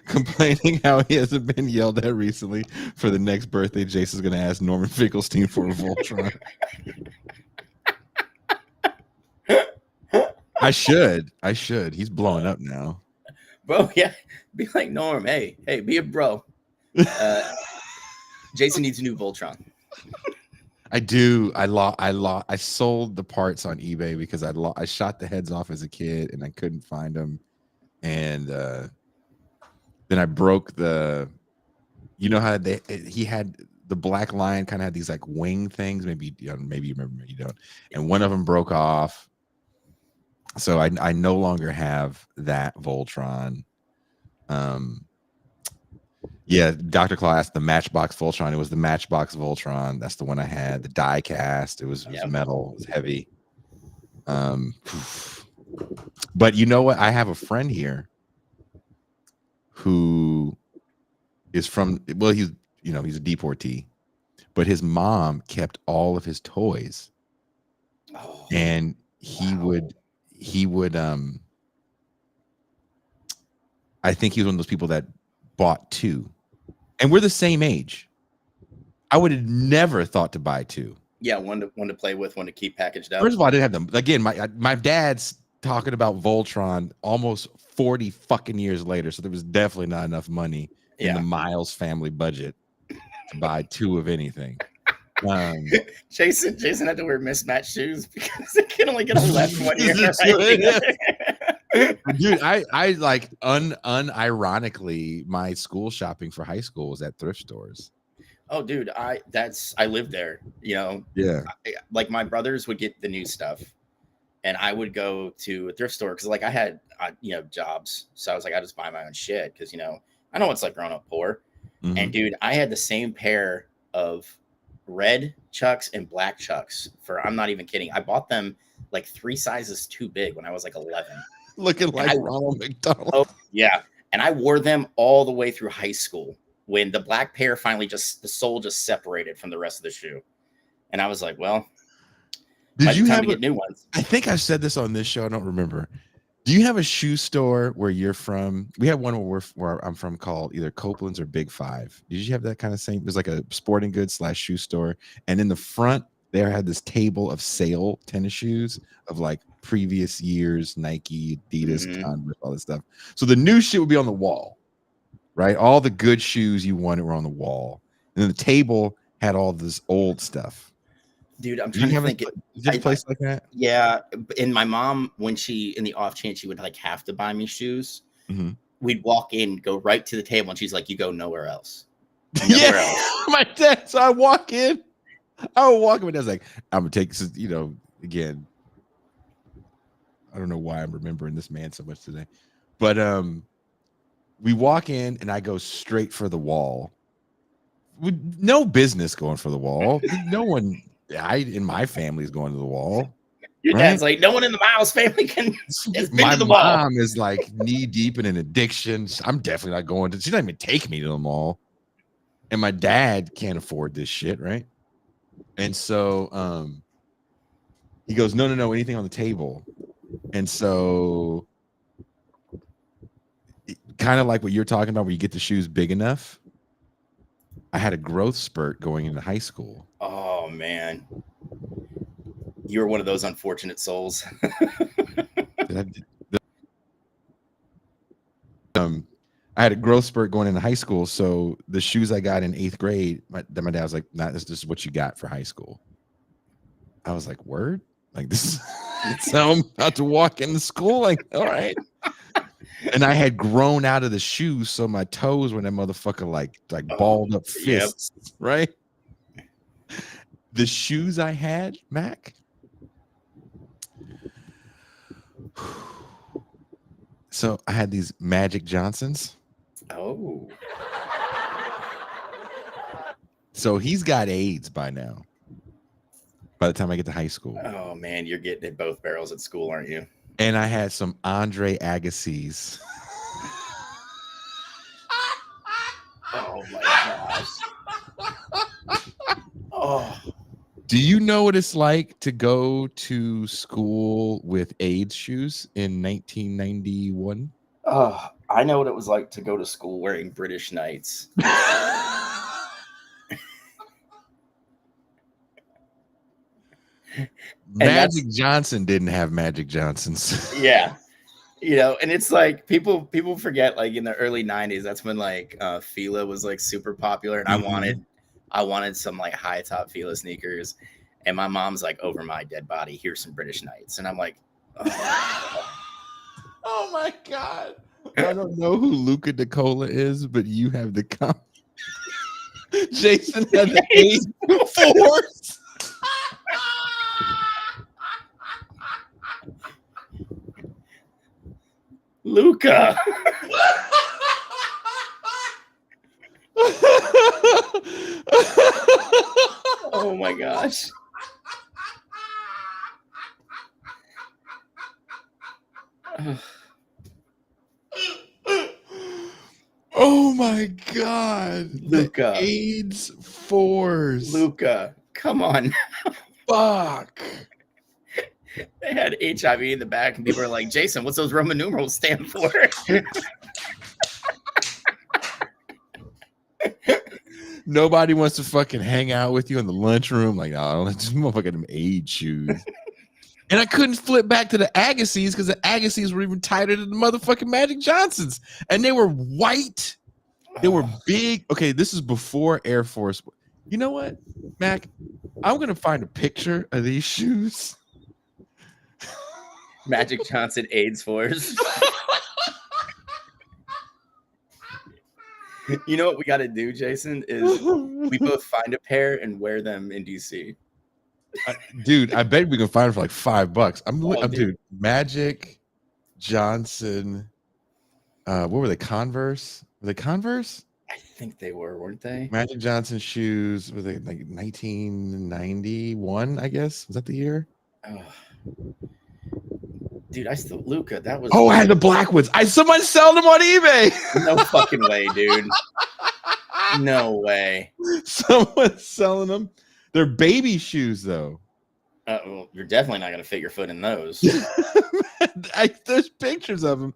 Complaining how he hasn't been yelled at recently. For the next birthday, Jason's going to ask Norman Finkelstein for a Voltron. I should. He's blowing up now. Bro, yeah. Be like Norm. Hey, be a bro. Jason needs a new Voltron. I do. I sold the parts on eBay because I shot the heads off as a kid and I couldn't find them. And then I broke you know how he had the Black Lion kind of had these like wing things. Maybe you remember, maybe you don't. And one of them broke off. So I no longer have that Voltron. Yeah, Dr. Claw asked the Matchbox Voltron. It was the Matchbox Voltron. That's the one I had. The die cast. It was metal. It was heavy. But you know what? I have a friend here who is from, well, he's a deportee, but his mom kept all of his toys. Oh, and he would I think he was one of those people that bought two, and we're the same age. I would have never thought to buy two. Yeah, one to play with, one to keep packaged up. First of all, I didn't have them. Again, my dad's talking about Voltron almost 40 fucking years later. So there was definitely not enough money in the Myles family budget to buy 2 of anything. Jason had to wear mismatched shoes because they can only get a left one year. Dude, I like unironically, my school shopping for high school was at thrift stores. Oh, dude, I lived there. You know, like my brothers would get the new stuff, and I would go to a thrift store because like I had jobs, so I was like I just buy my own shit because I know it's like growing up poor. Mm-hmm. And dude, I had the same pair of red Chucks and black Chucks for, I'm not even kidding, I bought them like 3 sizes too big when I was like 11. Looking like Ronald McDonald. Oh, yeah. And I wore them all the way through high school when the black pair finally the sole just separated from the rest of the shoe. And I was like, well, did you have to get new ones? I think I said this on this show. I don't remember. Do you have a shoe store where you're from? We have one where I'm from called either Copeland's or Big Five. Did you have that kind of same? It was like a sporting goods / shoe store. And in the front, there had this table of sale tennis shoes of like previous years, Nike, Adidas, Converse, all this stuff. So the new shit would be on the wall, right? All the good shoes you wanted were on the wall. And then the table had all this old stuff. Dude, I'm trying to think. Did you have a place like that? Yeah. And my mom, when in the off chance she would like have to buy me shoes, we'd walk in, go right to the table, and she's like, you go nowhere else. Nowhere else. My dad. So I would walk in, and dad's like, I'm gonna take, again, I don't know why I'm remembering this man so much today. But we walk in and I go straight for the wall. With no business going for the wall. No one in my family is going to the wall. Your dad's like, no one in the Myles family can. My mom is like knee deep in an addiction. I'm definitely not going to. She doesn't even take me to the mall. And my dad can't afford this shit, right? And so he goes, no, anything on the table. And so kind of like what you're talking about, where you get the shoes big enough. I had a growth spurt going into high school. Oh man, you were one of those unfortunate souls. I had a growth spurt going into high school, so the shoes I got in 8th grade, my dad was like, "Nah, this is what you got for high school." I was like, "Word? Like this?" So I'm about to walk into school, like, all right. And I had grown out of the shoes, so my toes were that motherfucker like balled up fists, right? The shoes I had, Mac. So I had these Magic Johnsons. Oh. So he's got AIDS by now. By the time I get to high school. Oh man, you're getting it both barrels at school, aren't you? And I had some Andre Agassiz. Oh my gosh. Oh. Do you know what it's like to go to school with AIDS shoes in 1991? Oh, I know what it was like to go to school wearing British Knights. Magic Johnson didn't have Magic Johnsons. Yeah. And it's like people forget, like in the early 90s, that's when like Fila was like super popular, and I wanted some like high top Fila sneakers, and my mom's like, over my dead body, here's some British Knights, and I'm like, oh my god, I don't know who Luca DeCola is, but you have the Jason had the AIDS Luca. Oh my gosh. Oh my god. Luca. The AIDS 4s. Luca. Come on. Fuck. They had HIV in the back, and people were like, Jason, what's those Roman numerals stand for? Nobody wants to fucking hang out with you in the lunchroom. Like, oh, let's motherfucking them AIDS shoes. And I couldn't flip back to the Agassiz because the Agassiz were even tighter than the motherfucking Magic Johnsons. And they were white. They were big. Okay, this is before Air Force. You know what, Mac? I'm going to find a picture of these shoes. Magic Johnson AIDS Force. You know what we got to do, Jason, is we both find a pair and wear them in DC. Dude, I bet we can find it for like $5. Oh, dude, Magic Johnson. What were they? Converse? Were they Converse? I think they were, weren't they? Magic Johnson shoes. Were they like 1991? I guess was that the year? Oh. Dude, I still Luca. That was. Oh, I had the black ones. Someone selling them on eBay. No fucking way, dude. No way. Someone's selling them. They're baby shoes, though. Well, you're definitely not gonna fit your foot in those. There's pictures of them,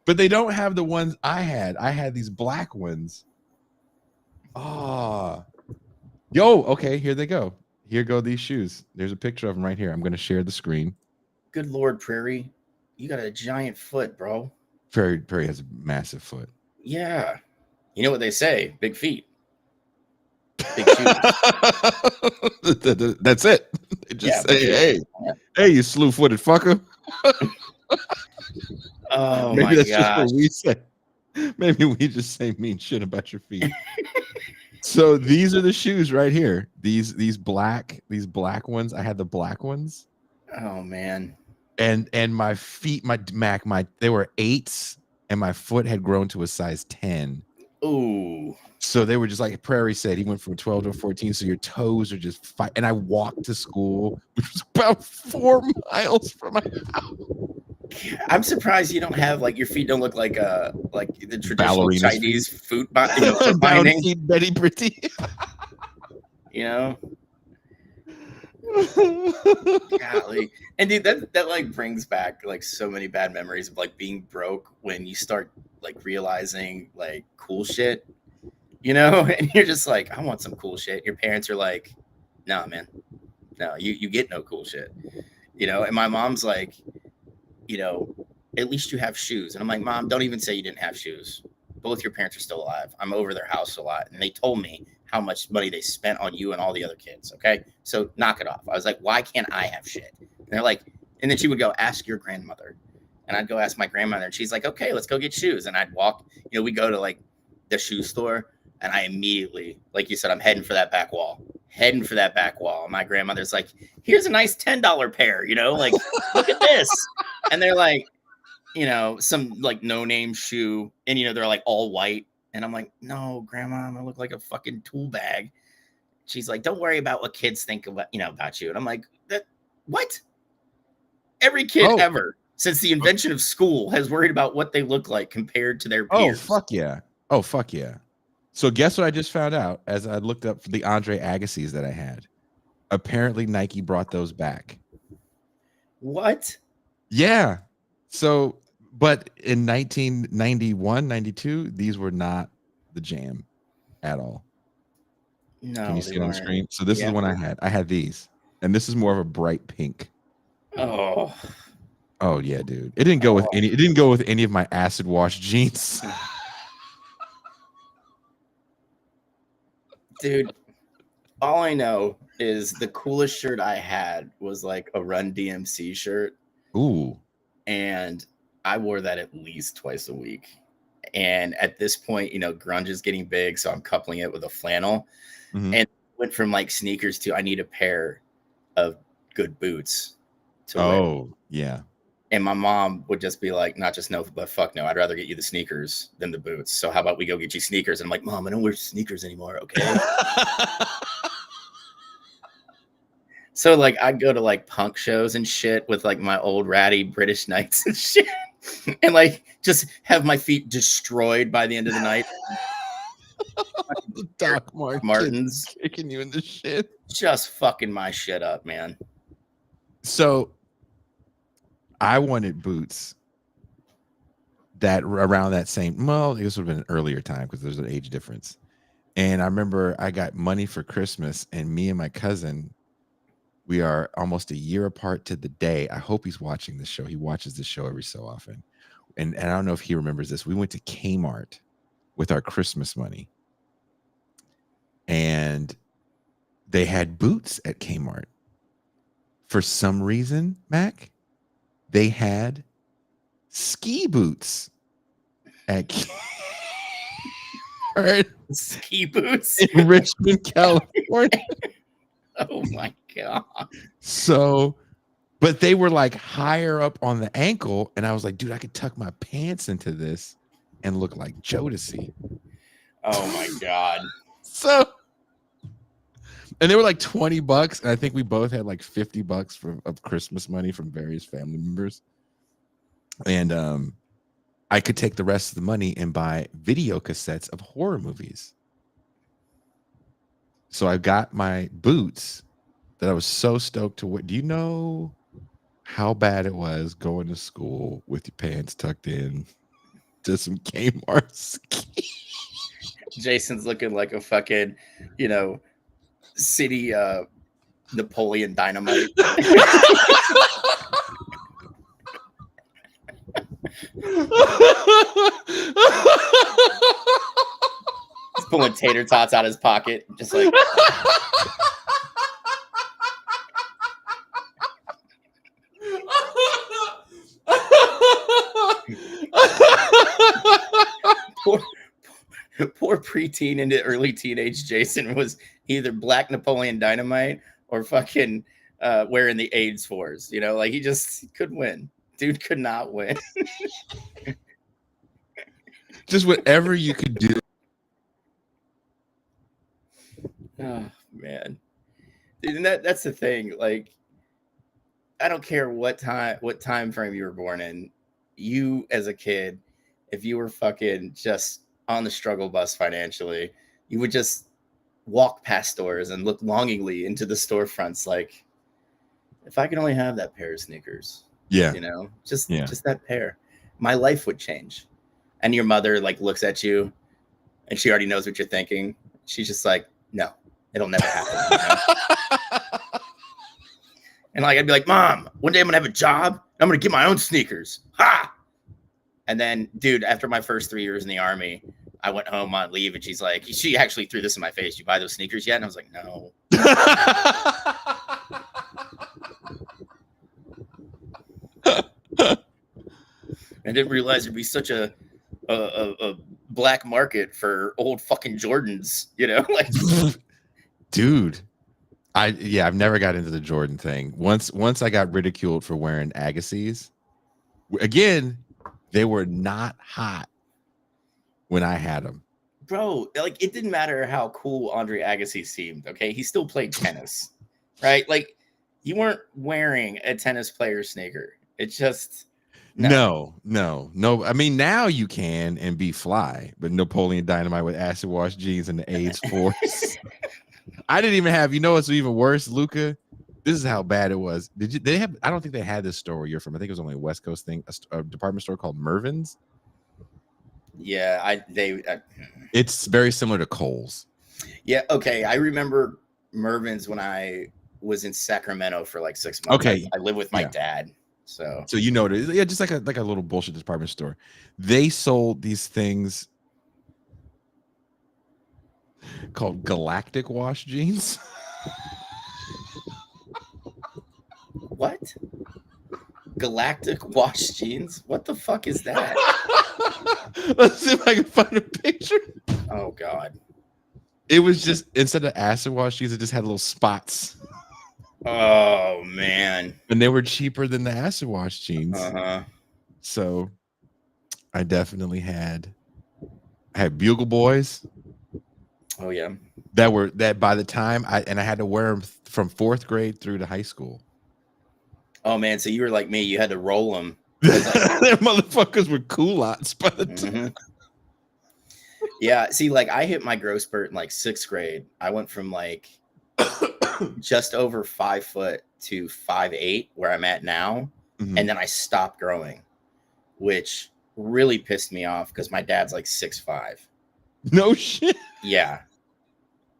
but they don't have the ones I had. I had these black ones. Oh, okay. Here they go. Here go these shoes. There's a picture of them right here. I'm going to share the screen. Good Lord, Prairie, you got a giant foot, bro. Prairie has a massive foot. Yeah, you know what they say: big feet, big shoes. That's it. They just say, "Hey, you slew-footed fucker." Oh, maybe my that's gosh. just what we say. Maybe we just say mean shit about your feet. So these are the shoes right here. These black ones. I had the black ones. Oh man. And my feet, they were 8s, and my foot had grown to a size 10. Ooh. So they were just like Prairie said, he went from 12 to 14. So your toes are just fine. And I walked to school, which was about 4 miles from my house. I'm surprised you don't have like your feet don't look like the traditional Ballerina's Chinese foot binding. Betty Pretty. You know. Golly. And dude, that like brings back like so many bad memories of like being broke when you start like realizing like cool shit, you know, and you're just like, I want some cool shit. Your parents are like, nah, man, no, you get no cool shit, you know. And my mom's like, you know, at least you have shoes. And I'm like, Mom, don't even say you didn't have shoes. Both your parents are still alive. I'm over their house a lot, and they told me how much money they spent on you and all the other kids. Okay. So knock it off. I was like, why can't I have shit? And they're like, and then she would go ask your grandmother, and I'd go ask my grandmother, and she's like, okay, let's go get shoes. And I'd walk, you know, we go to like the shoe store, and I immediately, like you said, I'm heading for that back wall. My grandmother's like, here's a nice $10 pair, you know, like, look at this. And they're like, you know, some like no-name shoe, and you know, they're like all white. And I'm like, no, Grandma, I'm gonna look like a fucking tool bag. She's like, don't worry about what kids think about, you know, about you. And I'm like, what? Every kid ever since the invention of school has worried about what they look like compared to their peers. Oh, fuck yeah. So guess what I just found out as I looked up for the Andre Agassiz that I had. Apparently Nike brought those back. What? Yeah. So, but in 1991, 92, these were not the jam at all. No. Can you see it on the screen? So this is the one I had. I had these, and this is more of a bright pink. Oh yeah, dude. It didn't go with any. It didn't go with any of my acid wash jeans. Dude, all I know is the coolest shirt I had was like a Run DMC shirt. Ooh. And I wore that at least twice a week. And at this point, you know, grunge is getting big, so I'm coupling it with a flannel. Mm-hmm. And went from like sneakers to I need a pair of good boots to wear. Yeah. And my mom would just be like, not just no, but fuck no. I'd rather get you the sneakers than the boots. So how about we go get you sneakers? And I'm like, Mom, I don't wear sneakers anymore. Okay. So like I'd go to like punk shows and shit with like my old ratty British Knights and shit. And like just have my feet destroyed by the end of the night. Doc Martens kicking you in the shit. Just fucking my shit up, man. So I wanted boots that around that same, well, this would have been an earlier time because there's an age difference. And I remember I got money for Christmas, and me and my cousin We are almost a year apart to the day. I hope he's watching the show. He watches the show every so often. And I don't know if he remembers this. We went to Kmart with our Christmas money. And they had boots at Kmart. For some reason, Mac, they had ski boots at Kmart Ski boots in Richmond, California. Oh my god. So, but they were like higher up on the ankle, and I was like, dude, I could tuck my pants into this and look like Jodeci. Oh my god. So, and they were like $20, and I think we both had like $50 of Christmas money from various family members. And I could take the rest of the money and buy video cassettes of horror movies. So I got my boots that I was so stoked to wear. Do you know how bad it was going to school with your pants tucked in to some Kmart ski? Jason's looking like a fucking, city Napoleon Dynamite. He's pulling tater tots out of his pocket, just like. Poor preteen into early teenage Jason was either Black Napoleon Dynamite or fucking wearing the AIDS fours. Like he couldn't win. Dude could not win. Just whatever you could do. Oh man, dude, and that's the thing. Like, I don't care what time frame you were born in. You as a kid, if you were fucking just on the struggle bus financially, you would just walk past stores and look longingly into the storefronts like, if I could only have that pair of sneakers. Yeah. Just that pair, my life would change. And your mother like looks at you and she already knows what you're thinking. She's just like, no, it'll never happen. And like, I'd be like, Mom, one day I'm going to have a job. I'm going to get my own sneakers. Ha! And then, dude, after my first 3 years in the Army, I went home on leave and she's like, she actually threw this in my face. You buy those sneakers yet? And I was like, no. I didn't realize there'd be such a black market for old fucking Jordans, like. Dude, I've never got into the Jordan thing. Once I got ridiculed for wearing Agassiz. Again, they were not hot when I had them. Bro, like it didn't matter how cool Andre Agassi seemed, okay? He still played tennis, right? Like you weren't wearing a tennis player sneaker. It's just no. I mean, now you can and be fly, but Napoleon Dynamite with acid wash jeans and the AIDS force. I didn't even have, what's even worse, Luca? This is how bad it was. I don't think they had this store where you're from. I think it was only a West Coast thing, a department store called Mervyn's. Yeah, it's very similar to Kohl's. Yeah, okay. I remember Mervyn's when I was in Sacramento for like 6 months. Okay. I lived with my dad. So just like a little bullshit department store. They sold these things called Galactic Wash jeans. What? Galactic Wash jeans? What the fuck is that? Let's see if I can find a picture. Oh God. It was just, instead of acid wash jeans, it just had little spots. Oh man. And they were cheaper than the acid wash jeans. Uh-huh. So I definitely had Bugle Boys. Oh yeah. That by the time I had to wear them from 4th grade through to high school. Oh man, so you were like me, you had to roll them. Their motherfuckers were culottes by the time. Yeah, see, like I hit my growth spurt in like 6th grade. I went from like just over 5 foot to 5'8", where I'm at now. Mm-hmm. And then I stopped growing, which really pissed me off because my dad's like 6'5". No shit. Yeah.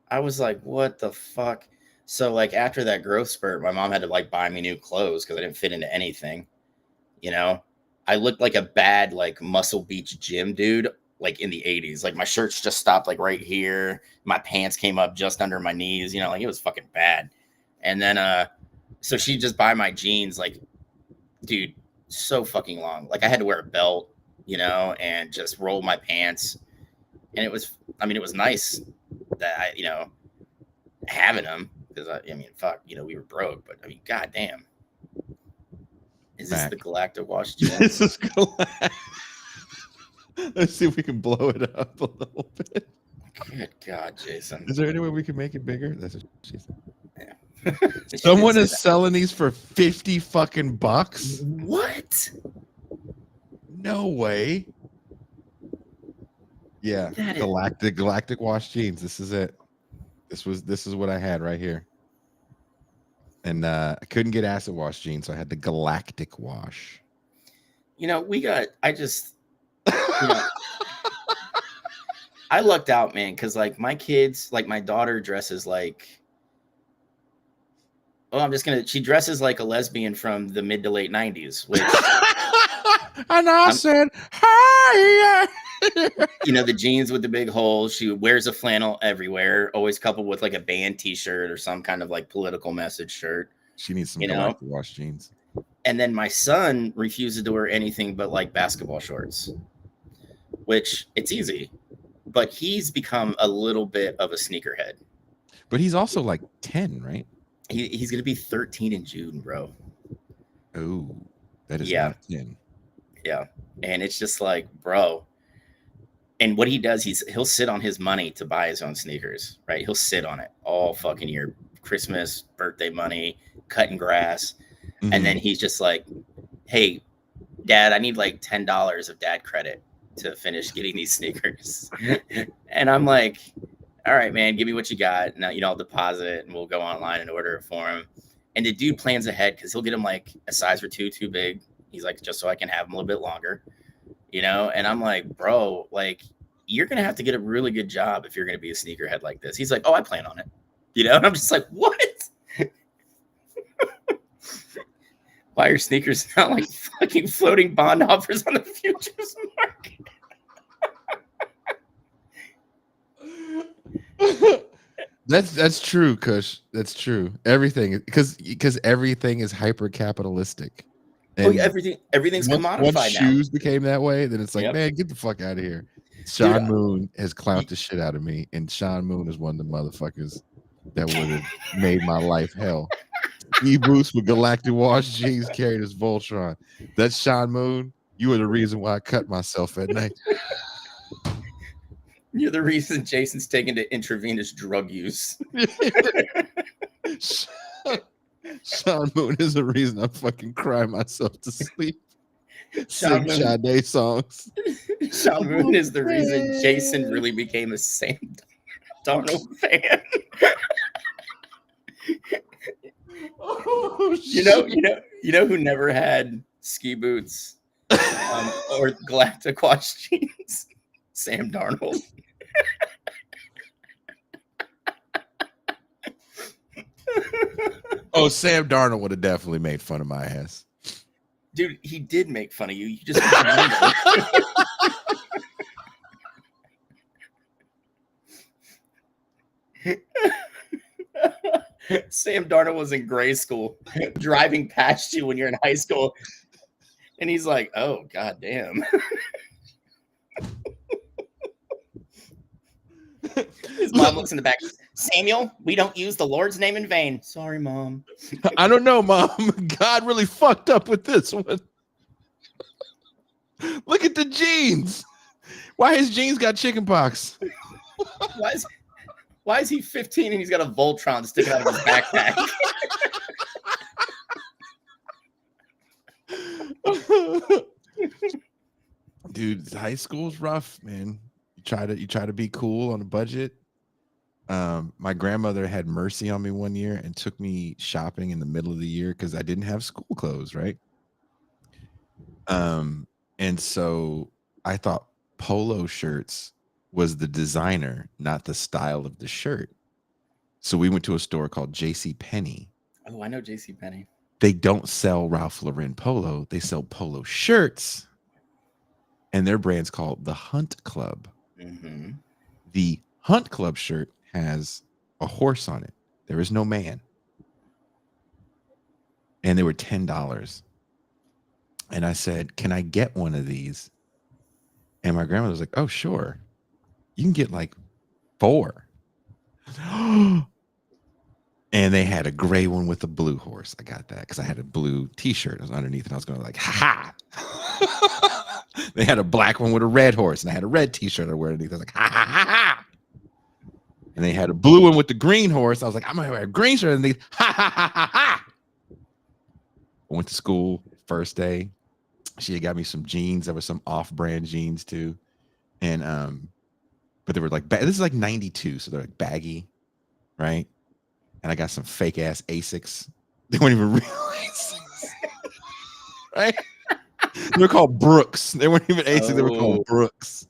I was like, what the fuck? So like after that growth spurt, my mom had to like buy me new clothes because I didn't fit into anything. You know, I looked like a bad like Muscle Beach gym dude, like in the 80s. Like my shirts just stopped like right here. My pants came up just under my knees. You know, like it was fucking bad. And then so she'd just buy my jeans, like, dude, so fucking long. Like I had to wear a belt, you know, and just roll my pants. And it was, I mean, it was nice that I, you know, having them because I mean, fuck, you know, we were broke, but I mean, goddamn. Is this the Galactic Wash jeans? This is Let's see if we can blow it up a little bit. Good God, Jason. Is there any way we can make it bigger? That's what she said. Yeah. Someone is selling these for 50 fucking bucks. What? No way. Yeah, Galactic Wash jeans. This is it. This is what I had right here. And I couldn't get acid wash jeans, so I had the Galactic Wash. You know, I just, you know, I lucked out, man, because like my kids, like my daughter dresses like, she dresses like a lesbian from the mid to late 90s, which. And I said, hi. You know, the jeans with the big holes. She wears a flannel everywhere, always coupled with like a band t-shirt or some kind of like political message shirt. She needs some Galactic Wash jeans. And then my son refuses to wear anything but like basketball shorts, which it's easy, but he's become a little bit of a sneakerhead. But he's also like 10, right? He's going to be 13 in June, bro. Oh, that is not 10. Yeah. And it's just like, bro. And what he does, he'll sit on his money to buy his own sneakers, right? He'll sit on it all fucking year. Christmas, birthday money, cutting grass. Mm-hmm. And then he's just like, hey, Dad, I need like $10 of dad credit to finish getting these sneakers. And I'm like, all right, man, give me what you got. Now, you know, I'll deposit it and we'll go online and order it for him. And the dude plans ahead because he'll get him like a size or two too big. He's like, just so I can have him a little bit longer, you know? And I'm like, bro, like, you're going to have to get a really good job if you're going to be a sneakerhead like this. He's like, oh, I plan on it. You know? And I'm just like, what? Why are sneakers not like fucking floating bond offers on the futures market? That's true, Kush. That's true. Everything, because everything is hyper capitalistic. And everything's commodified once now. Shoes became that way, then it's like, man, get the fuck out of here. Sean Moon has clowned the shit out of me, and Sean Moon is one of the motherfuckers that would have made my life hell. E-Boost with Galactic Wash jeans carried as Voltron. That's Sean Moon. You are the reason why I cut myself at night. You're the reason Jason's taken to intravenous drug use. Sean Moon is the reason I fucking cry myself to sleep. Sing Sade songs. Sean Moon is the reason Jason really became a Sam Darnold fan. Oh, you know who never had ski boots or Galactic Wash jeans? Sam Darnold. Oh, Sam Darnold would have definitely made fun of my ass. Dude, he did make fun of you. You just remember. Sam Darnold was in grade school, driving past you when you're in high school, and he's like, "Oh, goddamn." His mom looks in the back. Samuel, we don't use the Lord's name in vain. Sorry, Mom. I don't know, Mom. God really fucked up with this one. Look at the jeans. Why his jeans got chicken pox? Why is he 15 and he's got a Voltron sticking out of his backpack? Dude, high school's rough, man. You try to be cool on a budget. My grandmother had mercy on me one year and took me shopping in the middle of the year because I didn't have school clothes, right? And so I thought polo shirts was the designer, not the style of the shirt. So we went to a store called J.C. Penney. Oh, I know J.C. Penney. They don't sell Ralph Lauren polo. They sell polo shirts. And their brand's called the Hunt Club. Mm-hmm. The Hunt Club shirt has a horse on it. There is no man. And they were $10. And I said, can I get one of these? And my grandmother was like, oh, sure. You can get like 4. And they had a gray one with a blue horse. I got that because I had a blue t-shirt. It was underneath and I was going like, ha ha. They had a black one with a red horse and I had a red t-shirt I wear underneath. I was like, ha ha ha ha. And they had a blue one with the green horse. I was like, I'm going to wear a green shirt underneath. Ha ha ha ha ha. I went to school first day. She had got me some jeans. There was some off-brand jeans too. And but they were like, this is like 92, so they're like baggy, right? And I got some fake ass Asics. They weren't even real Asics, right? They were called Brooks. They weren't even Asics. They were called Brooks.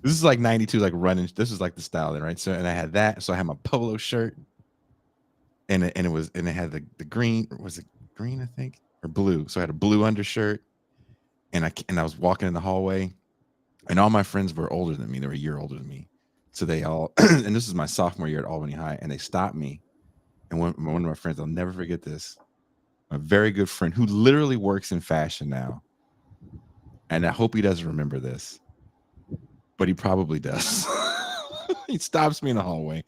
This is like 92, like running. This is like the style then, right? So, and I had that. So I had my polo shirt, and it had the green. Was it green? I think, or blue. So I had a blue undershirt, and I was walking in the hallway. And all my friends were older than me. They were a year older than me. So they all, and this is my sophomore year at Albany High, and they stopped me. And one of my friends, I'll never forget this, a very good friend who literally works in fashion now. And I hope he doesn't remember this, but he probably does. He stops me in the hallway.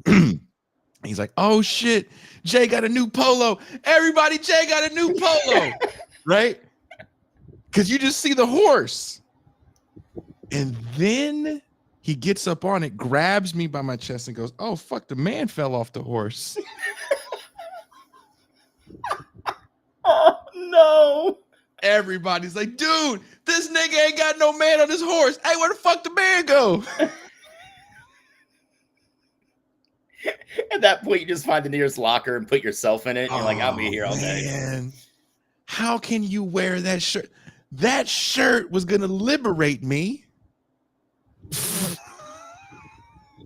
He's like, oh shit, Jay got a new polo. Everybody, Jay got a new polo, right? Because you just see the horse. And then he gets up on it, grabs me by my chest and goes, oh, fuck, the man fell off the horse. Oh, no. Everybody's like, dude, this nigga ain't got no man on his horse. Hey, where the fuck the man go? At that point, you just find the nearest locker and put yourself in it. And you're like, I'll be here all day. Man. How can you wear that shirt? That shirt was going to liberate me.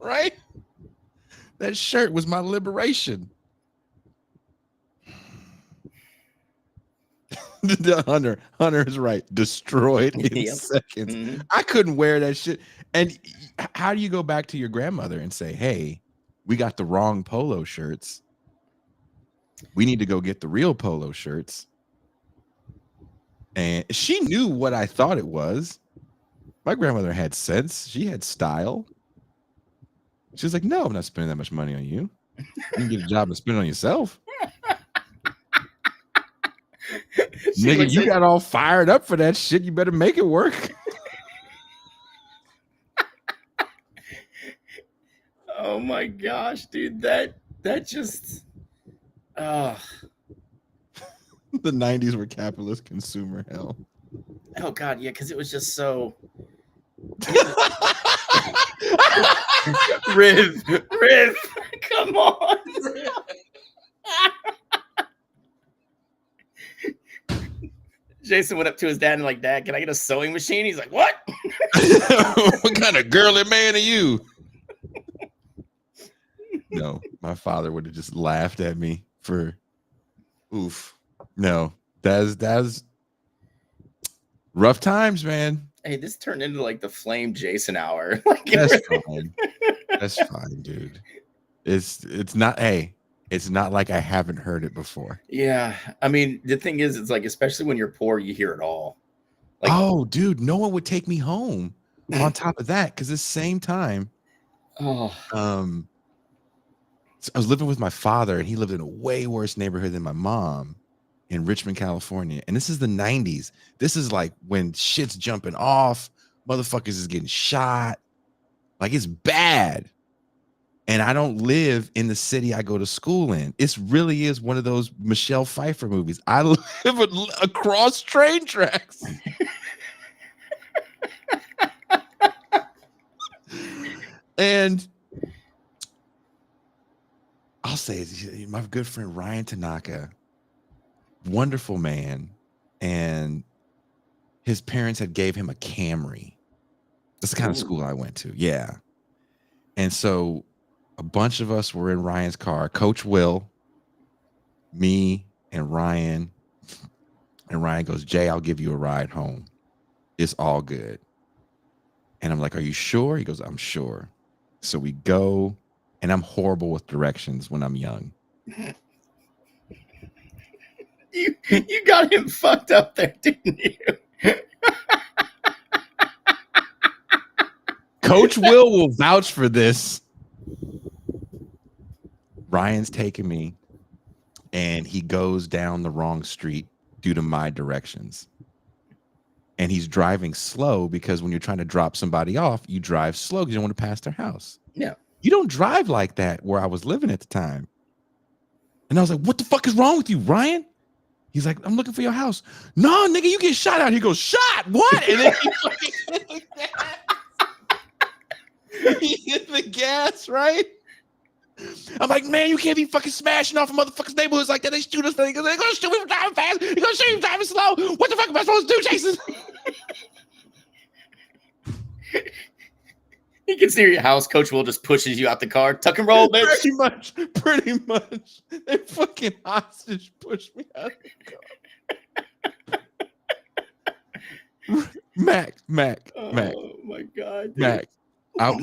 Right? That shirt was my liberation. Hunter is right. Destroyed in seconds. Mm-hmm. I couldn't wear that shit. And how do you go back to your grandmother and say, hey, we got the wrong polo shirts. We need to go get the real polo shirts. And she knew what I thought it was. My grandmother had sense. She had style. She was like, no, I'm not spending that much money on you. You can get a job and spend it on yourself. Nigga, you got all fired up for that shit. You better make it work. Oh my gosh, dude. That just the 90s were capitalist consumer hell. Oh god, yeah, because it was just so Riv, come on. Jason went up to his dad and like, Dad, can I get a sewing machine? He's like, what? What kind of girly man are you? No, my father would have just laughed at me for oof. No, that's rough times, man. Hey, this turned into like the Flame Jason hour. That's fine. That's fine, dude. It's not. Hey, it's not like I haven't heard it before. Yeah, I mean, the thing is, it's like, especially when you're poor, you hear it all. Like, oh, dude, no one would take me home. On top of that, because this same time, so I was living with my father, and he lived in a way worse neighborhood than my mom in Richmond, California. And this is the 90s. This is like when shit's jumping off, motherfuckers is getting shot. Like, it's bad. And I don't live in the city I go to school in. It really is one of those Michelle Pfeiffer movies. I live across train tracks. And I'll say, my good friend Ryan Tanaka, wonderful man, and his parents had gave him a Camry. That's the kind of school I went to. Yeah. And so a bunch of us were in Ryan's car. Coach Will, me, and Ryan. And Ryan goes, Jay, I'll give you a ride home. It's all good. And I'm like, are you sure? He goes, I'm sure. So we go, and I'm horrible with directions when I'm young. You got him fucked up there, didn't you? Coach will vouch for this. Ryan's taking me, and he goes down the wrong street due to my directions. And he's driving slow because when you're trying to drop somebody off, you drive slow because you don't want to pass their house. Yeah. You don't drive like that where I was living at the time. And I was like, what the fuck is wrong with you, Ryan? He's like, I'm looking for your house. No, nigga, you get shot out. He goes, shot? What? And then he hit the gas, right? I'm like, man, you can't be fucking smashing off motherfuckers' neighborhoods like that. They shoot us. They're going to shoot me for driving fast. They're going to shoot me for driving slow. What the fuck am I supposed to do, Jason? He gets near your house. Coach Will just pushes you out the car. Tuck and roll, bitch. Pretty much. They fucking hostage pushed me out the car. Mac. Oh, my God. Dude. Mac.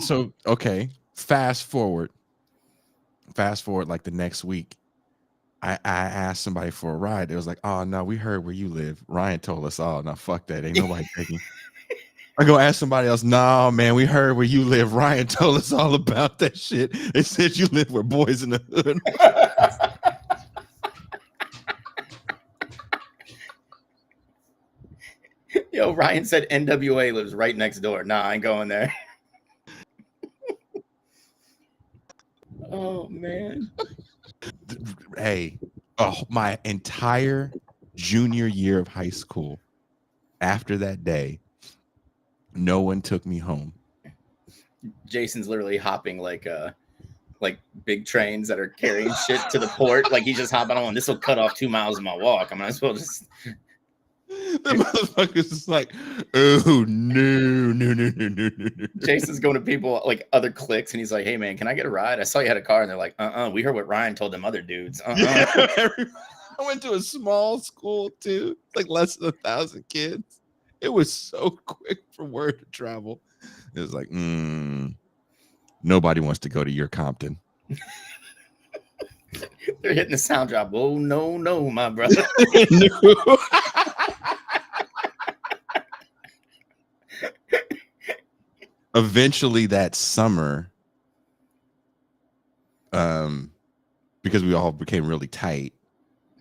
So, okay. Fast forward like the next week. I asked somebody for a ride. It was like, oh, no, we heard where you live. Ryan told us, oh, no, fuck that. Ain't nobody taking. I go ask somebody else. No, man, we heard where you live. Ryan told us all about that shit. They said you live where boys in the hood. Yo, Ryan said NWA lives right next door. Nah, I ain't going there. Oh, man. Hey, my entire junior year of high school, after that day, no one took me home. Jason's literally hopping like big trains that are carrying shit to the port. Like he's just hopping on. This will cut off 2 miles of my walk. I might as well just. The motherfucker's just like, oh no. Jason's going to people like other cliques, and he's like, "Hey man, can I get a ride? I saw you had a car." And they're like, we heard what Ryan told them other dudes. Yeah, I went to a small school too, like less than 1,000 kids. It was so quick for word to travel. It was like, nobody wants to go to your Compton. They're hitting the sound drop. Oh no, my brother. No. Eventually that summer, because we all became really tight,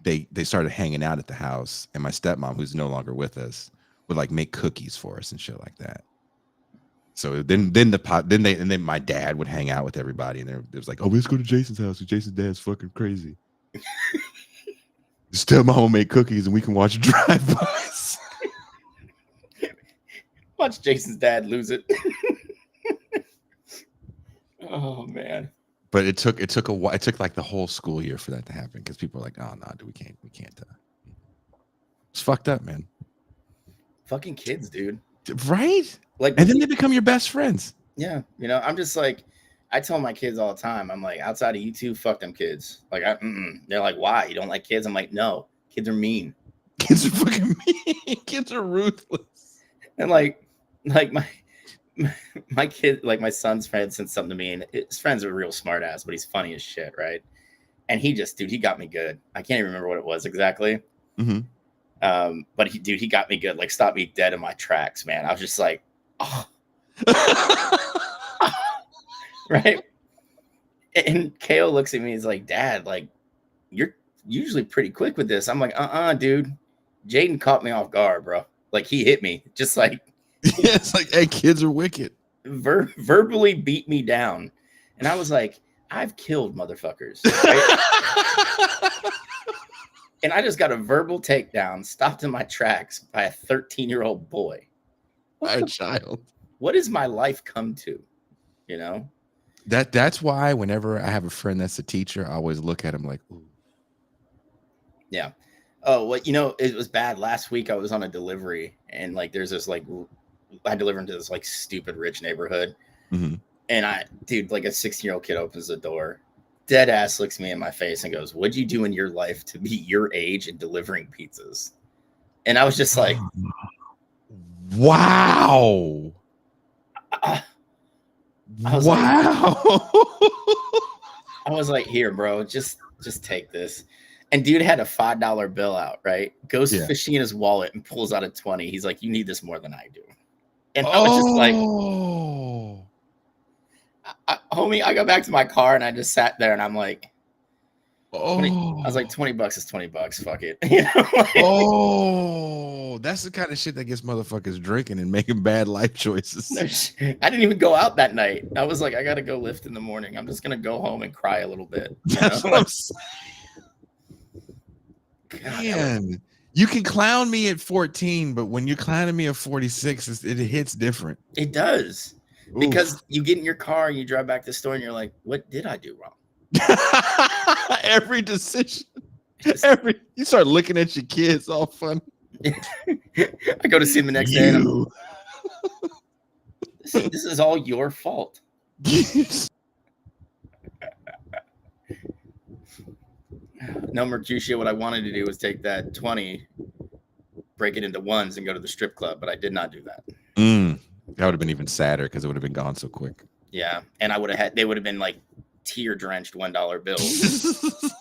they started hanging out at the house, and my stepmom, who's no longer with us, would like make cookies for us and shit like that. So then my dad would hang out with everybody, and there was like, oh, let's go to Jason's house. Jason's dad's fucking crazy. Just tell mom will make cookies and we can watch drive-bys. Watch Jason's dad lose it. Oh man. But it took a while. It took like the whole school year for that to happen because people were like, oh no, dude, we can't. It's fucked up, man. Fucking kids, dude. Right? Like, and then they become your best friends. Yeah, I'm just like, I tell my kids all the time, I'm like, outside of you two, fuck them kids. Like, they're like, why? You don't like kids? I'm like, no, kids are mean. Kids are fucking mean. Kids are ruthless. And like my kid, like my son's friend sent something to me, and his friend's a real smart ass, but he's funny as shit, right? And he got me good. I can't even remember what it was exactly. Mm-hmm. But he got me good. Like, stopped me dead in my tracks, man. I was just like, oh. Right. And Kale looks at me, he's like, Dad, like, you're usually pretty quick with this. I'm like, dude. Jaden caught me off guard, bro. Like, he hit me, just like, yeah, it's like, hey, kids are wicked. Verbally beat me down. And I was like, I've killed motherfuckers. Right? And I just got a verbal takedown, stopped in my tracks by a 13-year-old boy. By a child. What has my life come to? You know? That's why whenever I have a friend that's a teacher, I always look at him like, ooh. Yeah. Oh, well, it was bad. Last week I was on a delivery, and like there's this like I deliver into this like stupid rich neighborhood. Mm-hmm. And dude, like a 16-year-old kid opens the door, dead ass looks me in my face and goes, "What'd you do in your life to be your age and delivering pizzas?" And I was just like, wow. I was wow. I was like, "Here, bro, just take this." And dude had a $5 bill out, right? Goes fishing in his wallet and pulls out a 20. He's like, "You need this more than I do." And I was just like, homie, I go back to my car and I just sat there and I'm like, 20, I was like, $20 is $20. Fuck it. You know? That's the kind of shit that gets motherfuckers drinking and making bad life choices. I didn't even go out that night. I was like, I got to go lift in the morning. I'm just going to go home and cry a little bit. That's what I'm saying. Man, you can clown me at 14, but when you're clowning me at 46, it hits different. It does. Oof. Because you get in your car and you drive back to the store and you're like, what did I do wrong? Every decision. You start looking at your kids all fun. I go to see them the next day and this is all your fault. No, Mercutio, what I wanted to do was take that 20, break it into ones, and go to the strip club, but I did not do that. That would have been even sadder because it would have been gone so quick. Yeah, and they would have been like tear-drenched $1 bills.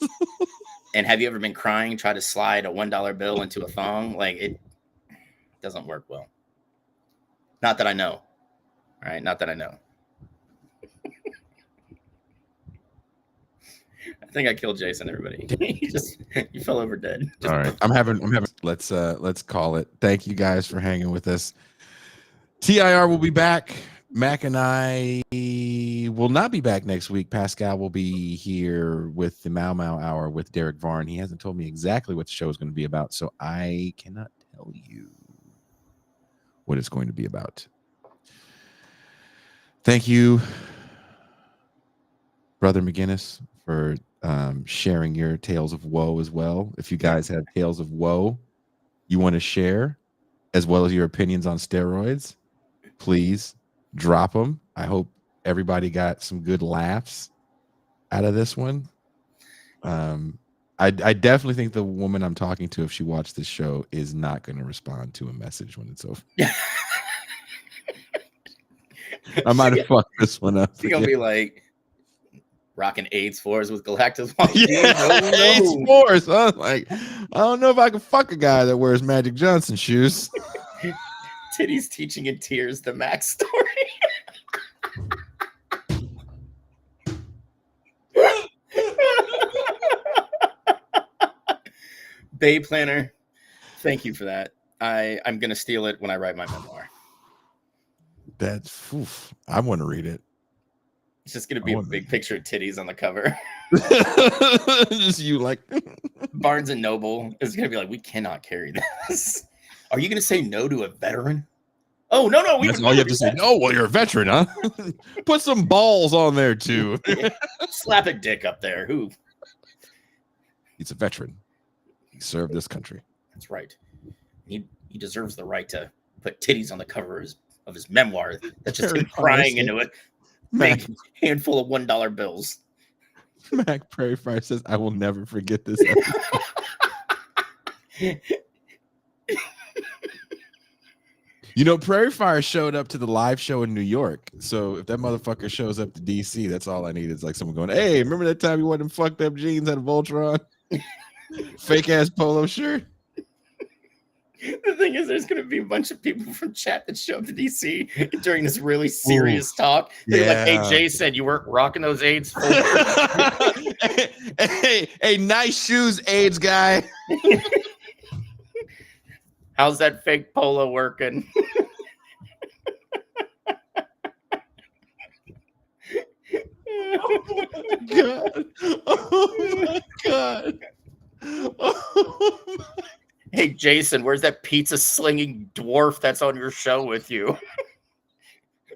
And have you ever been crying, try to slide a $1 bill into a thong? Like, it doesn't work well. Not that I know. All right, not that I know. I think I killed Jason, everybody. You fell over dead. All right. I'm having let's call it. Thank you guys for hanging with us. TIR will be back. Mac and I will not be back next week. Pascal will be here with the Mau Mau Hour with Derek Varn. He hasn't told me exactly what the show is going to be about, so I cannot tell you what it's going to be about. Thank you, Brother McGinnis, for sharing your tales of woe as well. If you guys have tales of woe you want to share, as well as your opinions on steroids, please drop them. I hope everybody got some good laughs out of this one. I definitely think the woman I'm talking to, if she watched this show, is not going to respond to a message when it's over. I might have fucked this one up. She's gonna be like rocking AIDS floors with Galactus. AIDS floors. Huh? Like, I don't know if I can fuck a guy that wears Magic Johnson shoes. Titties teaching in tears, the Max story. Bay Planner, thank you for that. I'm gonna steal it when I write my memoir. That's I want to read it. It's just gonna be a big picture of titties on the cover. Just you like Barnes and Noble is gonna be like, we cannot carry this. Are you gonna say no to a veteran? Oh no, that's all you have to say. No, well, you're a veteran, huh? Put some balls on there too. Slap a dick up there. Who? He's a veteran. He served this country. That's right. He deserves the right to put titties on the cover of his memoir. That's just him crying into it. Big handful of $1 bills. Mac Prairie Fire says, I will never forget this. You know, Prairie Fire showed up to the live show in New York. So if that motherfucker shows up to DC, that's all I need is like someone going, hey, remember that time you wore them fucked up jeans at a Voltron? Fake ass polo shirt. The thing is, there's going to be a bunch of people from chat that show up to DC during this really serious talk. They're like, hey, Jay said you weren't rocking those AIDS. hey, nice shoes, AIDS guy. How's that fake polo working? Oh my God. Oh my God. Oh my. Hey, Jason, where's that pizza slinging dwarf that's on your show with you?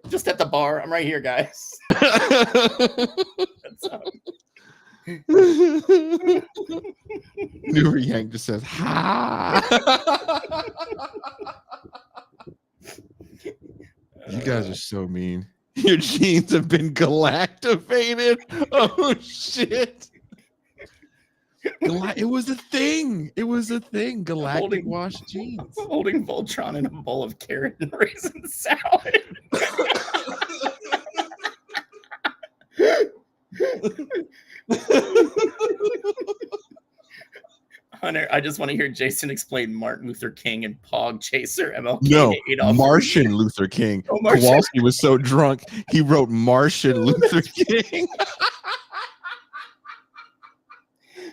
Just at the bar. I'm right here, guys. Newer Yank just says, ha. You guys are so mean. Your genes have been galactivated. Oh shit. It was a thing. It was a thing. Galactic wash genes. Holding Voltron in a bowl of carrot and raisin salad. Hunter, I just want to hear Jason explain Martin Luther King and Pog Chaser, MLK. No, Adolf Martian Luther King. Oh, Martian. Kowalski was so drunk, he wrote Martian Luther King.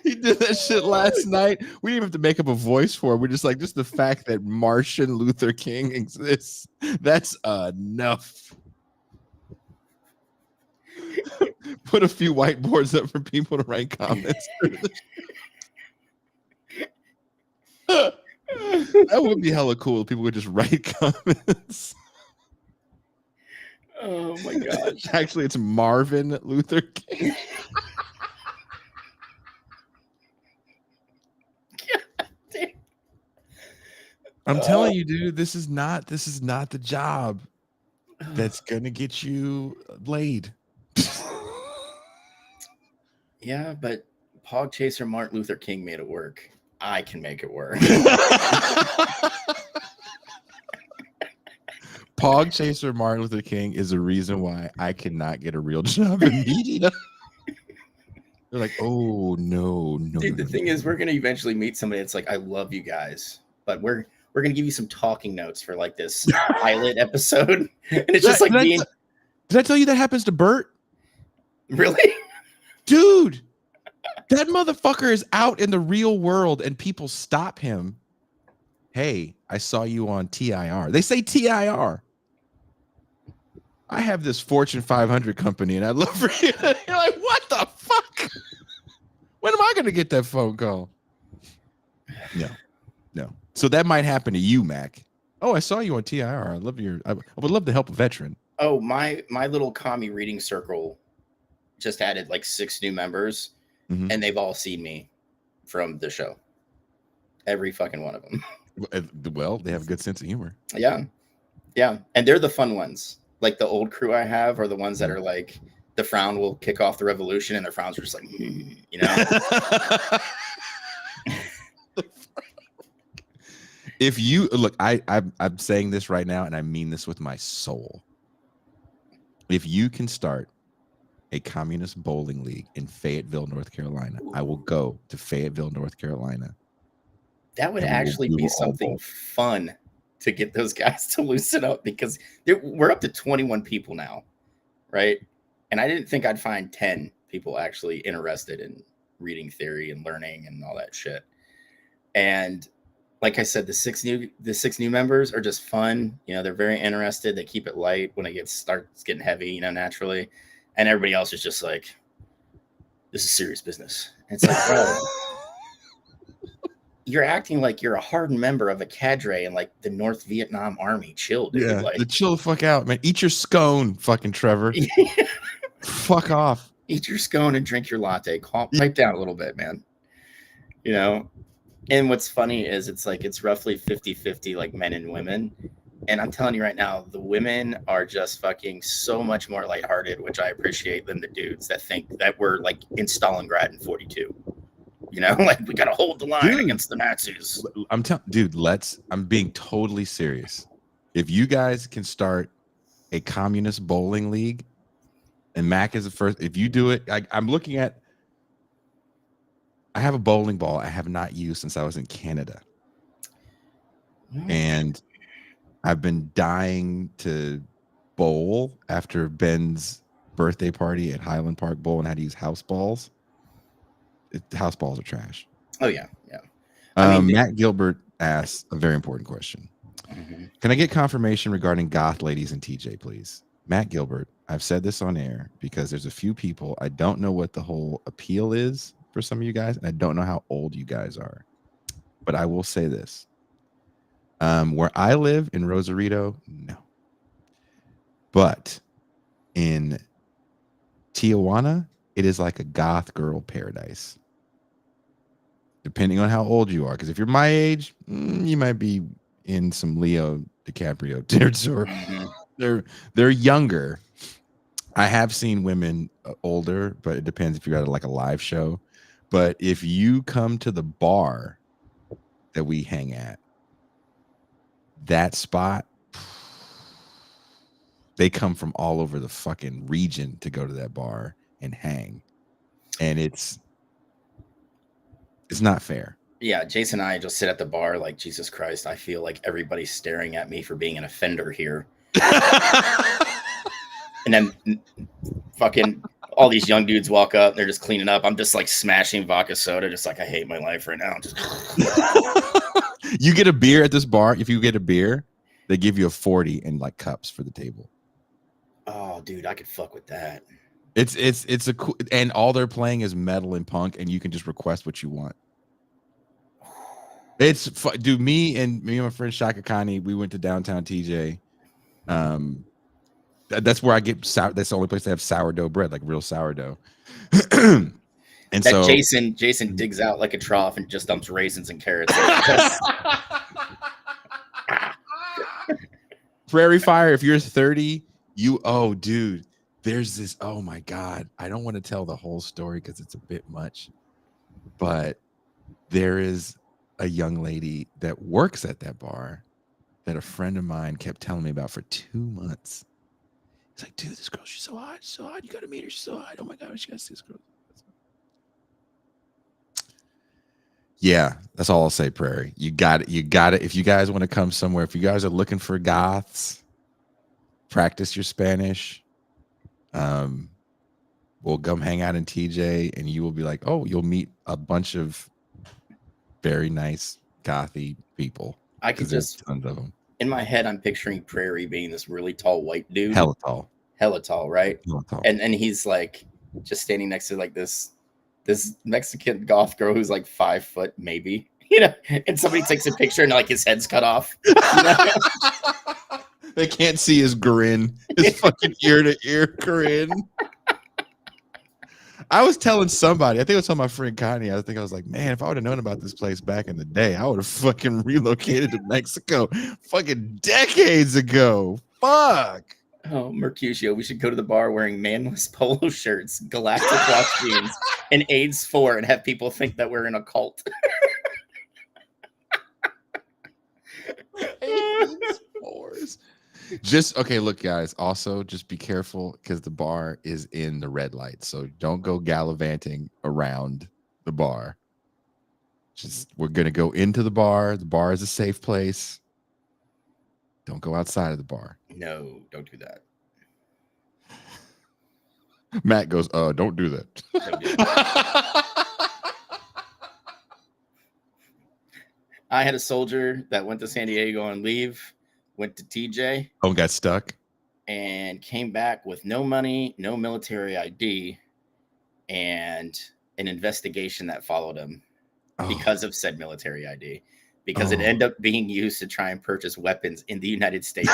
He did that shit last night. We didn't even have to make up a voice for it. We're just like, just the fact that Martian Luther King exists, that's enough. Put a few whiteboards up for people to write comments. That would be hella cool if people would just write comments. Oh my gosh. Actually, it's Marvin Luther King. I'm telling you, dude, this is not the job that's gonna get you laid. Yeah, but Pog Chaser Martin Luther King made it work. I can make it work. Pog Chaser Martin Luther King is the reason why I cannot get a real job in media. They're like, oh no. Dude, the thing is, we're gonna eventually meet somebody that's like, I love you guys, but we're gonna give you some talking notes for like this pilot episode. And it's just like being. Did I tell you that happens to Bert? Really? Dude, that motherfucker is out in the real world and people stop him. Hey, I saw you on TIR. They say TIR. I have this Fortune 500 company and I'd love for you. You're like, what the fuck? When am I going to get that phone call? No. So that might happen to you, Mac. Oh, I saw you on TIR. I would love to help a veteran. Oh, my little commie reading circle just added like 6 new members, and they've all seen me from the show. Every fucking one of them. Well, they have a good sense of humor. Yeah. And they're the fun ones. Like the old crew I have are the ones that are like, the frown will kick off the revolution, and their frowns are just like, you know? If you look, I'm saying this right now, and I mean this with my soul. If you can start a communist bowling league in Fayetteville, North Carolina, I will go to Fayetteville, North Carolina. That would actually be something fun to get those guys to loosen up, because we're up to 21 people now, right? And I didn't think I'd find 10 people actually interested in reading theory and learning and all that shit. And like I said, the six new members are just fun. You know, they're very interested. They keep it light when it starts getting heavy, you know, naturally. And everybody else is just like, this is serious business. And it's like, bro, you're acting like you're a hardened member of a cadre in like the North Vietnam Army. Chill, dude. Yeah, like, chill the fuck out, man. Eat your scone, fucking Trevor. Fuck off. Eat your scone and drink your latte. Pipe down a little bit, man. You know? And what's funny is it's roughly 50-50, like men and women. And I'm telling you right now, the women are just fucking so much more lighthearted, which I appreciate, than the dudes that think that we're like in Stalingrad in 42. You know, like we got to hold the line against the Nazis. I'm being totally serious. If you guys can start a communist bowling league, and Mac is the first, if you do it, I'm looking at, I have a bowling ball I have not used since I was in Canada. And I've been dying to bowl after Ben's birthday party at Highland Park Bowl and had to use house balls. House balls are trash. Oh, yeah. Matt Gilbert asks a very important question. Can I get confirmation regarding goth ladies and TJ, please? Matt Gilbert, I've said this on air because there's a few people, I don't know what the whole appeal is for some of you guys, and I don't know how old you guys are. But I will say this. Where I live in Rosarito, no. But in Tijuana, it is like a goth girl paradise. Depending on how old you are. Because if you're my age, you might be in some Leo DiCaprio territory. They're younger, I have seen women older, but it depends if you're at like a live show. But if you come to the bar that we hang at, that spot, they come from all over the fucking region to go to that bar and hang. And it's not fair. Yeah, Jason and I just sit at the bar like, Jesus Christ, I feel like everybody's staring at me for being an offender here. And then fucking all these young dudes walk up, they're just cleaning up. I'm just like smashing vodka soda, just like I hate my life right now. Just... You get a beer at this bar. If you get a beer, they give you a 40 in like cups for the table. Oh, dude, I could fuck with that. It's a cool, and all they're playing is metal and punk, and you can just request what you want. It's dude. Me and my friend Shaka Kani, we went to downtown TJ. That's where I get that's the only place they have sourdough bread, like real sourdough. And that so Jason digs out like a trough and just dumps raisins and carrots. Prairie Fire, if you're 30, dude, there's this, oh my God. I don't want to tell the whole story because it's a bit much, but there is a young lady that works at that bar that a friend of mine kept telling me about for 2 months. He's like, dude, this girl, she's so hot. She's so hot. You got to meet her. She's so hot. Oh my God, she got to see this girl. Yeah, that's all I'll say, Prairie. You got it. You got it. If you guys want to come somewhere, if you guys are looking for goths, practice your Spanish. We'll come hang out in TJ, and you will be like, oh, you'll meet a bunch of very nice gothy people. I could just tons of them. In my head, I'm picturing Prairie being this really tall white dude. Hella tall, right? Hella tall. And he's like just standing next to like this Mexican goth girl who's like 5 foot, maybe, and somebody takes a picture and like his head's cut off. They can't see his grin, his fucking ear to ear grin. I was telling somebody, I think I was telling my friend Connie, I was like, man, if I would have known about this place back in the day, I would have fucking relocated to Mexico fucking decades ago. Fuck. Oh, Mercutio, we should go to the bar wearing manless polo shirts, galactic wash jeans, and AIDS 4 and have people think that we're in a cult. AIDS 4s. Okay, look, guys, also just be careful because the bar is in the red light. So don't go gallivanting around the bar. We're going to go into the bar. The bar is a safe place. Don't go outside of the bar. No, don't do that. Matt goes, don't do that. Don't do that. I had a soldier that went to San Diego on leave, went to TJ. Oh, got stuck? And came back with no money, no military ID, and an investigation that followed him because of said military ID. Because it ended up being used to try and purchase weapons in the United States.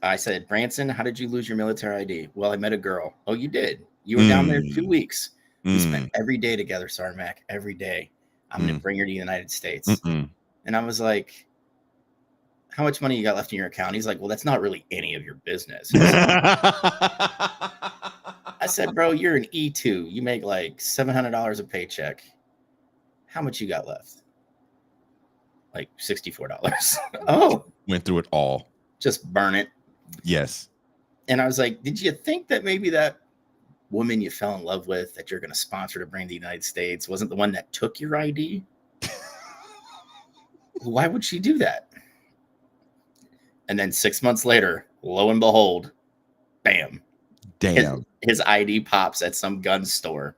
I said, Branson, how did you lose your military ID? Well, I met a girl. Oh, you did? You were down there 2 weeks. We spent every day together, Sarmac, every day. I'm going to bring her to the United States. And I was like, how much money you got left in your account? He's like, well, that's not really any of your business. I said, bro, you're an E2. You make like $700 a paycheck. How much you got left? Like $64. Oh. Went through it all. Just burn it. Yes. And I was like, did you think that maybe that woman you fell in love with that you're going to sponsor to bring to the United States wasn't the one that took your ID? Why would she do that? And then 6 months later, lo and behold, bam. Damn. His ID pops at some gun store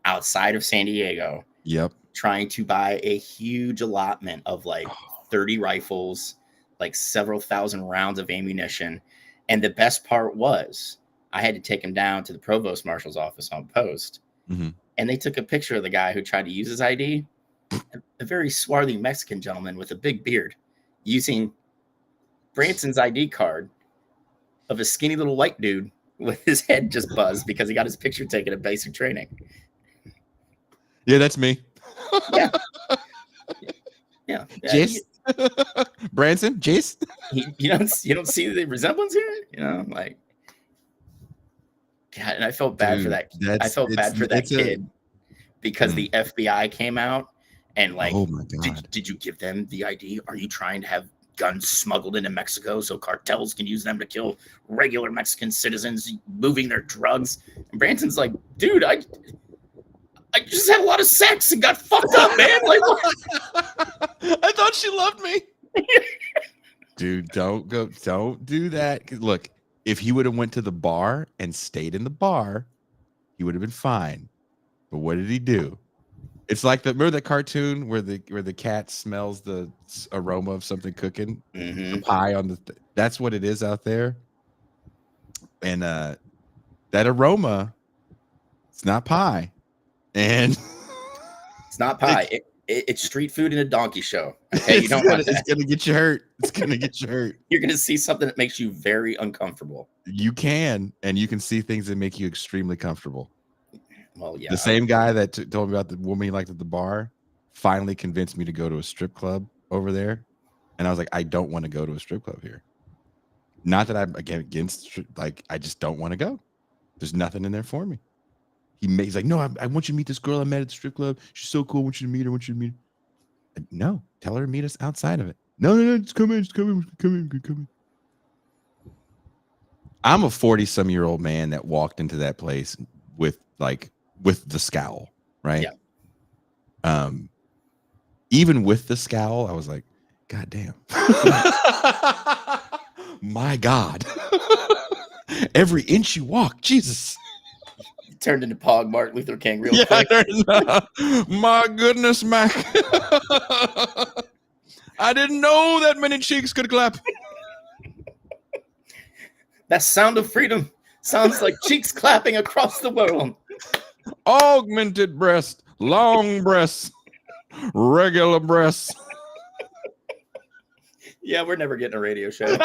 outside of San Diego. Yep. Trying to buy a huge allotment of like 30 rifles, like several thousand rounds of ammunition. And the best part was I had to take him down to the provost marshal's office on post. And they took a picture of the guy who tried to use his ID, a very swarthy Mexican gentleman with a big beard, using Branson's ID card of a skinny little white dude with his head just buzzed because he got his picture taken at basic training. Yeah, that's me. Yeah. Yeah, Jace, Branson, Jace. you don't see the resemblance here, like. God, and I felt bad for Dude, that. I felt bad for that kid because the FBI came out and like, oh my God. Did you give them the ID? Are you trying to have guns smuggled into Mexico so cartels can use them to kill regular Mexican citizens moving their drugs? And Branson's like, dude, I just had a lot of sex and got fucked up, man. Like, what? I thought she loved me. Dude, don't do that. Look, if he would have went to the bar and stayed in the bar, he would have been fine. But what did he do? It's like remember that cartoon where the cat smells the aroma of something cooking, the pie on that's what it is out there. And that aroma, it's not pie, and it's not pie. It's street food in a donkey show. Okay, you don't want that. It's gonna get you hurt. It's gonna get you hurt. You're gonna see something that makes you very uncomfortable. You can see things that make you extremely comfortable. Well, yeah. The same guy that told me about the woman he liked at the bar finally convinced me to go to a strip club over there, and I was like, I don't want to go to a strip club here. Not that I'm against, like, I just don't want to go. There's nothing in there for me. He's like, no, I want you to meet this girl I met at the strip club. She's so cool. I want you to meet her. No, tell her to meet us outside of it. No, just come in. I'm a 40-some-year-old man that walked into that place with the scowl, right? Yeah. Even with the scowl, I was like, God damn. My God. Every inch you walk, Jesus. Turned into Pog Martin Luther King real quick. My goodness, Mac. I didn't know that many cheeks could clap. That sound of freedom sounds like cheeks clapping across the world. Augmented breast, long breasts, regular breasts. Yeah, we're never getting a radio show.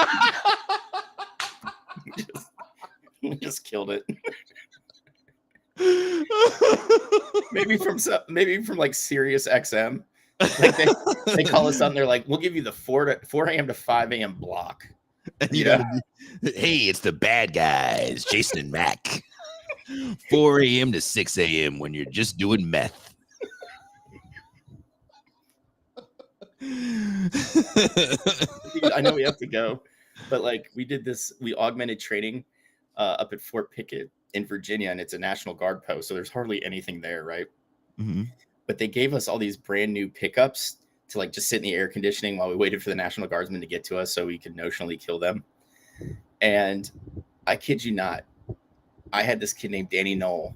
we just killed it. maybe from like Sirius XM. Like they call us up and they're like, we'll give you the 4 a.m. to 5 a.m. block. And hey, it's the bad guys, Jason and Mac. 4 a.m. to 6 a.m. when you're just doing meth. I know we have to go, but like we augmented training up at Fort Pickett in Virginia, and it's a National Guard post, so there's hardly anything there, right? Mm-hmm. But they gave us all these brand new pickups to like just sit in the air conditioning while we waited for the National Guardsmen to get to us so we could notionally kill them. And I kid you not, I had this kid named Danny Knoll,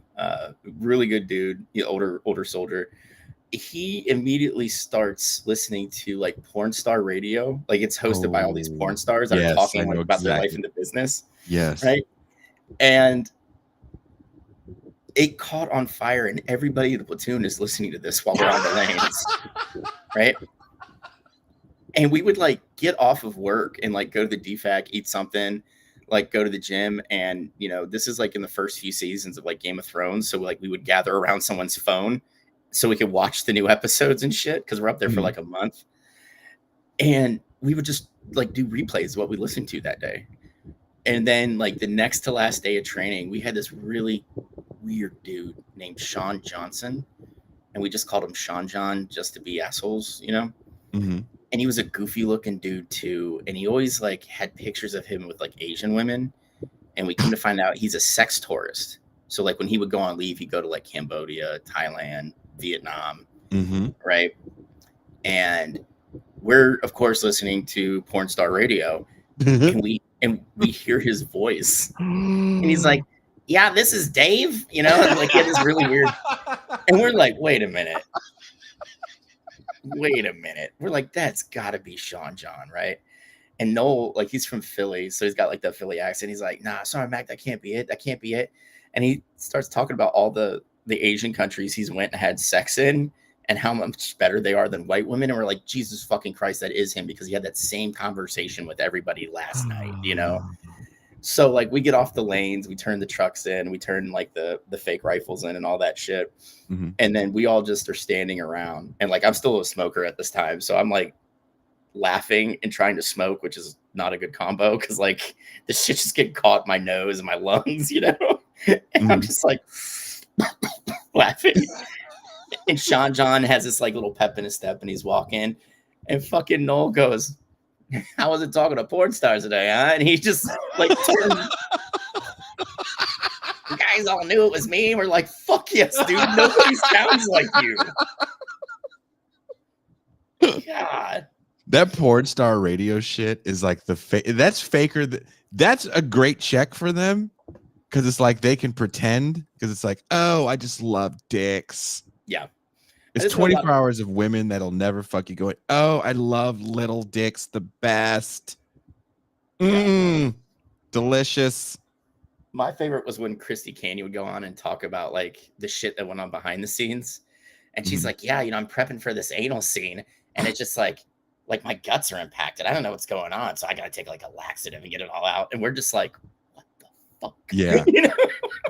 really good dude, older soldier. He immediately starts listening to like porn star radio. Like it's hosted by all these porn stars that are talking about their life in the business. Yes. Right. And it caught on fire, and everybody in the platoon is listening to this while we're on the lanes. Right. And we would like get off of work and like go to the DFAC, eat something, like go to the gym. And, this is like in the first few seasons of like Game of Thrones. So like we would gather around someone's phone so we could watch the new episodes and shit, because we're up there for like a month. And we would just like do replays of what we listened to that day. And then like the next to last day of training, we had this really weird dude named Sean Johnson. And we just called him Sean John just to be assholes, Mm-hmm. And he was a goofy looking dude too. And he always like had pictures of him with like Asian women. And we come to find out he's a sex tourist. So like when he would go on leave, he'd go to like Cambodia, Thailand, Vietnam, right? And we're of course listening to porn star radio, and we hear his voice, and he's like, "Yeah, this is Dave," and like he had this really weird, and we're like, "Wait a minute." We're like, "That's got to be Sean John, right?" And Noel, like he's from Philly, so he's got like the Philly accent. He's like, "Nah, sorry, Mac, that can't be it." And he starts talking about all the Asian countries he's went and had sex in and how much better they are than white women. And we're like, Jesus fucking Christ, that is him, because he had that same conversation with everybody last night, So like we get off the lanes, we turn the trucks in, we turn like the fake rifles in and all that shit. Mm-hmm. And then we all just are standing around. And like I'm still a smoker at this time. So I'm like laughing and trying to smoke, which is not a good combo because like the shit just getting caught in my nose and my lungs, you know? And I'm just like laughing. And Sean John has this like little pep in his step and he's walking. And fucking Noel goes, "How was it talking to porn stars today, huh?" And he just like turned. The guys all knew it was me. We're like, "Fuck yes, dude. Nobody sounds like you." God. That porn star radio shit is like that's faker. That's a great check for them because it's like they can pretend because it's like, oh, I just love dicks. Yeah. It's 24 hours of women that'll never fuck you going, oh, I love little dicks the best. Delicious. My favorite was when Christy Canyon would go on and talk about like the shit that went on behind the scenes. And she's like, yeah, you know, I'm prepping for this anal scene. And it's just like my guts are impacted. I don't know what's going on. So I got to take like a laxative and get it all out. And we're just like, what the fuck? Yeah. You know?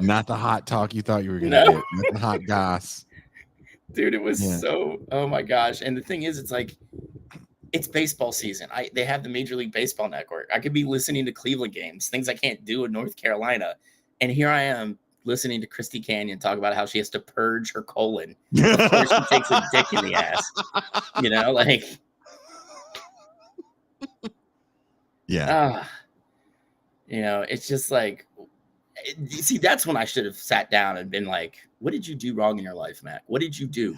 Not the hot talk you thought you were going to get. Not the hot goss. Dude, it was so, oh my gosh. And the thing is, it's like, it's baseball season. They have the Major League Baseball Network. I could be listening to Cleveland games, things I can't do in North Carolina. And here I am listening to Christy Canyon talk about how she has to purge her colon before she takes a dick in the ass. You know, like, yeah. You know, it's just like, see, that's when I should have sat down and been like, what did you do wrong in your life, Mac? What did you do?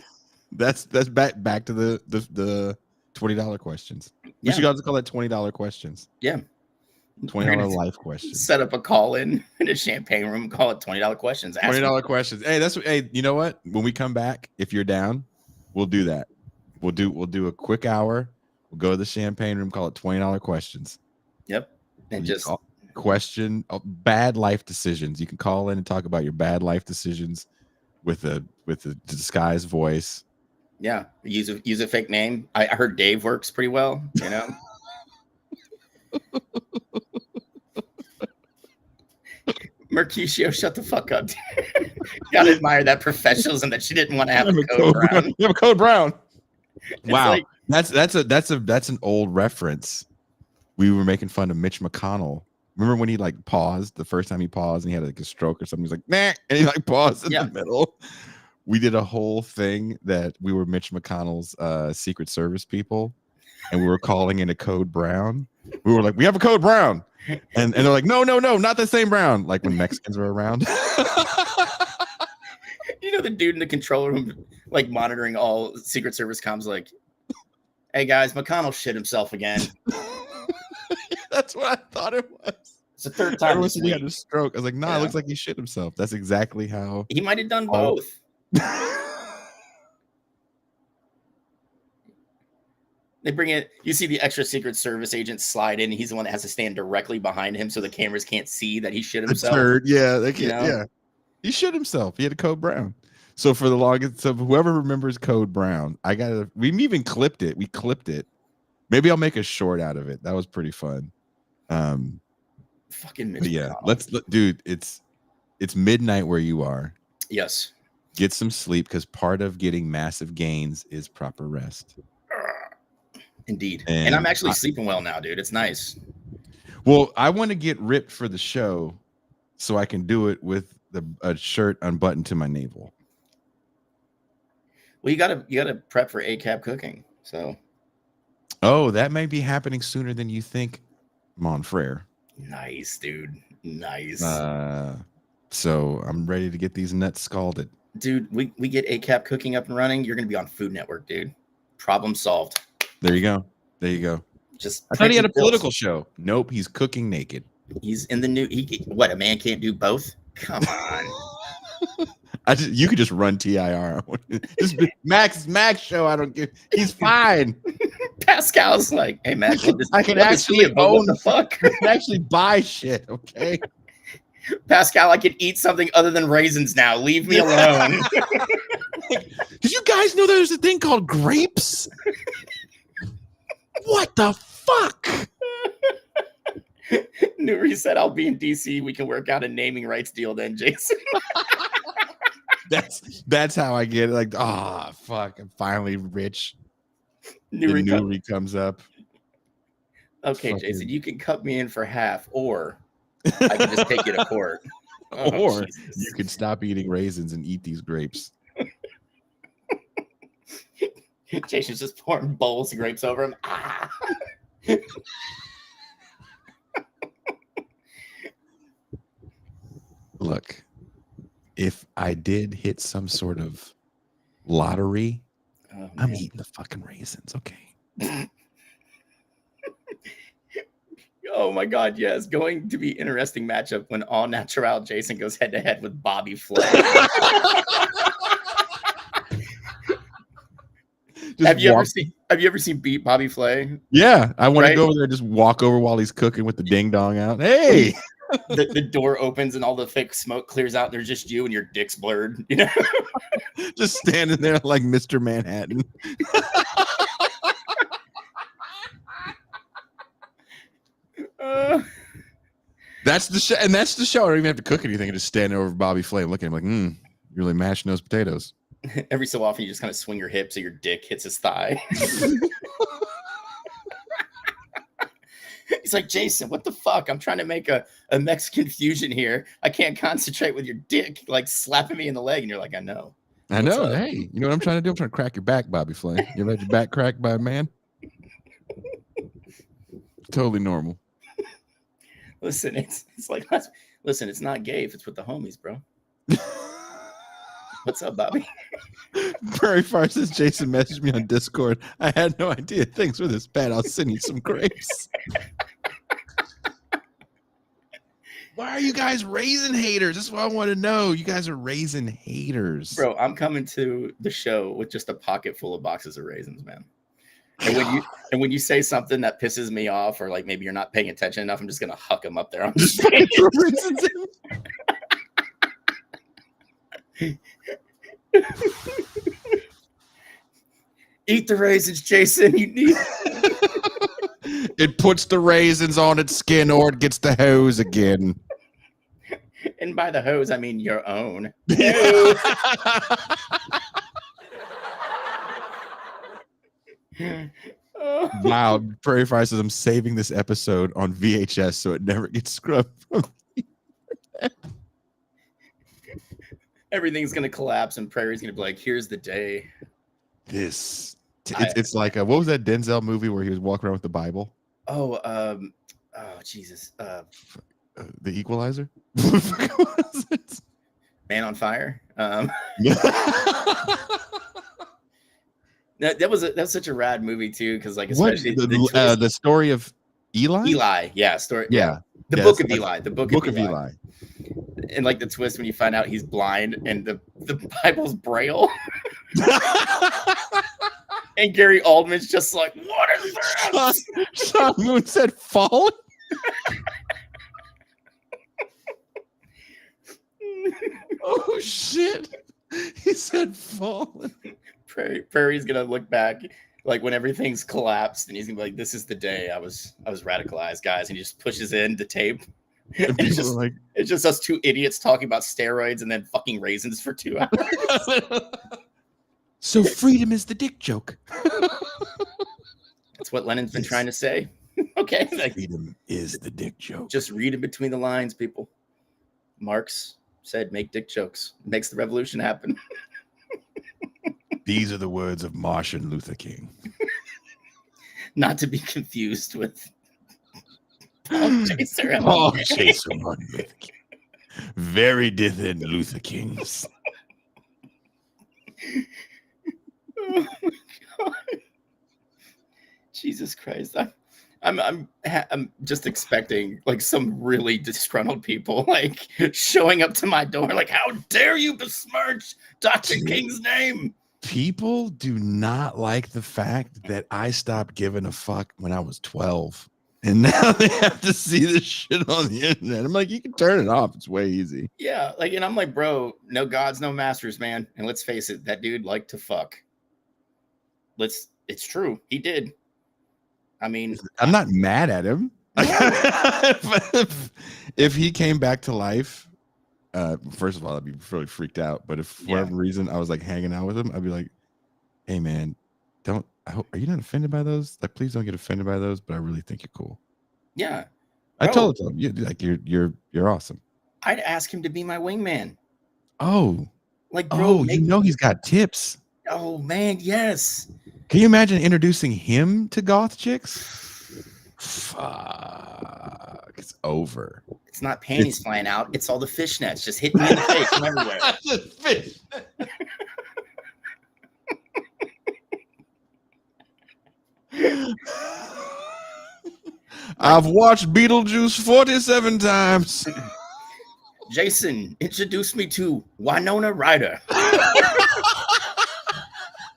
That's back to the $20 questions. We should call that $20 questions. Yeah. $20 life questions. Set up a call in a champagne room, call it $20 questions. $20 questions. Hey, you know what? When we come back, if you're down, we'll do that. We'll do a quick hour. We'll go to the champagne room, call it $20 questions. Yep. And just question bad life decisions. You can call in and talk about your bad life decisions with a disguised voice. Yeah, use a fake name. I heard Dave works pretty well, you know. Mercutio, shut the fuck up. Gotta admire that professionalism that she didn't want to have a code brown. You have a code brown. Wow, like, that's an old reference. We were making fun of Mitch McConnell. Remember when he like paused the first time he paused and he had like a stroke or something? He's like, nah, and he like paused in the middle. We did a whole thing that we were Mitch McConnell's Secret Service people, and we were calling in a code brown. We were like, we have a code brown, and they're like, no, not the same brown. Like when Mexicans were around. You know, the dude in the control room, like monitoring all Secret Service comms, like, hey guys, McConnell shit himself again. That's what I thought it was. It's the third time he had a stroke. I was like, nah, it looks like he shit himself. That's exactly how he might have done both. They bring it. You see the extra Secret Service agent slide in. He's the one that has to stand directly behind him, so the cameras can't see that he shit himself. Yeah, they can't. You know? Yeah, he shit himself. He had a code brown. So for the longest, so whoever remembers code brown, we even clipped it. We clipped it. Maybe I'll make a short out of it. That was pretty fun. Fucking Mitch McConnell. Dude. It's midnight where you are. Yes. Get some sleep because part of getting massive gains is proper rest. Indeed. And I'm actually sleeping well now, dude. It's nice. Well, I want to get ripped for the show so I can do it with a shirt unbuttoned to my navel. Well, you gotta prep for ACAB cooking. So. Oh, that may be happening sooner than you think, mon frere. Nice, dude. Nice. So I'm ready to get these nuts scalded. Dude, we get ACAB cooking up and running. You're going to be on Food Network, dude. Problem solved. There you go. Just I thought he had a political show. Nope, he's cooking naked. He's in the new. What, a man can't do both? Come on. You could just run TIR. Just Max show. I don't give. He's fine. Pascal's like, hey Max, I can actually own the fuck. I can actually buy shit. Okay. Pascal, I can eat something other than raisins now. Leave me alone. Did you guys know there's a thing called grapes? What the fuck? New reset. I'll be in DC. We can work out a naming rights deal then, Jason. That's how I get it. Like, fuck, I'm finally rich. Newry comes up. Okay, fucking... Jason, you can cut me in for half, or I can just take you to court. Or Jesus. You can stop eating raisins and eat these grapes. Jason's just pouring bowls of grapes over him. Look, if I did hit some sort of lottery, I'm eating the fucking raisins, okay? Oh my God, yes. Going to be interesting matchup when all natural Jason goes head to head with Bobby Flay. Have you ever seen Beat Bobby Flay? Yeah, I want to go over there and just walk over while he's cooking with the ding dong out. Hey, the door opens and all the fake smoke clears out. There's just you and your dick's blurred, you know, just standing there like Mr. Manhattan. That's the show, and that's the show. I don't even have to cook anything. I just stand over Bobby Flay and look at him like, you really mashing those potatoes. Every so often, you just kind of swing your hip so your dick hits his thigh. He's like, Jason, what the fuck? I'm trying to make a Mexican fusion here. I can't concentrate with your dick like slapping me in the leg. And you're like, I know. I know. Hey, you know what I'm trying to do? I'm trying to crack your back, Bobby Flay. You ever had your back cracked by a man? Totally normal. Listen, it's like, listen, it's not gay if it's with the homies, bro. What's up, Bobby? Prairie Fire says Jason messaged me on Discord. I had no idea. Thanks for this, Pat. I'll send you some grapes. Why are you guys raisin haters? That's what I want to know. You guys are raisin haters. Bro, I'm coming to the show with just a pocket full of boxes of raisins, man. And when you say something that pisses me off, or like maybe you're not paying attention enough, I'm just gonna huck them up there on the stage. Eat the raisins, Jason. You need. It puts the raisins on its skin, or it gets the hose again. And by the hose, I mean your own. Wow, Prairie Fire says I'm saving this episode on VHS so it never gets scrubbed from Everything's gonna collapse and Prairie's gonna be like, here's the day. It's like what was that Denzel movie where he was walking around with the Bible? Oh Jesus. The Equalizer? Man on Fire. That was such a rad movie too, because like especially the story of Eli. Yeah, story. Yeah, the book of Eli. The book of Eli. Eli. And like the twist when you find out he's blind and the Bible's Braille. And Gary Oldman's just like, what is this? Sean Moon said fallen. Oh shit! He said fallen. Prairie's gonna look back like when everything's collapsed, and he's gonna be like, "This is the day I was radicalized, guys." And he just pushes in the tape. And it's just us two idiots talking about steroids and then fucking raisins for 2 hours. So freedom is the dick joke. That's what Lenin's been trying to say. Okay, like, freedom is the dick joke. Just read in between the lines, people. Marx said, "Make dick jokes. It makes the revolution happen." These are the words of Martin Luther King. Not to be confused with Paul Chaser. Paul Chaser, Martin Luther King. Very different Luther Kings. Oh my God. Jesus Christ. I'm just expecting like some really disgruntled people like showing up to my door like, how dare you besmirch Dr. King's name? People do not like the fact that I stopped giving a fuck when I was 12. And now they have to see this shit on the internet. I'm like, you can turn it off. It's way easy. Yeah, like, and I'm like, bro, no gods, no masters, man. And let's face it, that dude liked to fuck. It's true. He did. I mean, I'm not mad at him. If he came back to life, first of all, I'd be really freaked out. But if for whatever reason I was like hanging out with him, I'd be like, "Hey, man, are you not offended by those? Like, please don't get offended by those. But I really think you're cool." Yeah, I told him, you're awesome. I'd ask him to be my wingman. Oh, like, bro, he's got tips. Oh man, yes. Can you imagine introducing him to goth chicks? Fuck, it's over. It's not panties flying out. It's all the fishnets just hitting me in the face from everywhere. Just fish. I've watched Beetlejuice 47 times. Jason, introduce me to Winona Ryder.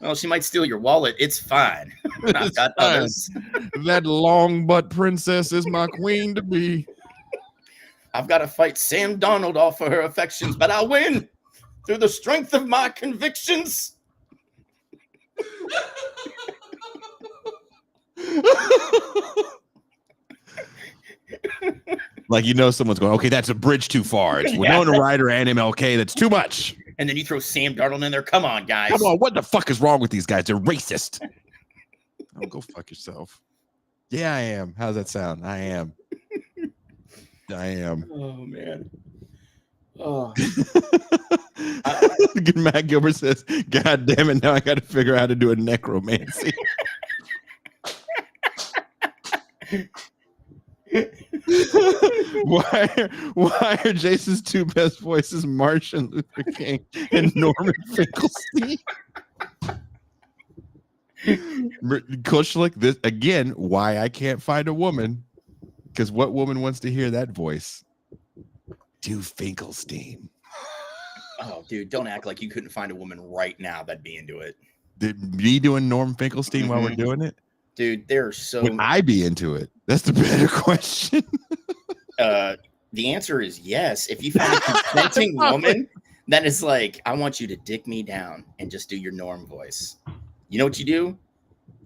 Well, she might steal your wallet. It's fine. I've got others. That long butt princess is my queen to be. I've got to fight Sam Darnold off for her affections, but I'll win through the strength of my convictions. Like, someone's going, okay, that's a bridge too far. It's Winona Ryder and MLK. That's too much. And then you throw Sam Darnold in there. Come on, guys. Come on. What the fuck is wrong with these guys? They're racist. Oh, go fuck yourself. Yeah, I am. How's that sound? I am. Oh, man. Oh. Matt Gilbert says, God damn it. Now I got to figure out how to do a necromancy. Why are Jason's two best voices Martin Luther King and Norman Finkelstein? Kushlik, this again, why I can't find a woman, because what woman wants to hear that voice? Do Finkelstein. Oh, dude, don't act like you couldn't find a woman right now that'd be into it. Me doing Norm Finkelstein while we're doing it? Dude, they're so... Would I be into it? That's the better question. The answer is yes. If you find a consenting woman that is like, I want you to dick me down and just do your Norm voice. You know what you do?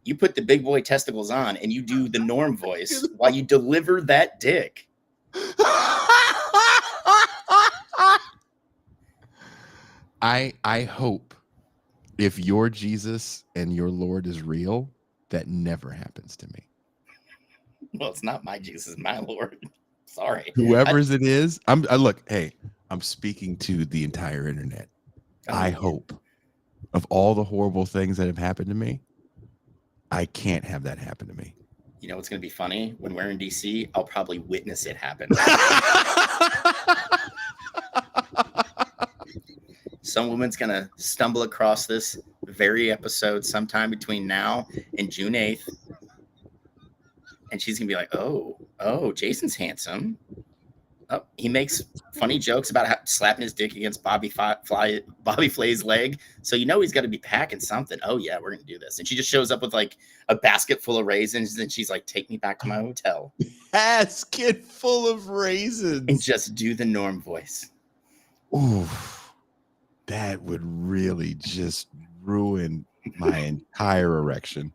You put the big boy testicles on and you do the Norm voice while you deliver that dick. I hope if your Jesus and your Lord is real, that never happens to me. Well, it's not my Jesus, my Lord. Sorry. Whoever's it is, I'm speaking to the entire internet. I hope of all the horrible things that have happened to me, I can't have that happen to me. You know what's going to be funny? When we're in DC, I'll probably witness it happen. Some woman's going to stumble across this very episode sometime between now and June 8th. And she's going to be like, oh, Jason's handsome. Oh, he makes funny jokes about slapping his dick against Bobby Flay's leg. So he's got to be packing something. Oh, yeah, we're going to do this. And she just shows up with like a basket full of raisins. And she's like, take me back to my hotel. Basket full of raisins. And just do the Norm voice. Ooh, that would really just ruin my entire erection.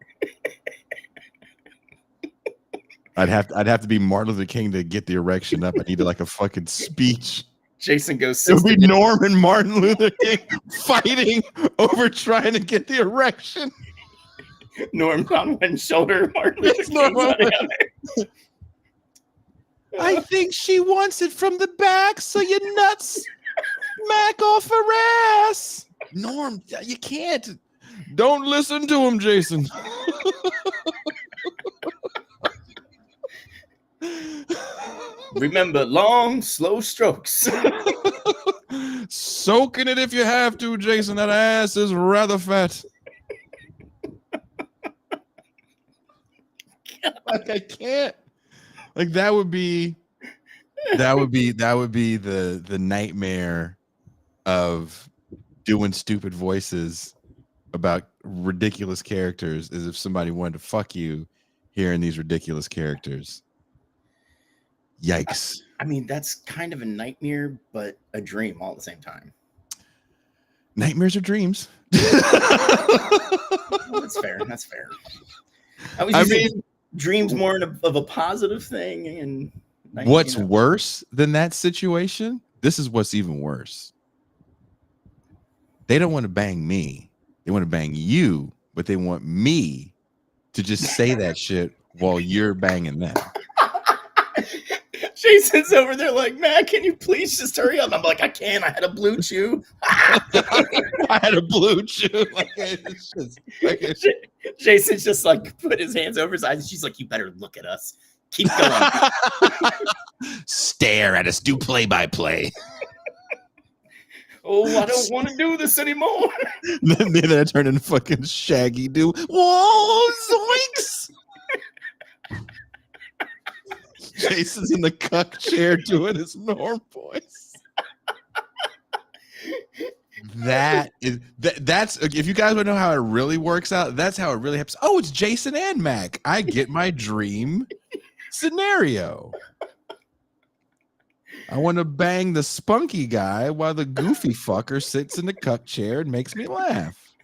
I'd have to be Martin Luther King to get the erection up. I needed like a fucking speech. Jason goes. It would be Norm and Martin Luther King fighting over trying to get the erection. Norm's on one shoulder, Martin Luther King's on the other. I think she wants it from the back, so you nuts smack off her ass. Norm, you can't. Don't listen to him, Jason. Remember, long, slow strokes. Soaking it if you have to, Jason. That ass is rather fat. Like, I can't. Like, that would be the nightmare of doing stupid voices about ridiculous characters, is if somebody wanted to fuck you hearing these ridiculous characters. Yikes. I mean, that's kind of a nightmare, but a dream all at the same time. Nightmares are dreams. That's fair. That's fair. dreams more of a positive thing. And what's worse than that situation? This is what's even worse. They don't want to bang me. They want to bang you, but they want me to just say that shit while you're banging them. Jason's over there like, man, can you please just hurry up? I'm like, I can't. I had a blue chew. I had a blue chew. Jason's just like put his hands over his eyes. She's like, you better look at us. Keep going. Stare at us. Do play-by-play. Oh, I don't want to do this anymore. Then I turn into fucking Shaggy Doo. Whoa, zoinks! Jason's in the cuck chair doing his norm voice. That's if you guys want to know how it really works out, that's how it really happens. Oh, it's Jason and Mac. I get my dream scenario. I want to bang the spunky guy while the goofy fucker sits in the cuck chair and makes me laugh.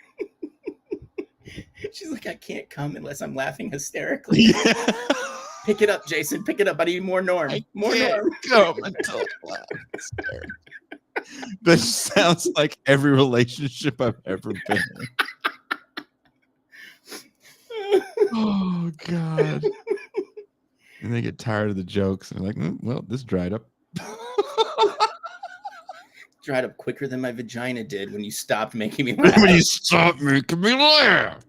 She's like, I can't come unless I'm laughing hysterically. Yeah. Pick it up, Jason. Pick it up. I need more Norm. More Norm. Come until I laugh hysterically. That sounds like every relationship I've ever been in. Oh, God. And they get tired of the jokes. And they're like, well, this dried up. Dried up quicker than my vagina did when you stopped making me laugh. When you stopped making me laugh.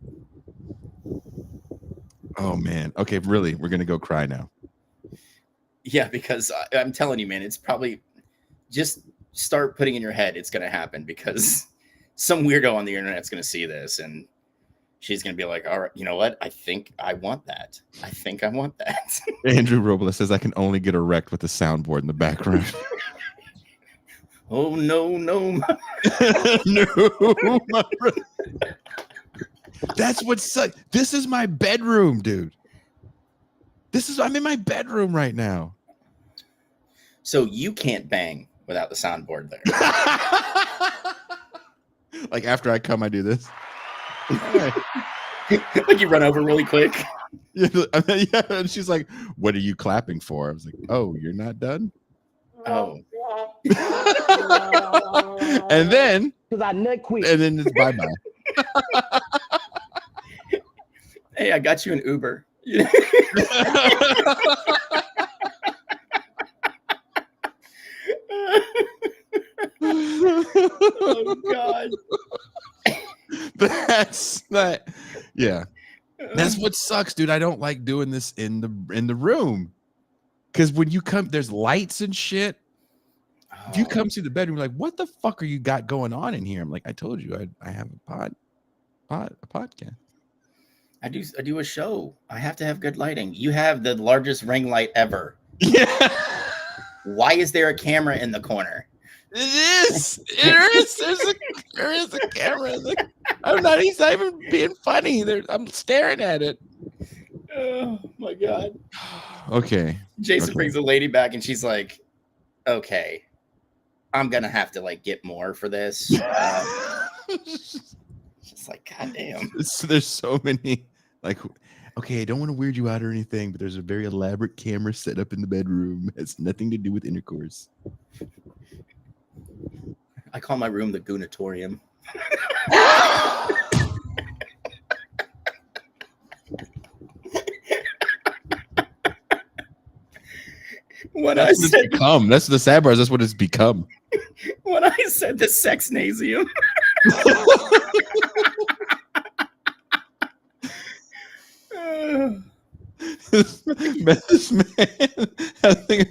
Oh, man. Okay, really, we're going to go cry now. Yeah, because I'm telling you, man, it's probably just start putting in your head it's going to happen because some weirdo on the internet's going to see this and she's going to be like, all right, you know what? I think I want that. I think I want that. Andrew Robles says I can only get erect with the soundboard in the background. Oh, no. No, my brother. That's what sucks. This is my bedroom, dude. I'm in my bedroom right now. So you can't bang without the soundboard there. Like after I come, I do this. Like you run over really quick. Yeah, and she's like, what are you clapping for? I was like, oh, you're not done? Oh. And then because I nut quick. And then it's bye-bye. Hey, I got you an Uber. Oh God. That's that. Yeah. That's what sucks, dude. I don't like doing this in the room. Because when you come, there's lights and shit. If you come to the bedroom, like, what the fuck are you got going on in here? I'm like, I told you I have a podcast. I do a show. I have to have good lighting. You have the largest ring light ever. Yeah. Why is there a camera in the corner? It is. There is a camera. He's not even being funny. I'm staring at it. Oh my God. Okay. Jason brings a lady back and she's like, okay, I'm gonna have to like get more for this. Just like, God damn. There's so many, like, okay, I don't want to weird you out or anything, but there's a very elaborate camera set up in the bedroom. It has nothing to do with intercourse. I call my room the Goonatorium. That's the sad part. That's what it's become. When I said the Sexnasium. This man, I think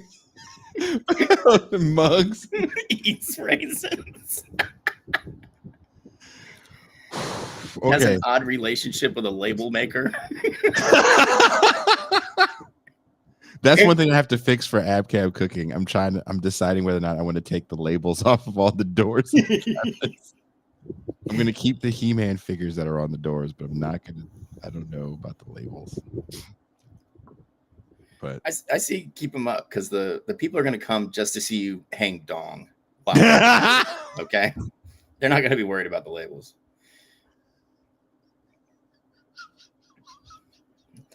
mugs eats raisins. Okay. Has an odd relationship with a label maker. That's one thing I have to fix for AbCab cooking. I'm deciding whether or not I want to take the labels off of all the doors. I'm going to keep the He-Man figures that are on the doors, but I don't know about the labels. But I see keep them up because the people are going to come just to see you hang dong. Wow. Okay. They're not going to be worried about the labels.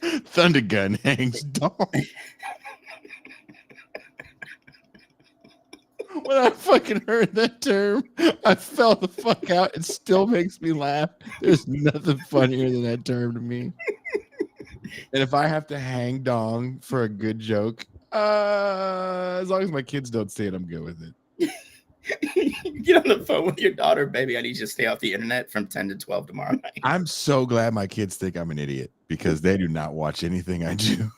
Thunder gun hangs dong. When I fucking heard that term, I fell the fuck out. It still makes me laugh. There's nothing funnier than that term to me. And if I have to hang dong for a good joke, as long as my kids don't say it, I'm good with it. Get on the phone with your daughter, baby. I need you to stay off the internet from 10 to 12 tomorrow night. I'm so glad my kids think I'm an idiot because they do not watch anything I do.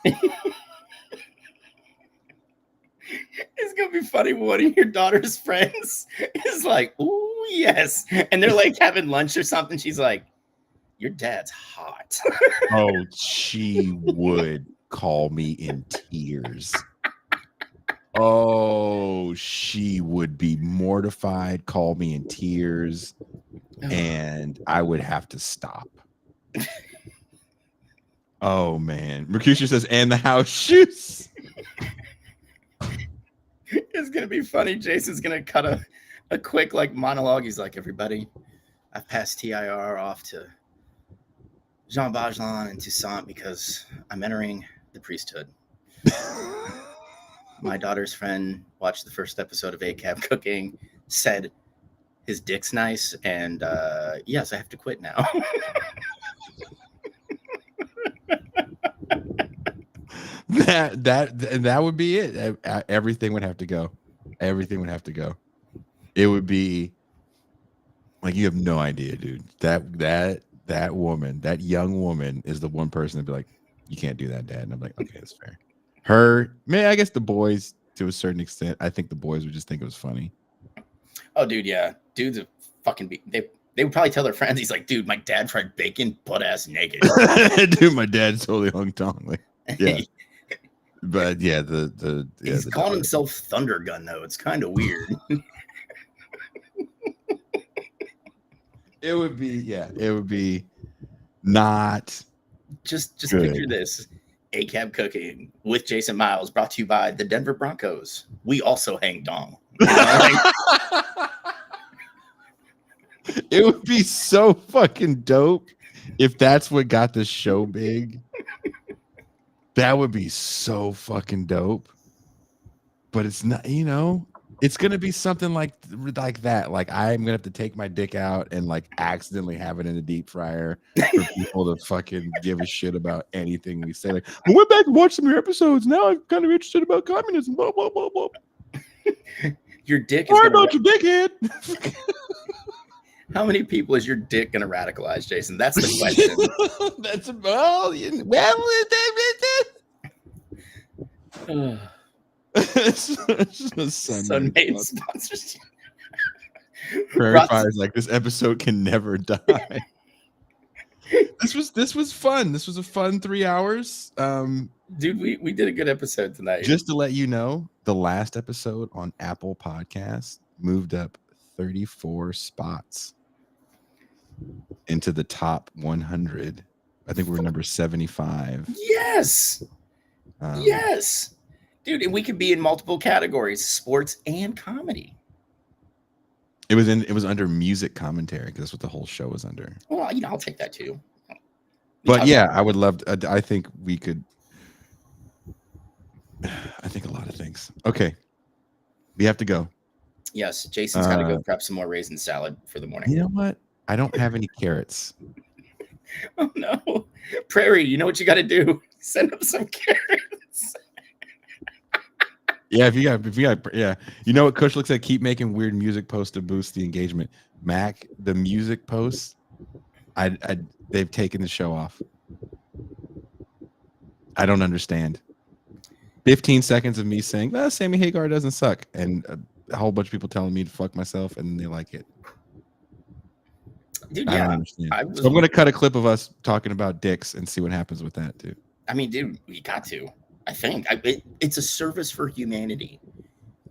It's gonna be funny when one of your daughter's friends is like, "Ooh, yes," and they're like having lunch or something. She's like, "Your dad's hot." Oh, she would call me in tears. Oh, she would be mortified, call me in tears, and I would have to stop. Oh man. Mercutio says, and the house shoes. It's gonna be funny. Jason's gonna cut a quick like monologue. He's like, "Everybody, I've passed TIR off to Jean Valjean and Toussaint because I'm entering the priesthood. My daughter's friend watched the first episode of ACAB Cooking, said his dick's nice, and yes, I have to quit now." That would be it. Everything would have to go. Everything would have to go. It would be like, you have no idea, dude. That woman, that young woman, is the one person that'd be like, "You can't do that, Dad." And I'm like, "Okay, that's fair." Her, man, I guess the boys, to a certain extent, I think the boys would just think it was funny. Oh, dude, yeah, dudes are fucking. They would probably tell their friends. He's like, "Dude, my dad fried bacon butt ass naked." Dude, my dad's totally hung tongue. Like, yeah. But yeah, he's calling himself Thunder Gun though. It's kind of weird. It would be not just good. Picture this. ACAB Cooking with Jason Myles, brought to you by the Denver Broncos. We also hang dong. You know, it would be so fucking dope if that's what got the show big. That would be so fucking dope. But it's not, it's gonna be something like that. Like, I'm gonna have to take my dick out and like accidentally have it in a deep fryer for people to fucking give a shit about anything we say. Like, I went back and watched some of your episodes. Now I'm kind of interested about communism. Blah blah blah blah. Your dick is Sorry about your dickhead. How many people is your dick gonna radicalize, Jason? That's the question. That's Sunmade sponsorship. Prairie Fire's like, this episode can never die. This was fun. This was a fun 3 hours. Dude, we did a good episode tonight. Just to let you know, the last episode on Apple Podcasts moved up 34 spots into the top 100. I think we're number 75. Yes. Yes. Dude, and we could be in multiple categories, sports and comedy. It was under music commentary because that's what the whole show was under. Well, I'll take that too. But yeah, I would love to. I think we could. I think a lot of things. Okay, we have to go. Yes, Jason's got to go prep some more raisin salad for the morning. You know what? I don't have any carrots. Oh no, Prairie! You know what you got to do? Send up some carrots. Yeah, if you got, yeah. You know what Kush looks like? Keep making weird music posts to boost the engagement. Mac, the music posts, they've taken the show off. I don't understand. 15 seconds of me saying, Sammy Hagar doesn't suck, and a whole bunch of people telling me to fuck myself, and they like it. Dude, I don't understand. So I'm going to cut a clip of us talking about dicks and see what happens with that, dude. I mean, dude, we got to. I think it's a service for humanity.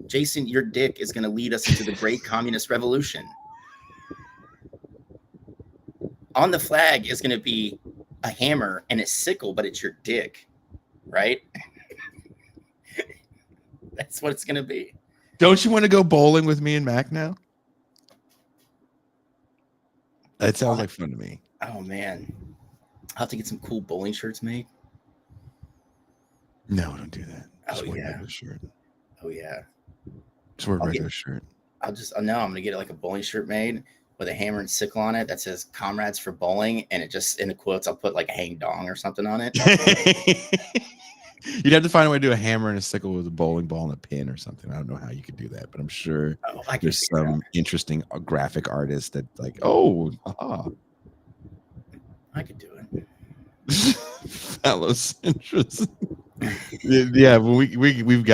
Jason, your dick is going to lead us into the great communist revolution. On the flag is going to be a hammer and a sickle, but it's your dick, right? That's what it's going to be. Don't you want to go bowling with me and Mac now? That sounds like fun to me. Oh, man. I'll have to get some cool bowling shirts made. No, don't do that. Just Oh wear a yeah. regular shirt. Oh yeah. Just wear a I'll regular shirt. I'm gonna get like a bowling shirt made with a hammer and sickle on it that says "Comrades for Bowling," and it just in the quotes I'll put like a hang dong or something on it. You'd have to find a way to do a hammer and a sickle with a bowling ball and a pin or something. I don't know how you could do that, but I'm sure Oh, I can there's figure it out. some interesting graphic artist that like, oh, I could do it. phallocentrism. Yeah, well, we've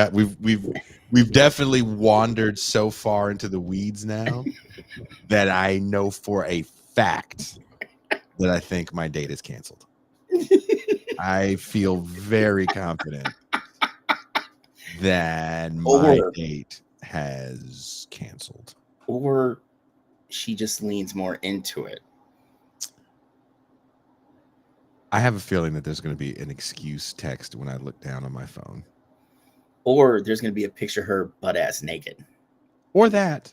definitely wandered so far into the weeds now that I know for a fact that I think my date is canceled. I feel very confident that my date has canceled. Or she just leans more into it. I have a feeling that there's going to be an excuse text when I look down on my phone. Or there's going to be a picture of her butt ass naked. Or that.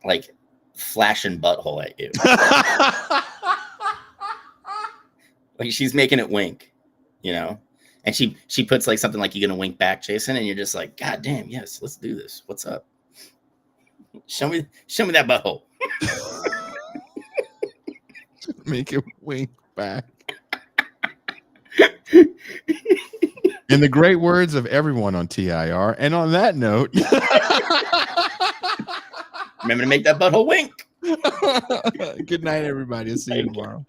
Like flashing butthole at you. Like she's making it wink, you know? And she puts like something like, "You gonna wink back, Jason?" And you're just like, "God damn, yes, let's do this. What's up? Show me that butthole." Make it wink back. In the great words of everyone on TIR, and on that note, remember to make that butthole wink. Good night, everybody. I'll see you tomorrow.